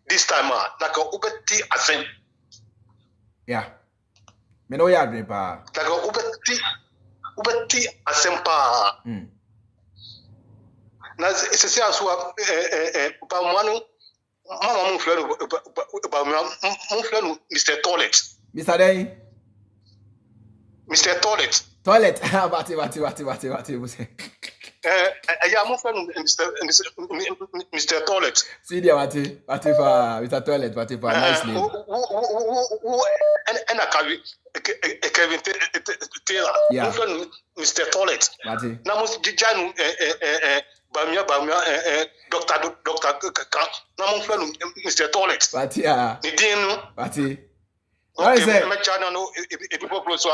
this time like a ubeti asen. Yeah. Me no ya adre pa. Like a ubeti asen pa. Na ese aso pa mwanu mama mu flanu ba mu flanu Mr. Toilet. Mr. Day. Mr. Toilet. Toilet. Bati. Yeah, I'm from Mr. Toilet. See there, Bati for Mr. Toilet, Bati for nice name. And I carry Kevin Taylor. Yeah. Mr. Toilet. Bati. Now must Janu Bawumia Doctor now from Mr. Toilet. Bati ah. Bati. Okay, me channel no people close so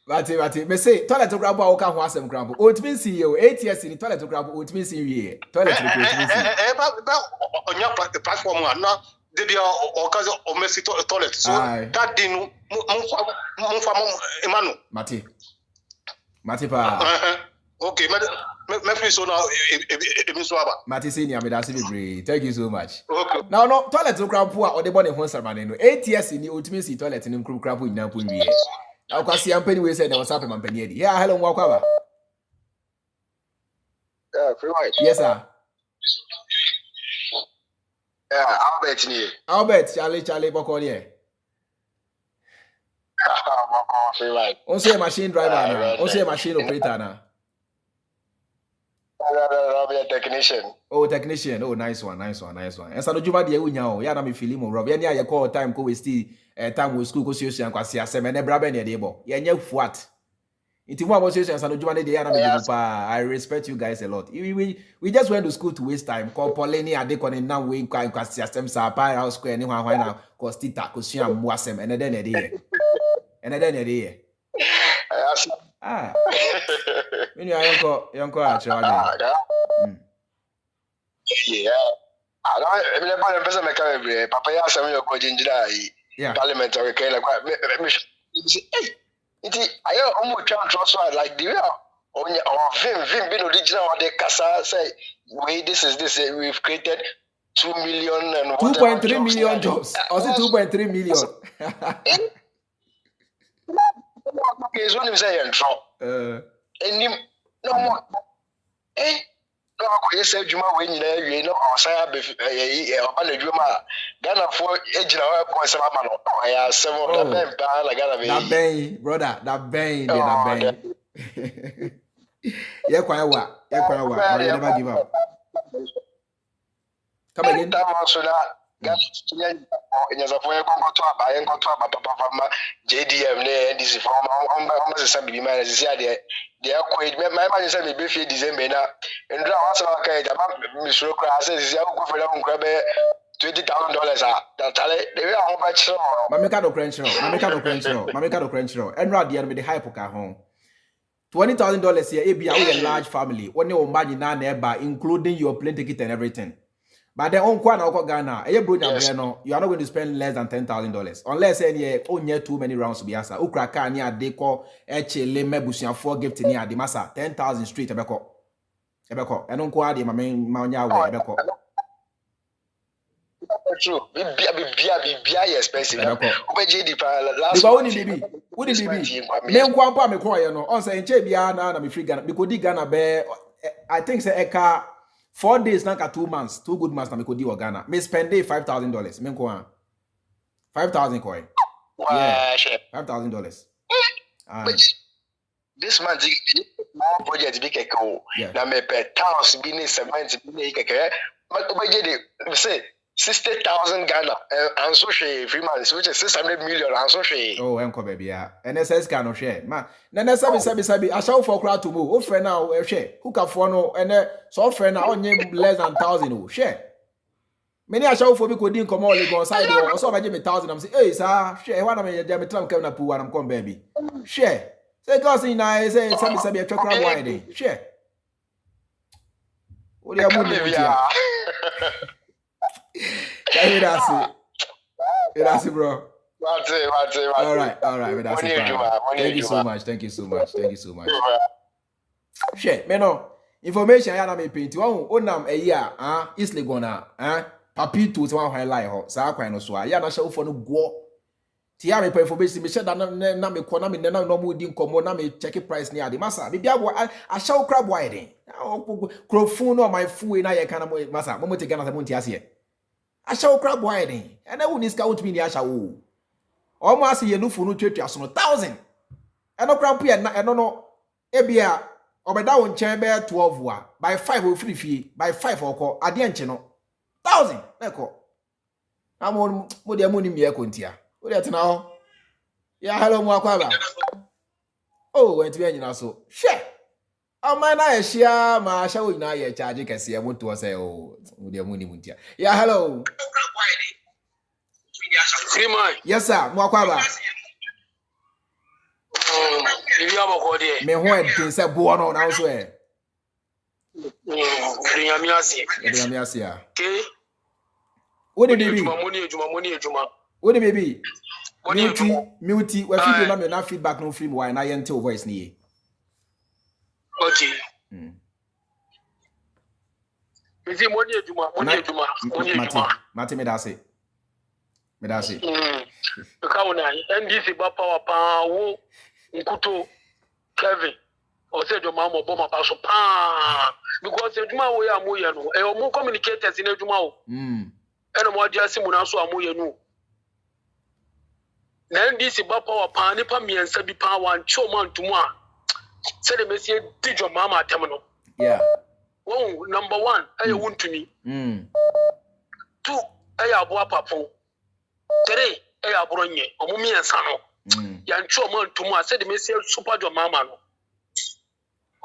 Bati. Me say toilet to grab o ka ho asem grab. O timi si yo 8 years ni toilet to grab o timi si wie. Toilet to grab. Ba onya platform na dey there o ka o messy toilet. So that day no mo fa emanu. Mati pa. Okay, me free so now e so aba. Mati say ni amedase bebre. Thank you so much. Okay. Now no toilet to grab po a o de bone ho sermane no 8 years ni o timi si toilet ni grab nyina po wie. Now kwasi ampani we say na what's happen ampani edi. Yeah, hello Mwakwaba. Yeah, Freemind. Yes sir. Yeah, Albert ni. Albert, Charlie boko here. Freemind. On say machine driver na. On say machine operator na. Rob, technician. Oh, technician. Oh, nice one. And so no juma de unya o. Ya na me feeling mo Rob. Ya ni aye call time ko waste time with school ko social kwasi asem na bra be na de bo. Ya nya fuat. Iti mo association so no juma de ya na me do pa. I respect you guys a lot. We just went to school to waste time. Call Poleni ade ko na we kwasi asem sa pa house square ni hwan na ko stita ko sua mo asem ene de na de ye. Ah. When you are yonko actually. Yeah. I don't know person make every papa ya say you go jinjira yi parliament or kind like me hey it ayo omo twan trust like the way vim be original or the kasa say we this we've created 2 million and 2.3 million jobs. Or say 2.3 million. Okay, so you say and No more. Eh? No, I say Juma when you know, Osaya on the Juma. Ghana for Ejina boys of Amano. I have several of them, that bang, brother, that bang, that bang. Yeah, quite what? Yeah, quite what? But you never give up. Come again. JDM and this from almost some be man is there. They are quite my man is a bit December now. And also, okay, Mr. Crass is go for them grab $20,000. They are how much. Mamika no crunch row, Mamika no crunch row, Mamika no crunch row. And Rod, the hype home. $20,000 here, it be a large family. When you money now nearby, including your plane ticket and everything. But then on Ghana, you are not going to spend less than $10,000 unless any only too many rounds to be answered. Ukraka near deco, Echele Mebusian for gift near the massa 10,000 street ebeko. And on Quadi, my main Mania way ebeko. True. Be expensive. Would it be? Men Quampa me cry, no. On saying Chebiana and me free Ghana because the Ghana bear, I think say Eka 4 days, like 2 months, 2 good months, na me could do Ghana. Me spend $5,000. Me ko 5,000 koi. Yeah, $5,000. This month, more budget big echo. Na me pay towns, business, cement, business. But we say 60,000 Ghana and so she Freeman, which is 600 million and so she. Oh, uncle baby, yeah. NSS can share. Man, then sabi. I shall for crowd to move. Who friend now share? Who can for no and so friend now only less than 1,000 share. Many I shall for me could come all go side or so I give me 1,000. I'm saying, hey, sir, share one of me. I'm trying to come and I'm come baby. Share. Say, cousin, I say, sabi a truck wide. Share. What are you moving here? That's it, bro. All right. That's it. Thank you so much. Share, me information I am paint. You onam a year, Eastleigh gonna, papi to one highlight ho. Sa kwa no so. Ya na show for no go. Tia me information me share that na me kona me na no mu di nkomo na me check price ni ade masa. Bibia I show crab wide. Crofun no my food na ye kana masa. Mo te gana sa mo ntia se. I shall crab wide, and I wouldn't scout me. I shall almost see a new phone to 1,000. And no crab here, and no, Ebia, or by down chamber 12 by 5 or 3 feet, by 5 or call, I didn't know 1,000. Echo. I'm on what the money me a contia. What that now? Yeah, hello, Mwakaba. Oh, and to be so. Share. I share my show in a charge. You can see I want to say, oh, with your money. Yeah, hello. Freemind. Yes, sir. Mwakwaba. Me when things say buono now swear. Friamiasi. Okay. What did it be? What did it be? Muti. We feed you na feedback no free why na yente voice ni. Okay. Is it money Juma? Mati me dasi. Kauna NDC ba power pa wo nkuto Kevin o said your mama bomb pa so pa because Juma wo ya moye no e o mo communicators in Juma o eno mo dia simu na so amoye no na NDC ba power pa ni pa miensa bi pa wan choma ntumu a said the messi did your mama atem no. Yeah. Oh, number 1, I want to me. 2, I have a papo. 3, I have bronye, or mummy and sano. Yan choma to my said the messi super your mama.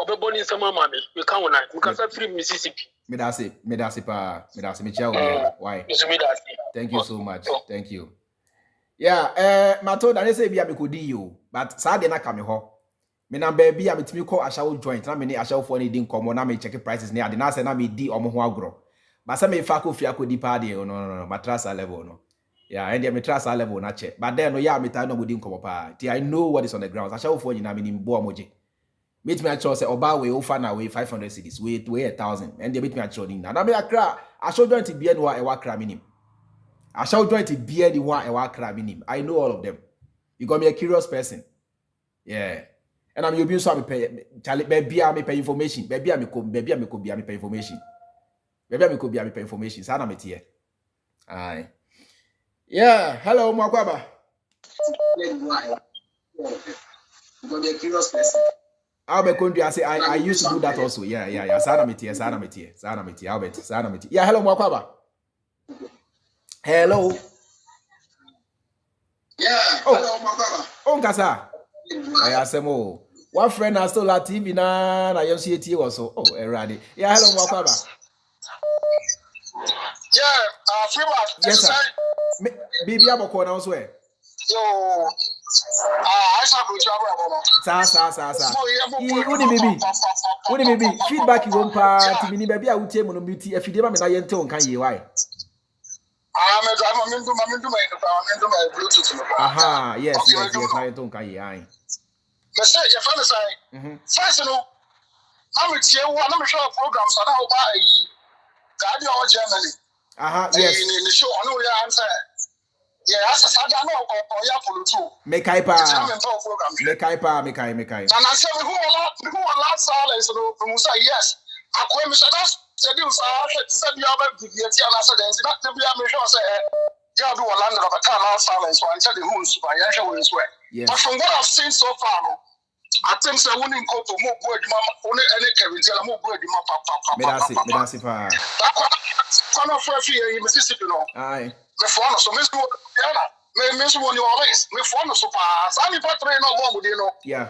Oberborn in some mamma, you can't want because I free Mississippi. Medasi pa, why? Thank you so much. Thank you. Yeah, Mato, I say be a you, but Saturday na come ho. Me na baby a metimi call ashawo joint na me ni ashawo for ni din komo na me check prices ni ade na say na me di omo ho agro ba say me fa ko fia ko di pa de no matrasa level no yeah and the matrasa level na che but then no yeah me ta no mo din komo pa ti I know what is on the ground ashawo for ni na me ni mbo omoje meet me a show say oba we ofa na we 500 cedis we 1,000 and they meet me a show ni na me akra ashawo joint bia no e wa kra minim ashawo joint bia di wa e wa kra minim I know all of them. You got me a curious person. Yeah. And I'm you so me pay Charlie baby me pay information. Baby me ko pay information. Baby me could be pay information. Sana me tie. Aye. Yeah, hello Mwakwaba. Albert Kondri, I say I used to do that also. Yeah. Sana me tie. Albert, sana me tie. Yeah, hello Mwakwaba. Hello. Yeah, hello Mwakwaba. Onkasa. I say mo. One friend has still at TV na you see it also. Oh, erade. Yeah, hello Mwakwaba. Yeah, Freemind. Yes, sir. Baby, I'm going to swear. Yo, I shall go to Sa. What baby? Feedback you won't part. Mini baby, I will tell you, beauty. If you did, I am telling you why. I'm into my Bluetooth. Aha, yes. I don't care. I. Let's say your friend is saying, first, you know, I'm with you. I'm sure programs are now by Guardian Germany. Aha, yes. In the show, I know your answer. Yeah, as a sad, I know, or Yapolo too. Make I pa. And I said, who allowed silence from Musa? Yes. I quit Mr. Said you said you have a BT and I said, not to be a mission. You do a land of a car silence, so I tell you who's by Yasha swear. But from what I've seen so far, I think so winning coat for more good, only any carriage, more good, Medasi. Mississippi, no. Aye. Me phone so miss one you always me phone so fast. I mean, pattern no more with you know. Yeah.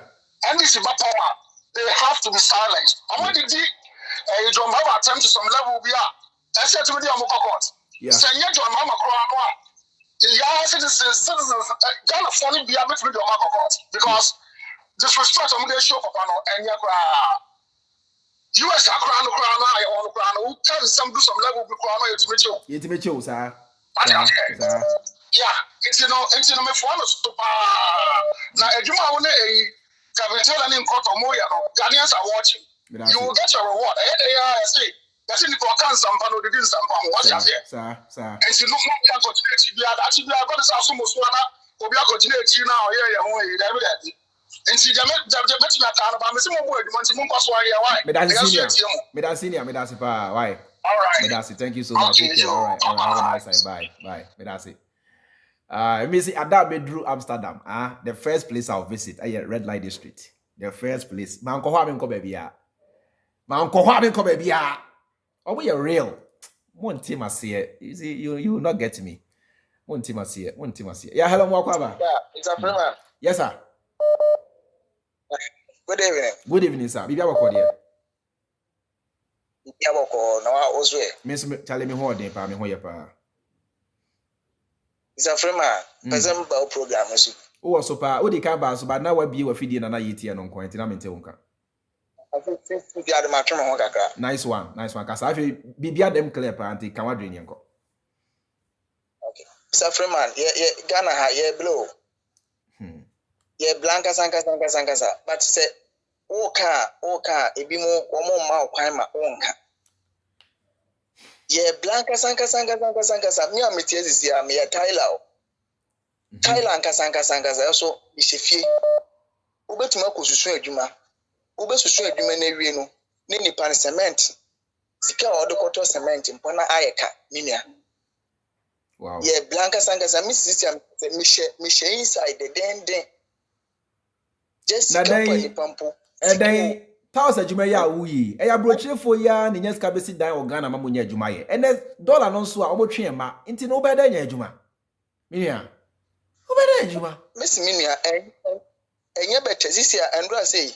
And this is power. They have to be silenced. I want to do you don't have attempt to some level we are. I said to me, I'm a court. Yeah. Say, you don't have a crown. Yeah, citizens, Ghana funny be able to do a court because disrespect I'm going to show up and US crown, who can some do some level with crown to meet you, sir. Yeah, it's me phone so now you want a Capital in court or more, Ghanaians are watching. You will get your reward. I say, that's in the cancer, and didn't stand for what you sir. And she look more continue. We are actually going to have some more. We are continuing now. Yeah, and she just met me at Canada. I'm saying, word, you want to move us why? Medasi, why? All right. Medasi, thank you so much. Okay, all right. Have a nice time. Bye. Medasi. Let me see. Ada Bedru, Amsterdam. The first place I'll visit. Red Light District. The first place. Man, ko baby. Oh, we are real. One team I see it. You see, you will not get me. One team I see it. Yeah, hello, Mwakwaba. Yeah, it's a Freeman. Yes, sir. Good evening. Good evening, sir. Bibi aboko there. Bibi aboko. No, I was where. Miss, tell me who they pa me who you pa. It's a Freeman. Present about program. Oh, so pa. O di ka ba so ba na wa bi wa fidie na yiti e no nko enti na mente wonka. Nice one. Cause I feel Bibi them clear pa anti kan wa dwen yenko. Okay. It's a Freeman. Yeah, Ghana ha yeah blow. Yeah, blanca sanka. But say, oka, ebimo, omo ma okwaima onka. Yeah, blanca sanka. Me am it is here. Me Tyler. Tyler anka sanka. So isefie. Ubetuma kosusu adwuma. Ubesusu adwuma na wie no. Ne nipa cement. Sika odokoto cement mpona ayeka minia. Wow. Yeah, blanca sanka. Me sister me share inside the den. Just company pampo. Then taos adwuma ya wuyi. E ya brochefo ya ne nyeska besi dan organa ma munya adwuma ye. Ene dollar no so a obotwe ma. Nti no beda nya adwuma. Minia. Obeda adwuma. Miss Minia enye betezisia andra say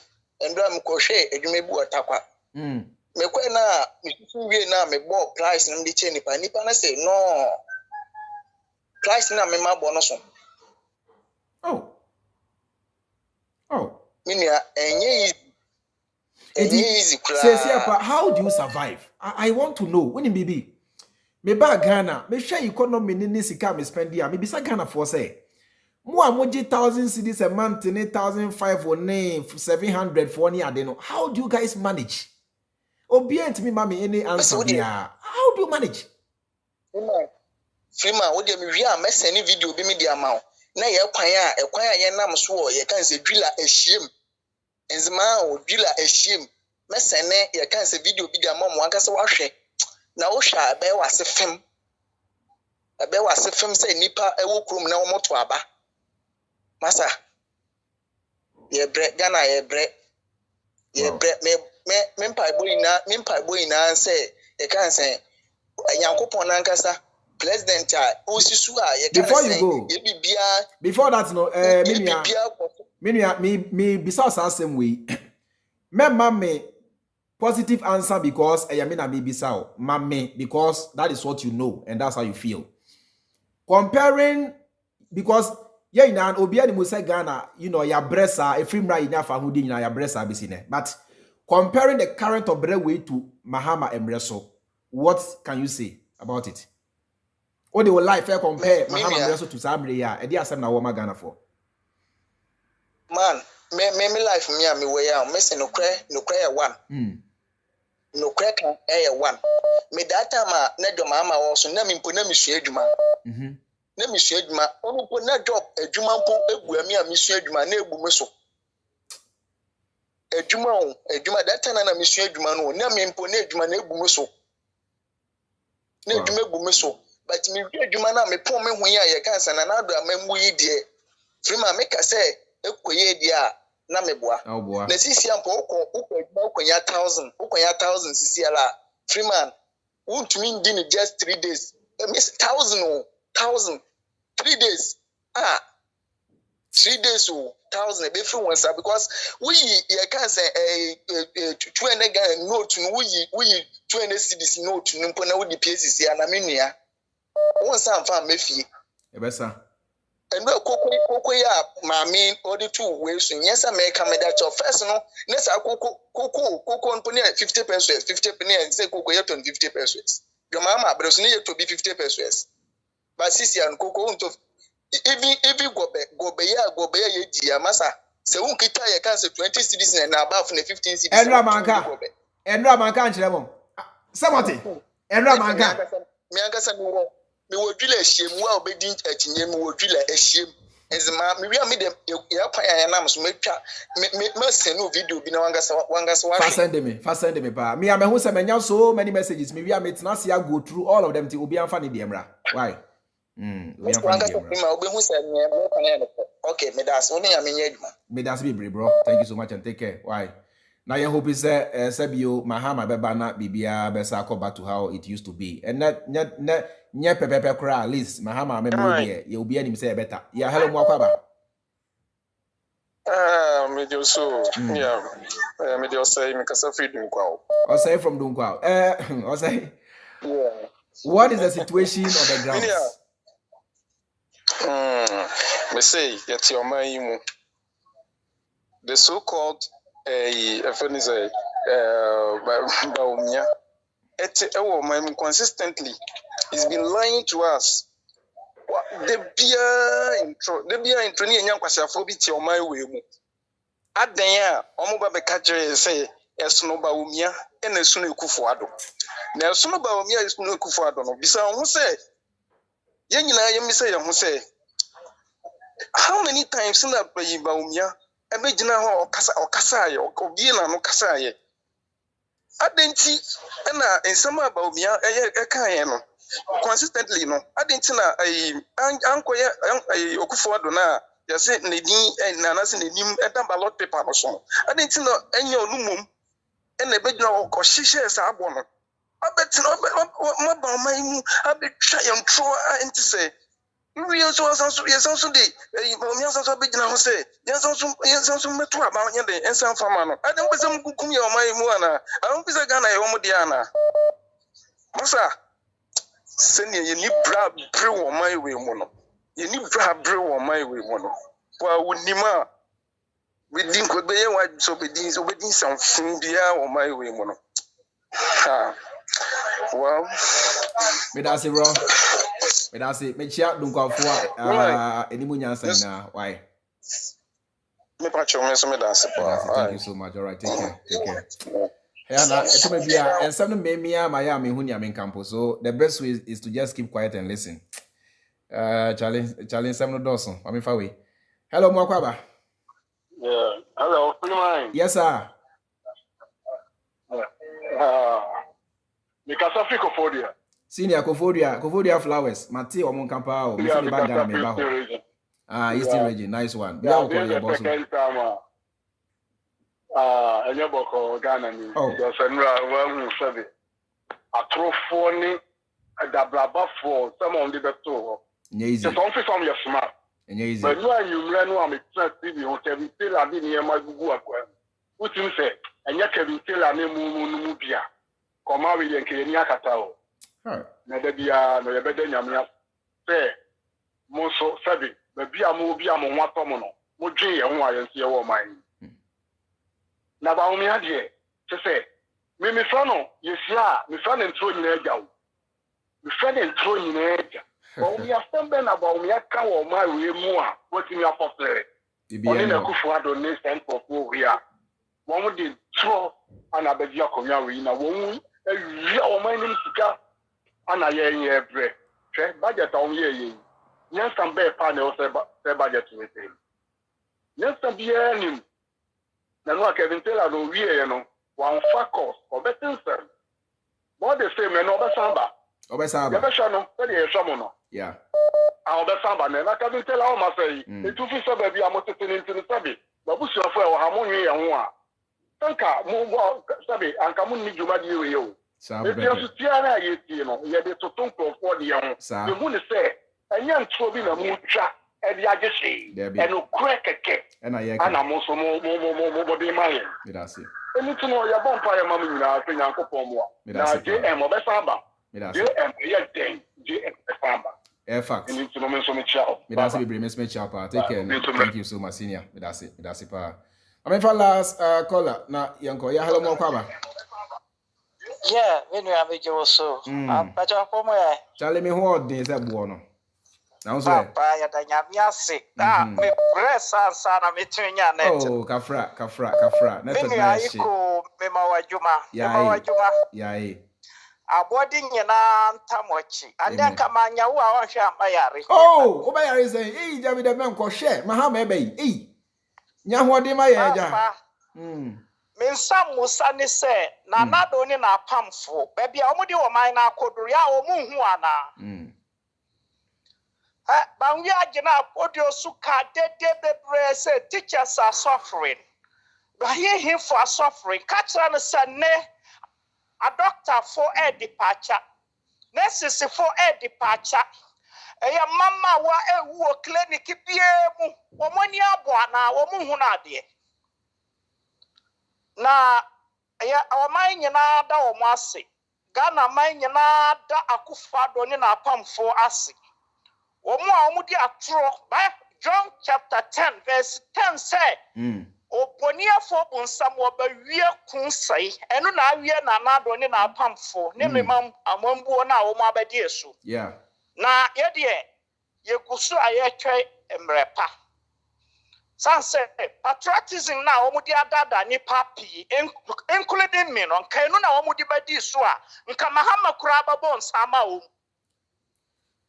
andra mkohwe adwuma bu otakwa. Mekwe na misusu wie na me bo price na mdiche nipa na say no. Price na me ma bo no so. Oh. Minia enye easy. How do you survive? I want to know. When in baby. Me ba Ghana, me share economy ni sika me spend here. Me bisa Ghana for say. Mo amoji 1,000 cedis a month, 1,500 or 700 for any adeno. How do you guys manage? Obedient me mami any answer here. How do you manage? Freeman, what do you mean? Me send video be me di amount. Na ye kwan ya ye nam so ye kan se dwila ehiem enzima o dwila ehiem mesene ye kan se video bi dia mom wankasa wahwe na wo hwa be wase fem se nipa ewo krom na wo moto aba masa ye bre Ghana ye bre me mpa boyina se ye kan se Yankopon nankasa president osisu a ye kan se ye bibia before that no me bisa asem we me positive answer because I mean me bisa me because that is what you know and that's how you feel comparing because yeah na obi ani mo say Ghana ya bressa efrimra ina fa hudi ina ya bressa bisine but comparing the current obre way to Mahama Emreso what can you say about it? Or they will life compare Mahama Emreso to Sabre ya e dey asem na wo ma Ghana for man me life me am we ya me say no kre ya one no kre kan e one me data ma na do Mahama wo so na me mpo na me sua adwuma na me sua adwuma onu po na job adwuma mpo egu ami a me sua adwuma na egu me so adwuma data na me sua adwuma no na me mpo na adwuma na egu me so na adwuma egu me so but me adwuma na me pon me hu ya ye kan sana na do amammu yi de Freeman make say ekoye dia na meboa na sisi ampo ukonya 1000 sisi ala Freeman won't mean din just 3 days miss 1000 3 days 3 days 1000 be free one because we you can say 20 note we 20 cedis note no na we pieces ya na menua won san fa mafie e besa and no koko ya mami odi two ways yes America me that first no nesa koko on pony 50 pesos 50 penny and say koko ya 50 pesos your mama abreso ni to be 50 pesos but sisi an koko unto even gobe ya ye dia masa se won kita ya kan se 20 cedis na above na 15 cedis enra manka anchire mom samate enra manka me angasa me wodwila ehiem wa obedi atinye me wodwila ehiem ezima me wi am dem ya kwan ya nam so metwa me send video bi na wangasa wa fa send me pa me am hu se menya so many messages me wi am it na see go through all of them till obi amfa ne de emra why we am fa ne de emra obi hu se me kwan ya okay me das woni ya menya adwuma me das be bro thank you so much and take care why now you hope is Sebio Mahama beba na bibia besa go back to how it used to be and nya pepepe kra at least Mahama memory ye obi anim say better yeah hello mo akwaba me do so yeah me do say me kasa free Dunkwa o say from Dunkwa o say yeah what is the situation on the ground me say yet your man the so called Bawumia consistently he's been lying to us. The beer intro ni enya kwasiafo bi ti o man we mu adan a omo ba be ka kire say esono Bawumia e na esono ekufo ado na esono Bawumia esono ekufo ado no bisa ho say ye nyina ye mi say ye ho say how many times na Bawumia ebe gina ho okasa ye obi na no kasa ye adenti na ensema Bawumia e kan ye no consistently no adenti na ankoye okufo ado na ya say ne din na na say ne nim e dan ballot paper no so adenti na enya onumum e na ebe gina ho hihye sa abo no abeti no maba mai mu abetwa ye ntro enti say we also the Bawumia so be gina ho say yes so meto aba nya de ensan fama no adem be sem kukum ye o mai mu ana am be say Ghana ye o mu de ana masa senior ye ni bra bre wo mai we mu no ye ni bra bre wo mai we mu no wa wonima we din ko be ye wa so be din san fun bia wo mai we mu no ha well me da say bro me da say me chia Dunkwa enimu nyansa na why me pacho me so me da say thank you so much all right take care yeah na eto me bia ensem no me mia ma ya me hu nia me campo so the best way is to just keep quiet and listen challenge sem no doso ma me fa we hello mo akwaba Yeah. Hello, Freemind. Yes, sir. Mikasa fi Kofodia. Senior Kofodia Flowers. Mati Omunkapa o. Yeah, Missing back Ghana Mikasa me region. Eastern region. Nice one. We Yeah, are calling your boss. second time. Enye boko Ghana ni. Oh. Yes, Enra, well, sabi. Atrofoni, adablaba for some of the better. Easy. Just on from your smart. Easy. But you are you learn what I'm TV on Kevin Taylor didn't hear my Google acquaint. What you say? And yet Kevin Taylor name Mubia. Come out with Kenya Katao. Nadabia, no better Yamia. Say, Moso Sabi, the Bia Mubia Momono, Muji and why and see your mind. Now, Bawumia dear, to say, Mimi Fano, yes, ya, me friend and throwing Edja. Me friend and throwing Edja. But we are standing about me, I can't or my way more, what's in your pocket. Only the Kufuado next time for 4 years. One would throw an abedia community, a woman, a real mining sika, and a year bread. Budget on ye. Yes, some bear panels, budget with him. Yes, some beer him. Now, what Kevin Taylor no know, one facos or better sir. What they say, men over Samba. Over Samba. Never very a shaman. Yeah. I'll be Samba, and I can't tell how much say. The 2 feet of baby, I'm into the study. But who's your friend or harmony and one? Tanka, move on, Sabi, and come on, you might do you. If you're Tiana, you know, you have to talk for the young. The moon say, and young Tobin a moon chat, and the Agashi, and no crack a cake. And I'm also more body mine. That's it. And it's no your bonfire, mammy, now, I think Uncle Pomo. Now, JM of Samba. JM, yes, JM Samba. Fact. And it's no mention of child. That's it, Miss Mitchell. Take care. Thank you so much, senior. That's it. That's it, pa. I mean, for last caller, now, Yanko, yeah, hello, Mokama. Yeah, when you have it also. But your home, Charlie, me what days that buono. Now, so, Papa, you have sick. Me breast and son of me twin your net. Oh, Kafra. Then you are equal, Mema Juma. Yeah. Aboarding your nan Tamochi, and then come on your wow, Shamayari. Oh, Obayari is saying, eh, David the man called Share, Mahame Bay, eh. Nyahwadi my aja. Min some Musani said, not only in our pamphlet, baby, I would do a mine, I could real Muhuana. Bawumia Jina Audio Suka, de said, teachers are suffering. But hear him for suffering. Catch on a son, a doctor for a departure. Necessary for a departure. A mama wa a war clinic, Piemu, or money abwana, or Muhunadi. Na our mine yana or Masi. Ghana mine yana da akufa donina pam for us. Omudi atro by John chapter 10, verse 10 say, Oponia for unsam wabawia kunsai, and na we na doni na pamfo, name mam amambu na omabadiesu. Yeah. Na yedie, ye kusu ayetwe emrepa. Sanse, patriotism na omudi adada ni papi, including me, on kainu na omudi badisua, nkamahama kuraba bon sama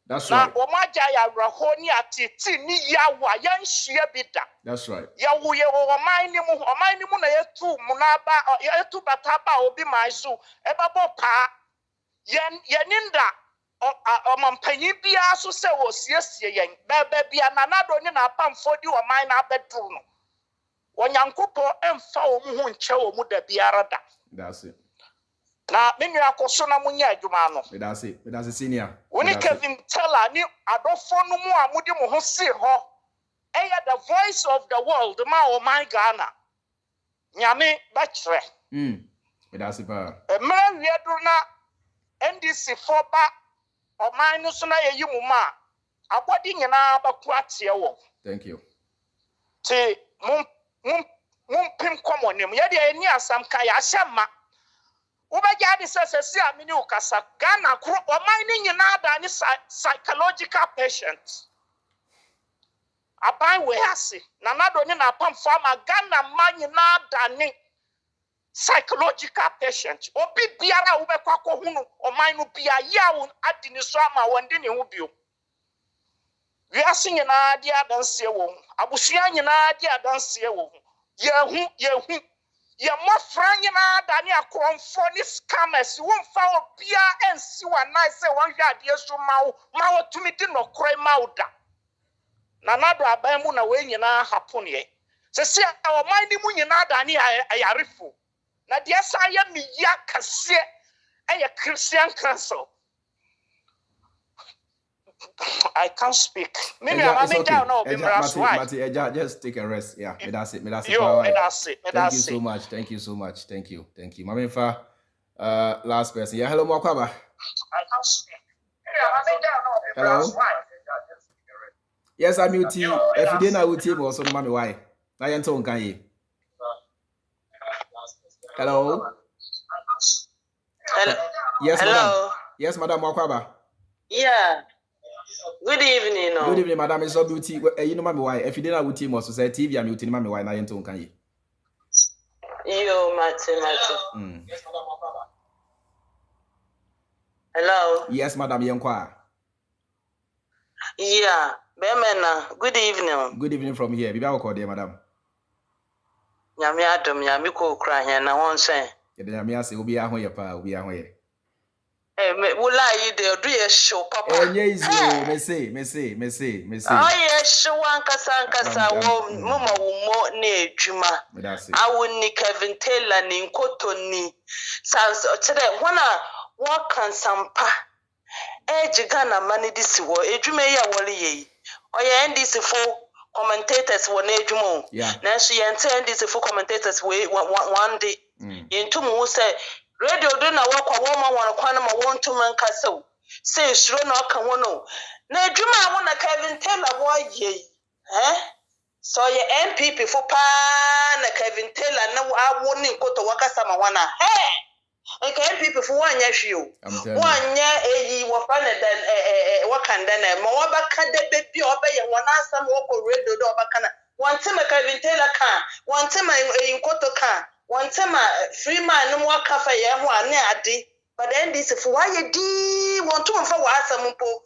That's right. Na omaja ya rahoni atiti ni yawa yanshia bida. That's right. Yawu ye omaini mu na yetu munaba yetu bataba obi maisu ebabo pa yeninda omampanyi bia so se wo siesie yen bebe bia nanado ni na pamfodi omaina abedru no. Onyankopo emfa omu nche omu da biara da. That's it. Na menu akoso na munya adwuma no. That's it senior. Woni Kevin Taylor ni adofo no mu amudi mo ho se ho. Eya the voice of the world ma o my Ghana. Nyame ba kire. That's it pa. Emra wiedu na NDC for ba o man no so na yeyi mu ma. Abodi nyina ba ku atie wo. Thank you. Ti mum pim komonim. Ye de ani asam ka ya hyema. Ubajadi sasa si amini ukasa Ghana kuro omaini nyina da ni psychological patients. Abai we hasi na nado ni na pamfo ama Ghana man nyina da ni psychological patients. Obi biara ubekwa ko hunu omainu bia ya adi ni so ama wande ni hu bio. We hasi nyina di adanse wo. Abusua nyina di adanse wo. Yehu. Ye more franyina than ya conform scammers. Won't follow Pia and see one nice one yard years to Mao to me did not cry mauda. Nanado abamuna when you na happen ye. Se our mind munina than I arifu. Na dear saya mi yakase a Christian council. I can't speak. Maybe I'm okay. Down now. Mati, just take a rest. Yeah, that's it. That's it. Thank you so much. Thank you. Mami fa, last person. Yeah, hello, Mwakwaba. I can't speak. Hello. Yes, I'm UT. If you didn't know UT, also no mami why? I am talking can you? Hello. Yes, hello. Madam. Yes, Madam Mwakwaba. Yeah. Good evening. No. Good evening, Madam. It's so beauty. You know, Mammy, why? If you didn't have UT, most say TV, I'm muting Mammy, why? Now you don't can you? Yo, Mati. Hello. Yes, Madam. You inquire. Yeah, Bemena. Good evening. Good evening from here. Be back there, Madam. Nyami Adam, Nyami ko kra here na won say. Yeah, Nyami say obi ahun ye pa, obi ahun ye. Eh, will I do a show, Papa? Yes, me say. Oh, yes, show Ankasa, Mama will ne Juma. I will ni Kevin Taylor ni Kotoni. Sounds today, one can sampa. Jigana money this war, a Jumeya Wally. Oh, yeah, and this for commentators were Nejumo. Yeah. Now she and this for commentators one day. In 2 months say. Radio do na work a woman one kwana ma want to man castle. Say sure no can one no. Na Juma wanna Kevin Taylor boy ye. So ye MPP for pa na Kevin Taylor na I warning ko to waka sama wana. And MPP for 1 year show. 1 year wa fana dan wakanda na ma wabaka de baby obey one asam wako radio do obakana. One time Kevin Taylor can, one time in Koto can. One time Freemind no more cafe ya ho ane ade but then this for why you di want to for wa asampo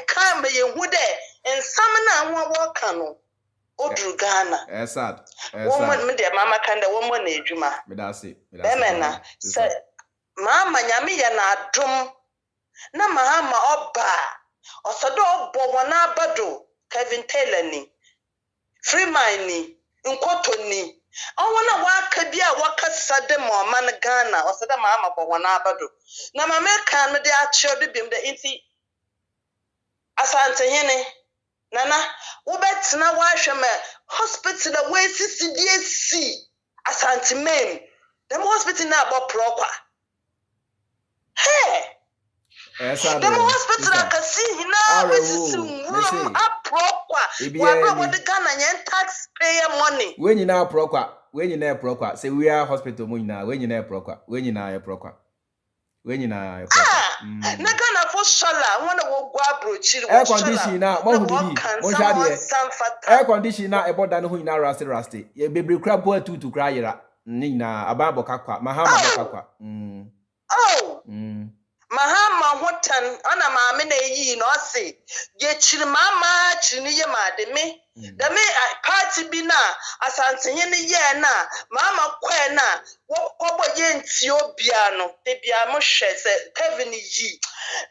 kan me ye hu de ensam na ho wo kan no odru Ghana sad woman me de mama kan de woman na adwuma me da se na say mama nyame ya na adom na mama oba osado obo wona abado Kevin Taylor ni Freemind ni Nkoto ni I wanna walk a dear walk a sudden more man Ghana or said a mamma for 1 abado. Now, my man can with the actual beam the inti Asante Hene Nana, Wobet na wash a man hospital away CCDSC Asante men. Them hospital now about proper. Hey! The hospital I can see now is proper. Why would the Ghana taxpayer money? When you now proper, say we are hospital now. When you now proper, when you now proper. Nagana for solar, one of our brochures. Air conditioner, air conditioner, about than who now rusty. A baby crab boy to cry. Nina, a babo kakwa, Mahama. Oh. Mahama Hotan, Anna Mamma ye no say, ye chill mama, chiniya madame. The me party bina, Asante Yena, Mama Quena, what yen tio piano, the piano says, Kevin ye.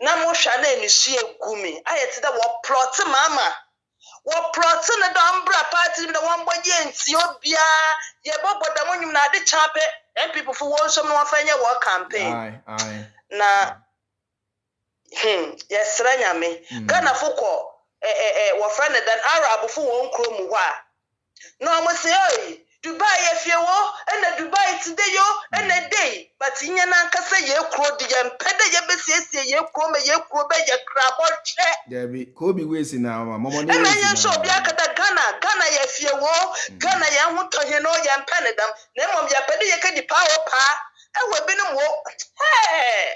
Namo Shane is she Kume. I had the what plot mama. What plot in the Dumbra party in the one boy yen tio bia, ye bob the monument at the chapel, and people for one some one find your work campaign. Aye. Na yes, Ranyame. Ghana Foko, wa friend than Arab for 1 chrome. No, I must say, Dubai, if you war, and the Dubai today, yo, and a day. But in Yanaka say, you crowd the young pedder, you be you chrome, you crowd, you crab or check. There be Kobe Wilson now, Mamma. And I am so black at Ghana, if you war, Ghana, you want to hear no young penadam, name of your pedder, you can the power pa. I will be no more.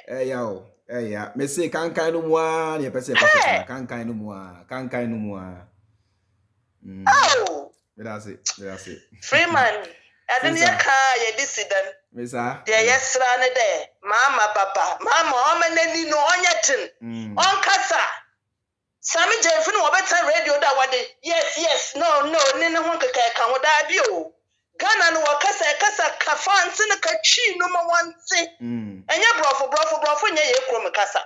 Hey, yo. Hey, yeah. Me say can't kind of one. You person can't kind of one. Oh. That's it. Freemind. I didn't hear car. You dissident. Miss her. There, yes, run there. Mama, Papa, Mama, and no on on Casa. Sammy Jeffrey, no better radio that one day. Yes, no, Nina Honka can with that view. Ghana no wakasa kafansi na kachi no ma wanti. Enye brofo nye ye krom kasa.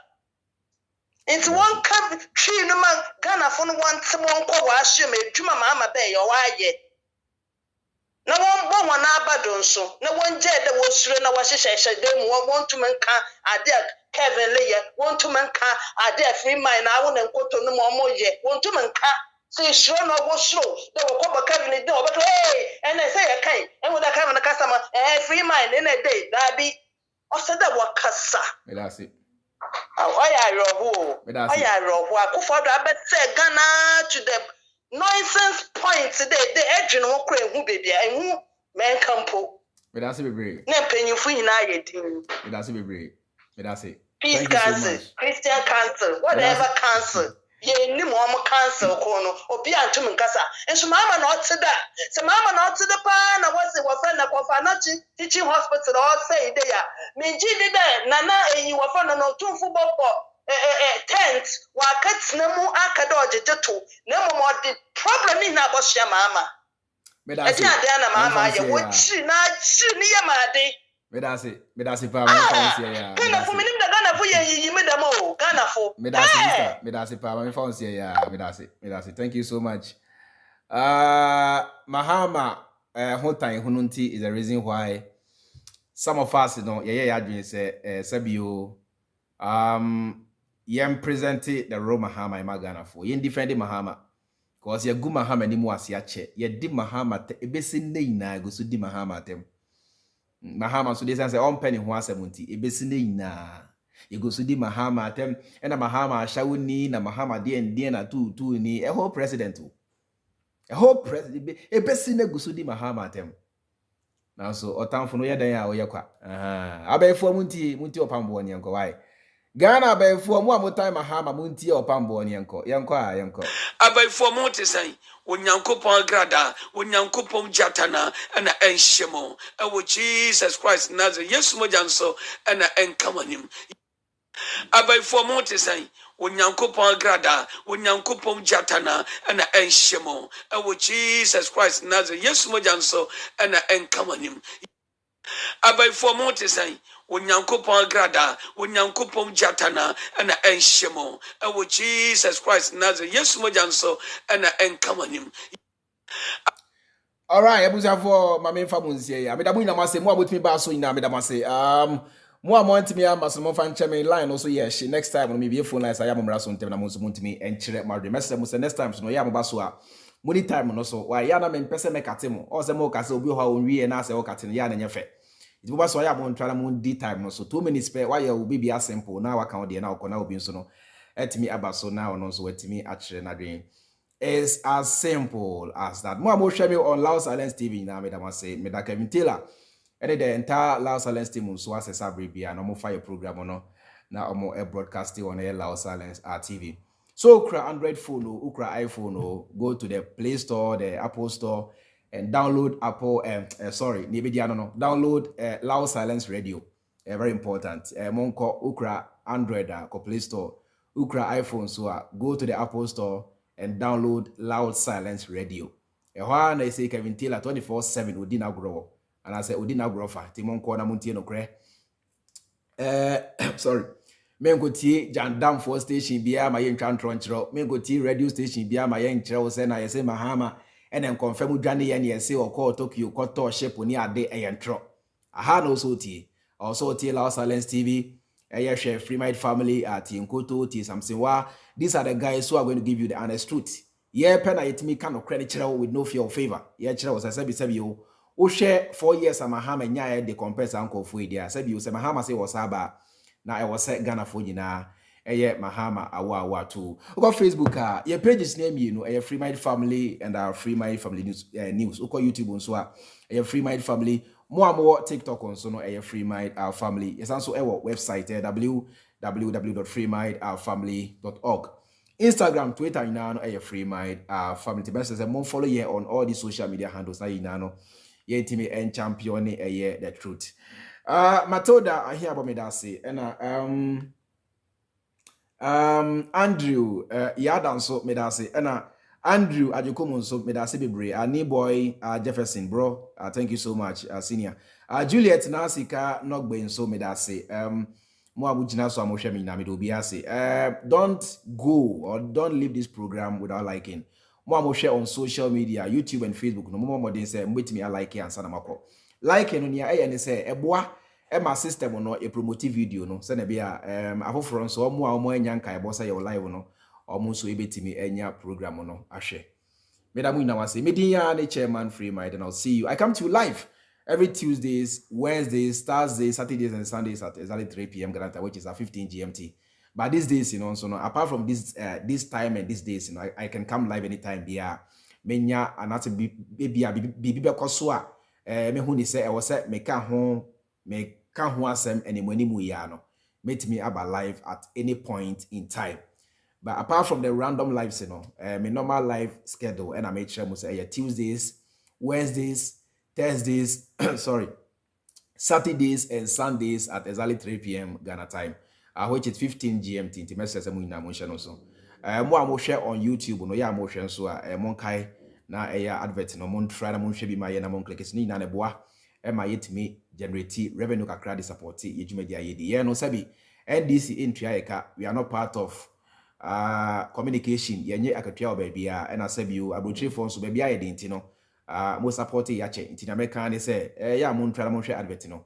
Inti one ka chi no ma Ghana fo no wanti mo nkọ wa ahye ma adwuma ma ama be ye wa ye. Na won bo won abado nso na won je de wo sure na wa hyehyehye de mu won to menka ade Kevin Leye won to menka ade Freemind na wo na nkoto no mo ye won to menka say sure no go show de wo ko ba Kevin de o but hey and I say e kan e wo da Kevin na kasa ma Freemind in a day da bi o se de wo kasa me da se oya roho akufo do abete Ghana to the nonsense points they edge no kra ehu baby ehu men campo me da se bebre na penyufu nyina yedin me da se bebre me da se peace council Christian council whatever council ye ni mo council ko no obi antum nkasa enso mama na otida se mama na otida pa na wase wafa na kofa na teaching hospital all say dey ya me ji dey na eyi wafa na otumfu bobo tent wa katsina mu aka da ojejeto na mo the problem ni na abosia mama me da se na mama ye wo chi ni ye made me da se pa me fancy ya Ghana fo minim da Ghana fo ye yi me da mo Ghana fo me da se sister me da se pa me fancy ya me da se thank you so much Mahama hotan hununti is the reason why some of us ye adwin say sabio yem presented the role Mahama in Ghana for yen defend Mahama because ye gu Mahama ni mu ase ache ye di Mahama te ebesi nei na go so di Mahama tem Mahama so dey say on penny ho asemunti ebesi nei na ye go so di Mahama tem e na Mahama ashawo ni na Mahama de na tu ni a whole president ebesi na go so di Mahama tem now so otamfo no ye dan a oye kwa abefo munti opambo ni enko why Ghana abefo mu amotan Mahama munti opambo ni enko abefo mu te sai onyankopon grada onyankopon jatana na enhyemo ewo Jesus Christ Nazareth Yesu mojanso na enkamanim abefo mu te sai onyankopon grada onyankopon jatana na enhyemo ewo Jesus Christ Nazareth Yesu mojanso na enkamanim abefo mu te sai onyankopon grada onyankopon jatana na enhyemo ewo Jesus Christ Nazareth Yesu mojanso na enkamanim. All right, ebuza for mama mfa munsie ya medamu ina mase mo abotimi ba so ina medamu ase mo amantimi amaso mo fa nche me line also yes next time no me be phone line sa ya mo mra so ntem na mo so muntimi enchire madre message mo say next time so no ya mo ba so a money time no so wa ya na me mpese me kate mo o se mo ka se obi ho a onwie na se o kate ya na nyefe it bo ba so ya mo ntwa na mo di time no so 2 minutes per wa ya obi bia simple na wa kan o de na okona obi nso no etimi abaso na ono so wetimi achire na dwen. It's as simple as that. More about share me on Loud Silence TV now. Me da say me da Kevin Taylor. And the entire Loud Silence team so as a sabribia no more fire program no now more broadcasting on a Loud Silence TV. So ukra Android phone or ukra iPhone or go to the Play Store, the Apple Store, and download download Loud Silence Radio. Very important. Monko ukra Android ko Play Store, ukra iPhone so go to the Apple Store and download Loud Silence Radio. When I say Kevin Taylor 24/7 Odina grow, and I say Odina grofa. Timon corner muntie no cre. Sorry. Men go tie Jandam for station bia my yen tronchro. Men go tie radio station bia my yen chro say na say Mahama and then confirm dwane yen ye say or call Tokyo koto ship oni ade eyentro. Aha no so tie. Also tie Loud Silence TV. Share Freemind family at Inkoto, T something. These are the guys who are going to give you the honest truth. Yeah, penna it me kind of credit with no fear or favor. Yeah, was I said you. Oh, share 4 years of Mahama and ya the compares uncle for it. I said you say Mahama say was Saba. Now I was set Ghana for you now. Yeah, Mahama awa too. Go Facebook. Your page's name you know. Freemind family and our Freemind family news. Go YouTube on so. Freemind family. More TikTok on so no Freemind our family. Yes, also our website www.freemindfamily.org. Instagram, Twitter, you know, Freemind family. The best is a more follow here on all the social media handles. Now you know, yeah, team and champion the truth. Matilda, I hear about me that say and Andrew, yeah, done so me that say and Andrew Ajokomo so me da se bebre. Ani boy Jefferson bro. Thank you so much senior. Juliet Nasika Nogbe so me da se. Mo abujina so amhwe me na me do bi ase. Don't go or don't leave this program without liking. Mo amhwe on social media, YouTube and Facebook. No mo modern say mbetimi like ansa na makọ. Like no nia ne say eboa my system no a promotive video no se na bia afoforo so omo anya nka ebo say your live no omo so ebetimi enya program no ahwe. Medamu ina wase medin ya ne chairman Freemind, and I'll see you. I come to you live every Tuesdays, Wednesdays, Thursdays, Saturdays and Sundays at exactly 3 p.m. Ghana time, which is at 15 GMT. But these days, you know, so no, apart from this time and these days, you know, I can come live anytime. Bia menya anate bibi bekoswa me hu ni say e wo say me ka ho asem enimani mu ya no. Meet me aba live at any point in time. But apart from the random lives, you know, my normal live schedule, and I make sure I say Tuesdays, Wednesdays, Thursdays, sorry, Saturdays and Sundays at exactly 3 p.m. Ghana time, which is 15 GMT. Inti message mu ina mo share no so. Mo amo share on YouTube, no ya mo share so mon kai na advert no mon try na mon share bi ma ye na mon click ni na ne boa e ma yetimi generate revenue kakra de support ye dwumadi ayedi. Ye no sabi NDC Intriaika, we are not part of communication yenye akatua obabia and asabio abrochi phone so babia ye denti no mo support ya che nti na meka ne say ya mo ntwara mo hwe advert no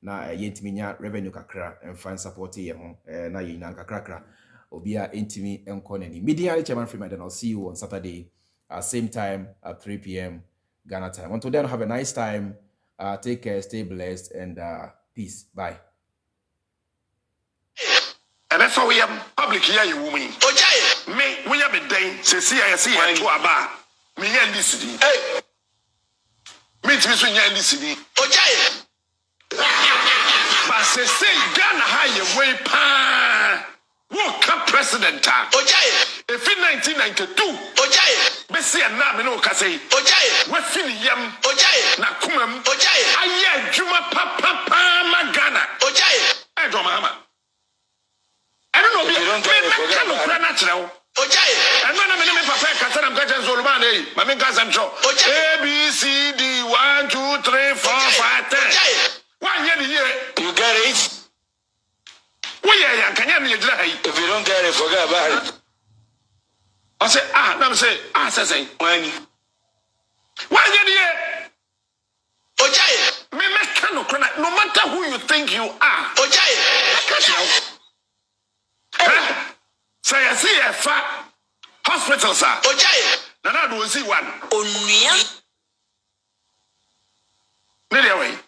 na yentimi nya revenue kakra and fan support ye ho na ye nya kakra obia entimi enko nani media chairman Freemind, and I'll see you on Saturday same time at 3 p.m. Ghana time. Until then, have a nice time, take care, stay blessed, and peace. Bye. And that's how we have public here, you woman. Me, we have a day, see, I see, I to a bar. Me, and this city. Hey, meet me, swing, and this city. But say, Ghana, high way, pa. Walk up president. If in 1992, Bessie and Namino Kase, what feeling yam, na Kumam, I Juma Papa Magana, I don't mama. I don't know, you don't get natural. And when I'm in my papa, Catanam Gajan Zolomane, Mamma Gazancho, A, B, C, D, 1, 2, 3, 4, 5, 10. 1 year, you get it. Well, yeah, can you dry? If you don't get it, forget about it. I say, I'm say, say, when year, me no matter who you think you are, say, I see a fat hospital, sir. Now, I do see one. Anyway,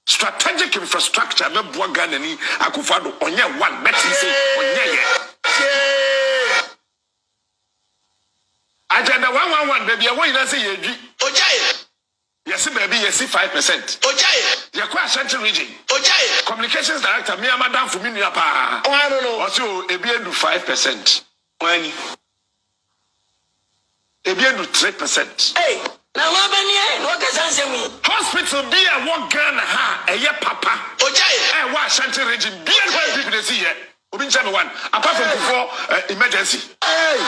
strategic infrastructure, me Bwagan and Akufado, onye one, Betty say, onye. Agenda 111, baby, I want to say, yes, baby, yes, 5%. Your question region. Communications director, me, madam, for me, I don't know. Also, a beer do 5%. When a beer do 3%. Hey. Now, what does answer me? Hospital be a one Ghana, a year papa. I was Shanty region, be a very big here. One, apart from before emergency. Hey,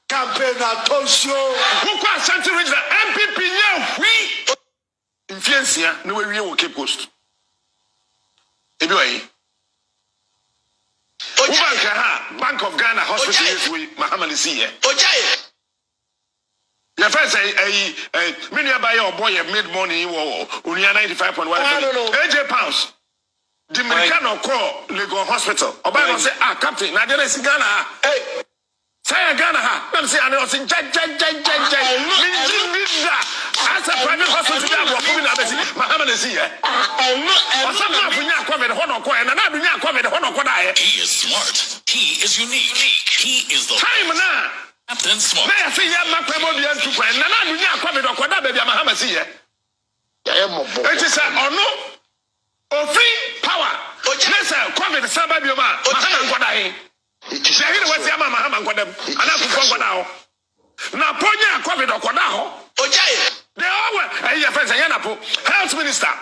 campaign attention. Who can Shanty region? MPP, yeah, we influence here, no way we will keep post. Anyway, Bank of Ghana Hospital is with Muhammad is here. Your friend say, many buy your boy mid-morning or only 95.1 AJ pounds. The American call Lagos Hospital. Obama say, Captain, I didn't see Ghana. Hey, say Ghana. I'm saying, I know, say, as a private hospital, Muhammad is here. He is smart. He is unique. He is the time now. Captain Smart. May I say, it is a free power. Let's say, come with the Sabbath, your man. It is a what's your mamma, and I'm now. Now, Ponya, COVID or Kodaho. They all were a year friends and Yanapo, health minister.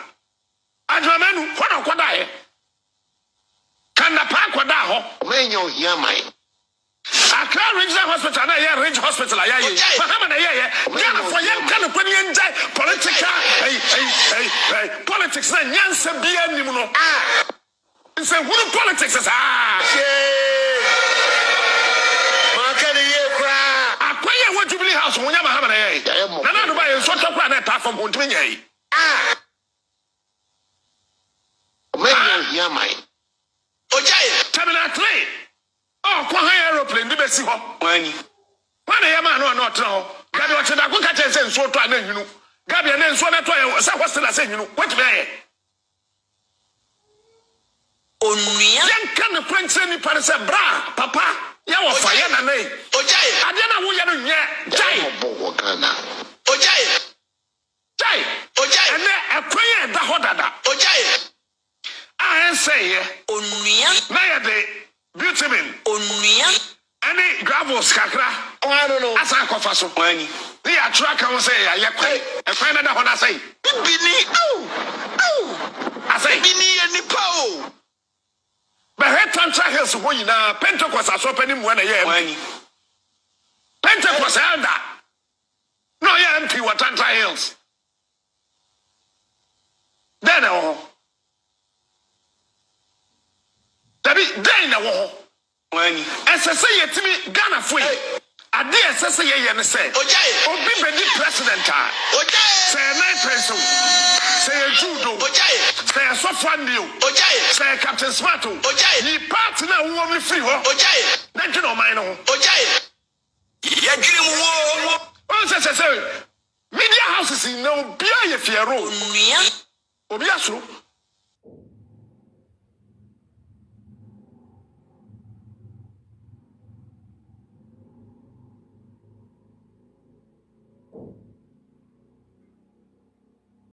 And your man, what of Kodai? Can the park Kodaho? When you hear mine. regional hospital na yeah range hospital ya ye mahama na yeah Ghana for yan kan ko ni enjai political politics na nyansa bia nim no nse hunu politics makani ye kra akwaya wo Jubilee House wonya mahama na yeah na do ba ye so tokwa na ta fam hontumi nyai Menya yamai Terminal 3 oh kwa ha aeroplane di besi ho wani wana yama no na otra ho gabi o cheda ko ka chen se nso to ana nhinu gabi na nso na to ye sa hostel se nhinu wetin aye onua yan kan pranche ni pare se bra papa ya wo fa ya na nei ojai ade na wo ya no nye jai obo Ghana ojai ene akwanye da ho dada ojai I say onua na ya de bitumen onua ani gravels kakra I don't know asa kofa so kwani ni ya track kan say ya yakwan e kwan na da ho na say bini asay bini ya ni pao ba hetantra hills ho yina Pentecost aso pani mu na ya kwani Pentecost elder no ya MP Watantra Hills then Dabi den na wo wani esese yetimi Ghana foi ade esese ye ne se obi bedi president a say na preso say judo say sofandio say Captain Smart ni part na wo mi free ho na jino man no ya gire mu wo on say media houses no bia ye fiero obi aso